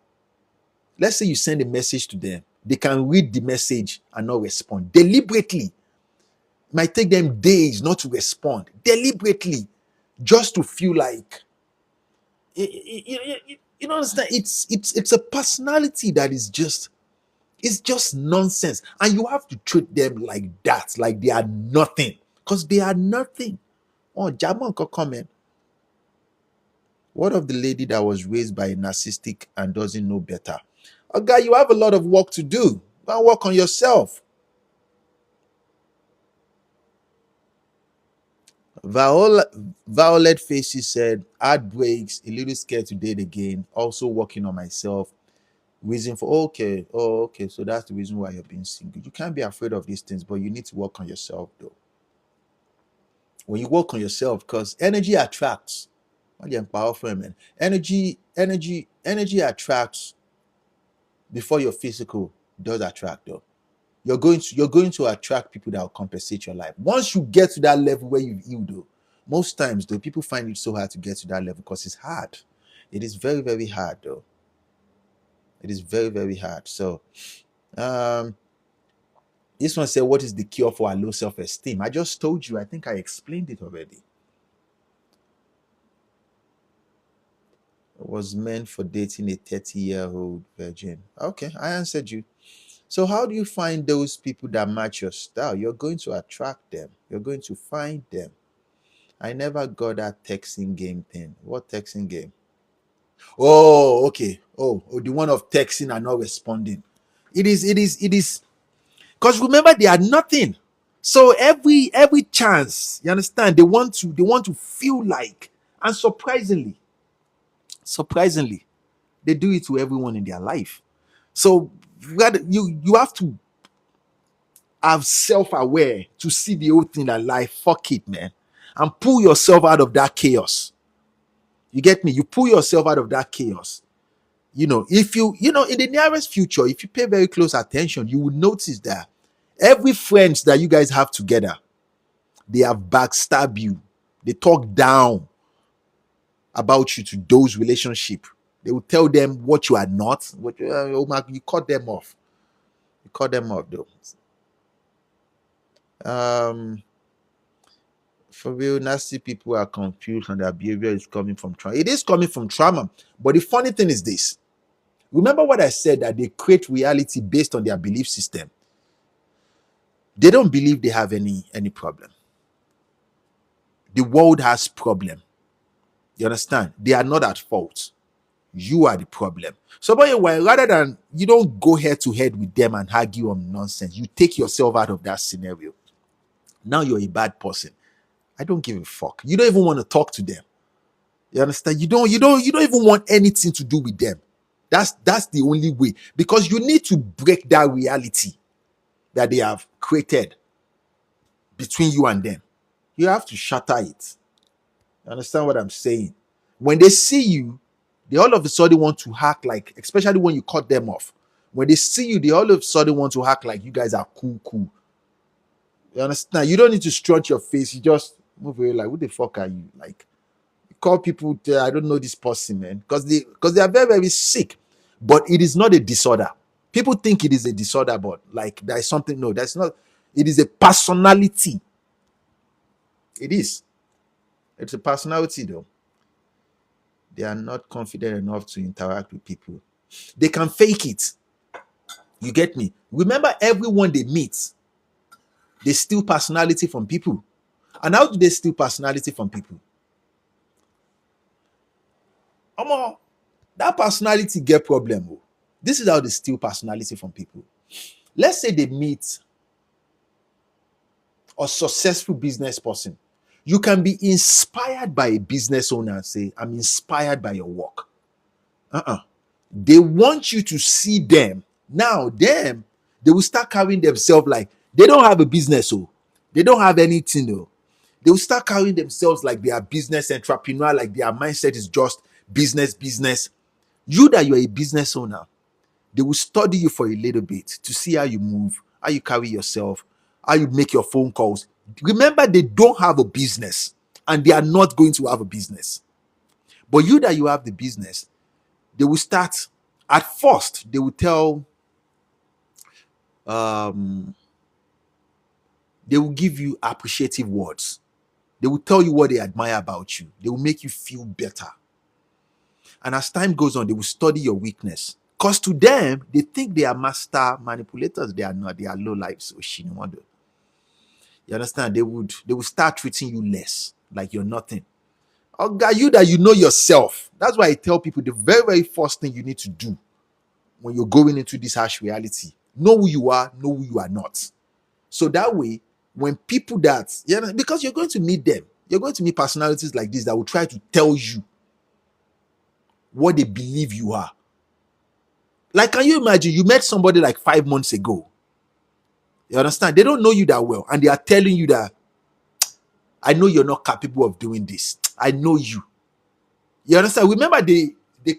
let's say you send a message to them, they can read the message and not respond. Deliberately. It might take them days not to respond. Deliberately. Just to feel like, you don't understand? It's a personality that is just, it's just nonsense. And you have to treat them like that, like they are nothing. Because they are nothing. Oh, Jamon can comment. What of the lady that was raised by a narcissistic and doesn't know better? Oh, guy, you have a lot of work to do. Go and work on yourself. Violet Faces said, heartbreaks, a little scared to date again, also working on myself. Reason for, okay, so that's the reason why you're being single. You can't be afraid of these things, but you need to work on yourself though. When you work on yourself, because energy attracts. What the powerful man. Energy attracts before your physical does attract though. You're going to attract people that will compensate your life. Once you get to that level where you've healed though, most times though, people find it so hard to get to that level because it's hard. It is very, very hard though. It is very, very hard. So um this one said, what is the cure for our low self-esteem? I just told you, I think I explained it already. It was meant for dating a 30-year-old virgin. Okay, I answered you. So how do you find those people that match your style? You're going to attract them. You're going to find them. I never got that texting game thing. What texting game? Oh, okay. Oh, the one of texting and not responding. It is. Because remember, they are nothing. So every chance, you understand, they want to feel like, and surprisingly, they do it to everyone in their life. So you have to have self-aware to see the whole thing that life, fuck it, man, and pull yourself out of that chaos. You get me? You pull yourself out of that chaos. If in the nearest future, if you pay very close attention, you will notice that every friends that you guys have together, they have backstab you. They talk down about you to those relationship. They will tell them what you are not. You cut them off. You cut them off though. For real, nasty people are confused and their behavior is coming from trauma. It is coming from trauma. But the funny thing is this. Remember what I said, that they create reality based on their belief system. They don't believe they have any problem. The world has problem. You understand? They are not at fault. You are the problem. So, by the way, rather than you don't go head to head with them and argue on nonsense, you take yourself out of that scenario. Now you're a bad person. I don't give a fuck. You don't even want to talk to them. You understand? You don't even want anything to do with them. That's the only way, because you need to break that reality that they have created between you and them. You have to shatter it. You understand what I'm saying? When they see you, they all of a sudden want to act like, especially when you cut them off. When they see you, they all of a sudden want to act like you guys are cool. You understand? You don't need to strut your face. You just move away like, who the fuck are you? Like, you call people, I don't know this person, man. Because they are very, very sick. But it is not a disorder. People think it is a disorder, but like there is something. No, that's not. It is a personality. It is. It's a personality, though. They are not confident enough to interact with people. They can fake it. You get me? Remember, everyone they meet, they steal personality from people. And how do they steal personality from people? That personality get problem. Oh. This is how they steal personality from people. Let's say they meet a successful business person. You can be inspired by a business owner and say, I'm inspired by your work. They want you to see them. Now, they will start carrying themselves like they don't have a business. Oh, they don't have anything. Oh. They will start carrying themselves like they are business entrepreneur, like their mindset is just business. You that you're a business owner, they will study you for a little bit to see how you move, how you carry yourself, how you make your phone calls. Remember, they don't have a business and they are not going to have a business. But you that you have the business, they will start, at first, they will tell, they will give you appreciative words. They will tell you what they admire about you. They will make you feel better. And as time goes on, they will study your weakness. Because to them, they think they are master manipulators. They are not. They are low lives. You understand? They will start treating you less, like you're nothing. Oh God, you that you know yourself. That's why I tell people the very, very first thing you need to do when you're going into this harsh reality, know who you are, know who you are not. So that way, when people because you're going to meet them, you're going to meet personalities like this that will try to tell you what they believe you are. Like, can you imagine you met somebody like 5 months ago? You understand? They don't know you that well, and they are telling you that I know you're not capable of doing this. I know you. You understand? Remember, they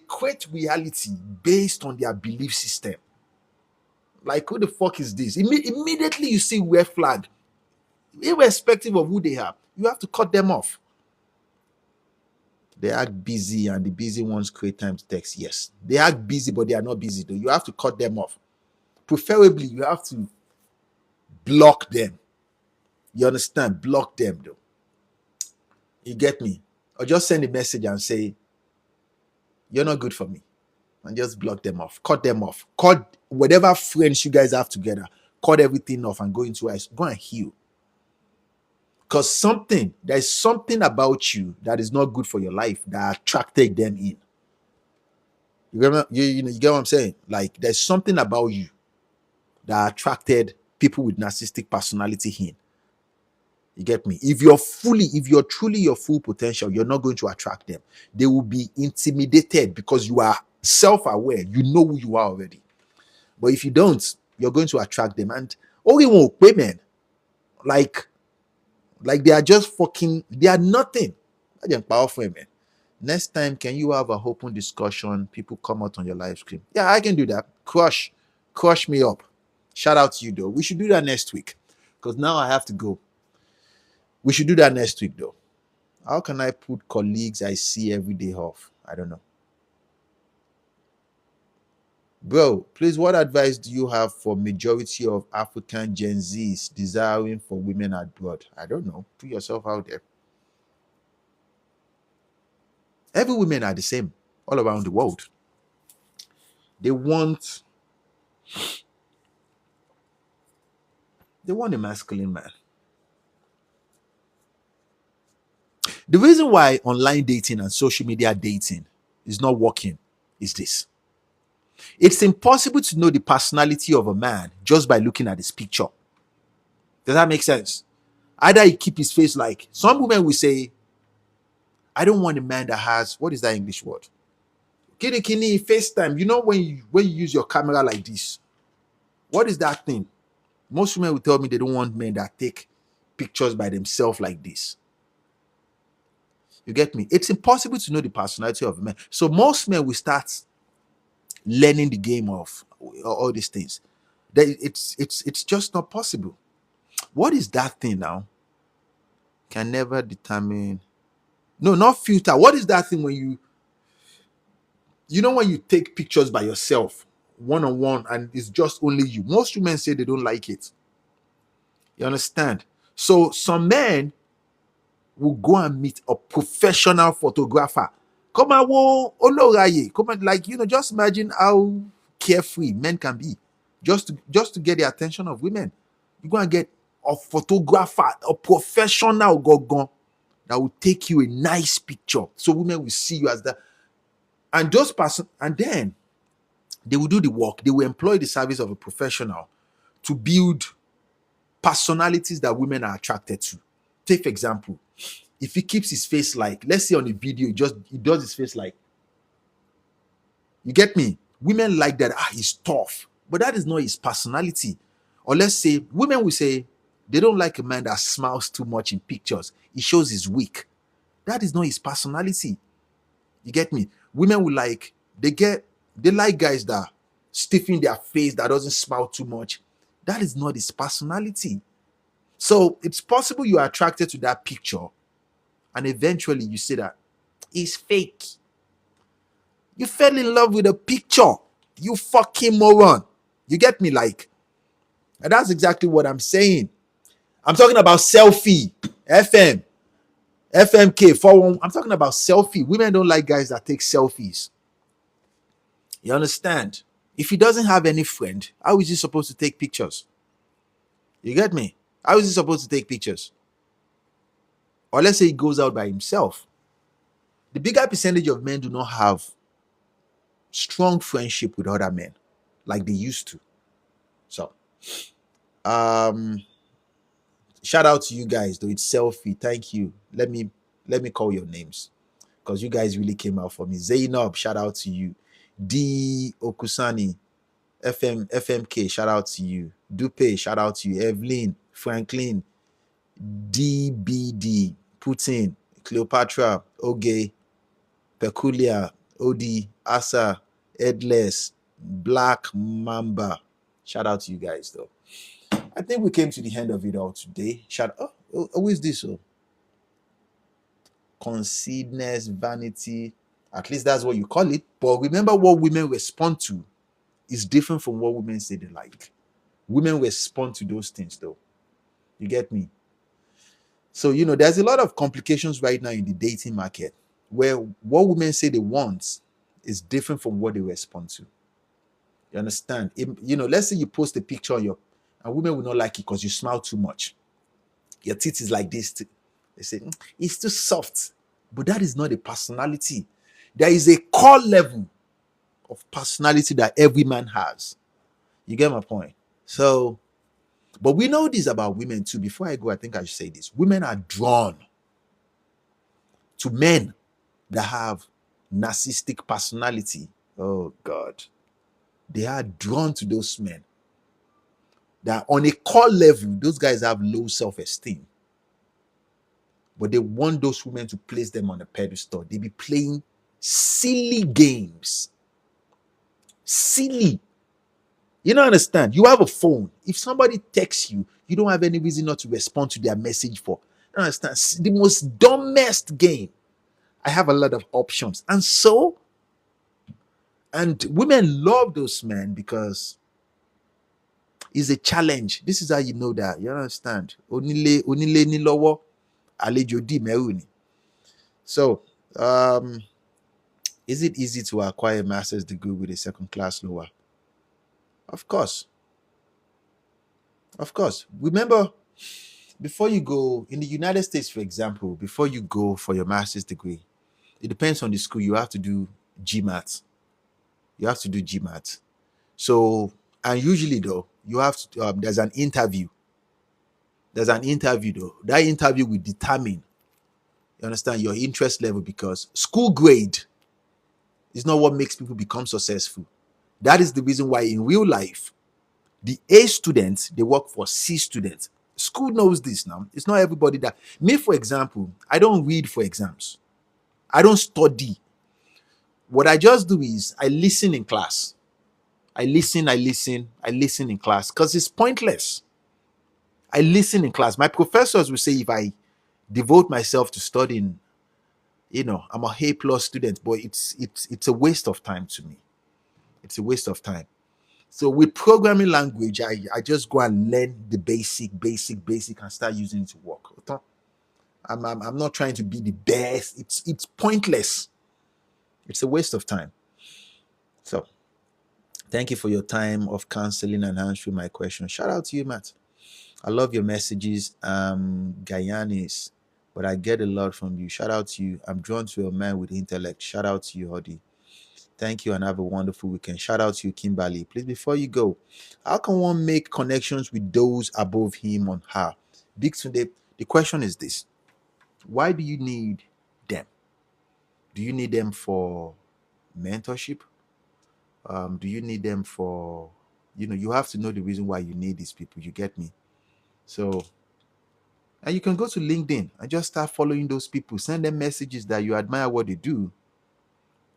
create reality based on their belief system. Like, who the fuck is this? Immediately you see red flag, irrespective of who they are, you have to cut them off. They act busy and the busy ones create time to text. Yes, they act busy, but they are not busy though. You have to cut them off. Preferably, you have to block them. You understand? Block them though. You get me? Or just send a message and say, you're not good for me. And just block them off. Cut them off. Cut whatever friends you guys have together. Cut everything off and go into ice. Go and heal. Because there's something about you that is not good for your life that attracted them in. You get what I'm saying? Like, there's something about you that attracted people with narcissistic personality in. You get me? If you're truly your full potential, you're not going to attract them. They will be intimidated because you are self-aware. You know who you are already. But if you don't, you're going to attract them. And only one women, like they are just they are nothing. They're powerful, man. Next time, can you have a open discussion? People come out on your live stream. Yeah, I can do that. Crush me up. Shout out to you though. We should do that next week. Because now I have to go. We should do that next week though. How can I put colleagues I see every day off? I don't know. Bro, please, what advice do you have for majority of African Gen Zs desiring for women abroad? I don't know. Put yourself out there. Every women are the same all around the world. They want a masculine man. The reason why online dating and social media dating is not working is this. It's impossible to know the personality of a man just by looking at his picture. Does that make sense? Either he keep his face like, some women will say, I don't want a man that has, what is that English word? Kini, FaceTime. You know when you use your camera like this, what is that thing? Most women will tell me they don't want men that take pictures by themselves like this. You get me? It's impossible to know the personality of a man. So most men will start learning the game of all these things. It's just not possible. What is that thing now? Can never determine. No, not filter. What is that thing when when you take pictures by yourself, one-on-one, and it's just only you? Most women say they don't like it. You understand? So some men will go and meet a professional photographer. Come on, just imagine how carefree men can be. Just to get the attention of women. You go and get a photographer, a professional gogon that will take you a nice picture. So women will see you as that. And those person, and then they will do the work. They will employ the service of a professional to build personalities that women are attracted to. Take for example, if he keeps his face like, let's say on the video, he does his face like, you get me? Women like that. He's tough, but that is not his personality. Or let's say women will say they don't like a man that smiles too much in pictures. He shows he's weak. That is not his personality. You get me? Women will they like guys that stiffen their face, that doesn't smile too much. That is not his personality. So it's possible you are attracted to that picture, and eventually you say that he's fake. You fell in love with a picture. You fucking moron. You get me? And that's exactly what I'm saying. I'm talking about selfie, FMK, 41. I'm talking about selfie. Women don't like guys that take selfies. You understand? If he doesn't have any friend, how is he supposed to take pictures? You get me? How is he supposed to take pictures? Or let's say he goes out by himself. The bigger percentage of men do not have strong friendship with other men like they used to. So, shout out to you guys though. It's selfie. Thank you. Let me call your names because you guys really came out for me. Zainab, shout out to you. D Okusani, FMK, shout out to you. Dupe, shout out to you. Evelyn, Franklin, DBD, Putin, Cleopatra, Oge, Peculiar, Odi, Asa, Headless, Black Mamba. Shout out to you guys though. I think we came to the end of it all today. Shout out. Who is this? Oh, conceivedness, vanity. At least that's what you call it. But remember, what women respond to is different from what women say they like. Women respond to those things though. You get me? So, there's a lot of complications right now in the dating market where what women say they want is different from what they respond to. You understand? Let's say you post a picture on and women will not like it because you smile too much. Your teeth is like this. They say, it's too soft. But that is not a personality. There is a core level of personality that every man has. You get my point? So, but we know this about women too. Before I go, I think I should say this. Women are drawn to men that have narcissistic personality. Oh God. They are drawn to those men that on a core level, those guys have low self-esteem. But they want those women to place them on a pedestal. They be playing silly games. Silly. You don't understand. You have a phone. If somebody texts you, you don't have any reason not to respond to their message for. You don't understand. The most dumbest game. I have a lot of options. And women love those men because it's a challenge. This is how you know that. You understand? Onile ni lowo, àlejò dì mẹ́rù ni. So, is it easy to acquire a master's degree with a second class lower? Of course. Of course. Remember, before you go in the United States, for example, before you go for your master's degree, it depends on the school. You have to do GMAT. You have to do GMAT. So, and usually though, you have to. There's an interview. There's an interview though. That interview will determine, you understand, your interest level, because school grade is not what makes people become successful. That is the reason why in real life, the A students, they work for C students. School knows this now. It's not everybody that. Me, for example, I don't read for exams. I don't study. What I just do is I listen in class. I listen in class because it's pointless. I listen in class. My professors will say if I devote myself to studying, I'm a A plus student, but it's a waste of time to me. It's a waste of time. So with programming language, I just go and learn the basic, and start using it to work. I'm not trying to be the best. It's pointless. It's a waste of time. So thank you for your time of counseling and answering my question. Shout out to you, Matt. I love your messages. Guyanis, but I get a lot from you. Shout out to you. I'm drawn to a man with intellect. Shout out to you, Hodi. Thank you and have a wonderful weekend. Shout out to you, Kimberly. Please, before you go, how can one make connections with those above him on her? Big Sunday, the question is this: why do you need them? Do you need them for mentorship? Do you need them for, you have to know the reason why you need these people. You get me? So, and you can go to LinkedIn and just start following those people. Send them messages that you admire what they do.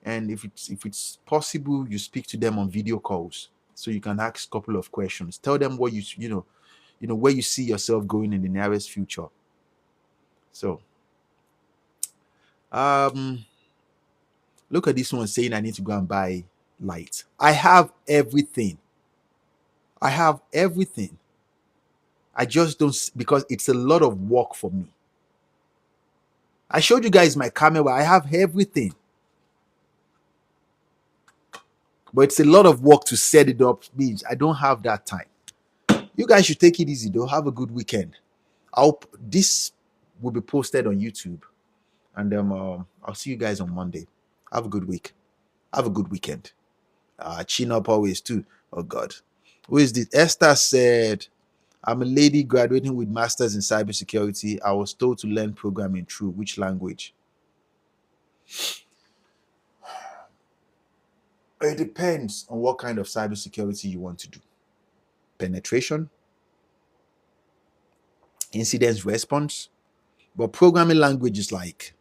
And if it's possible, you speak to them on video calls so you can ask a couple of questions. Tell them what where you see yourself going in the nearest future. So, look at this one saying I need to go and buy light. I have everything. I have everything. I just don't, because it's a lot of work for me. I showed you guys my camera. I have everything. But it's a lot of work to set it up. Means I don't have that time. You guys should take it easy though. Have a good weekend. This will be posted on YouTube. And I'll see you guys on Monday. Have a good week. Have a good weekend. Chin up always too. Oh God. Who is this? Esther said, I'm a lady graduating with masters in cybersecurity. I was told to learn programming through which language? It depends on what kind of cybersecurity you want to do. Penetration, incident response. But programming language is like,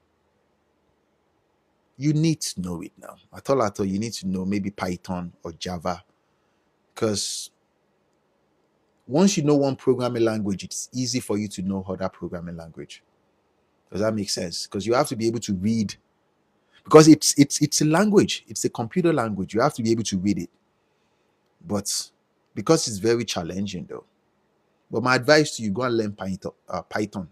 you need to know it now. At all, you need to know maybe Python or Java. Because once you know one programming language, it's easy for you to know other programming language. Does that make sense? Because you have to be able to read, because it's a language, it's a computer language. You have to be able to read it. But because it's very challenging though. But my advice to you, go and learn Python. Python.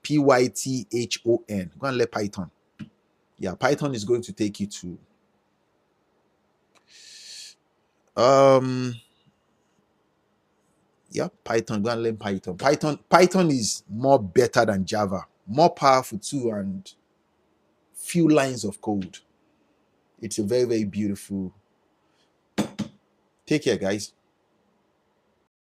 Python. Go and learn Python. Yeah, Python is going to take you to Python. Go and learn Python. Python is more better than Java, more powerful too, and few lines of code. It's a very, very beautiful. Take care, guys.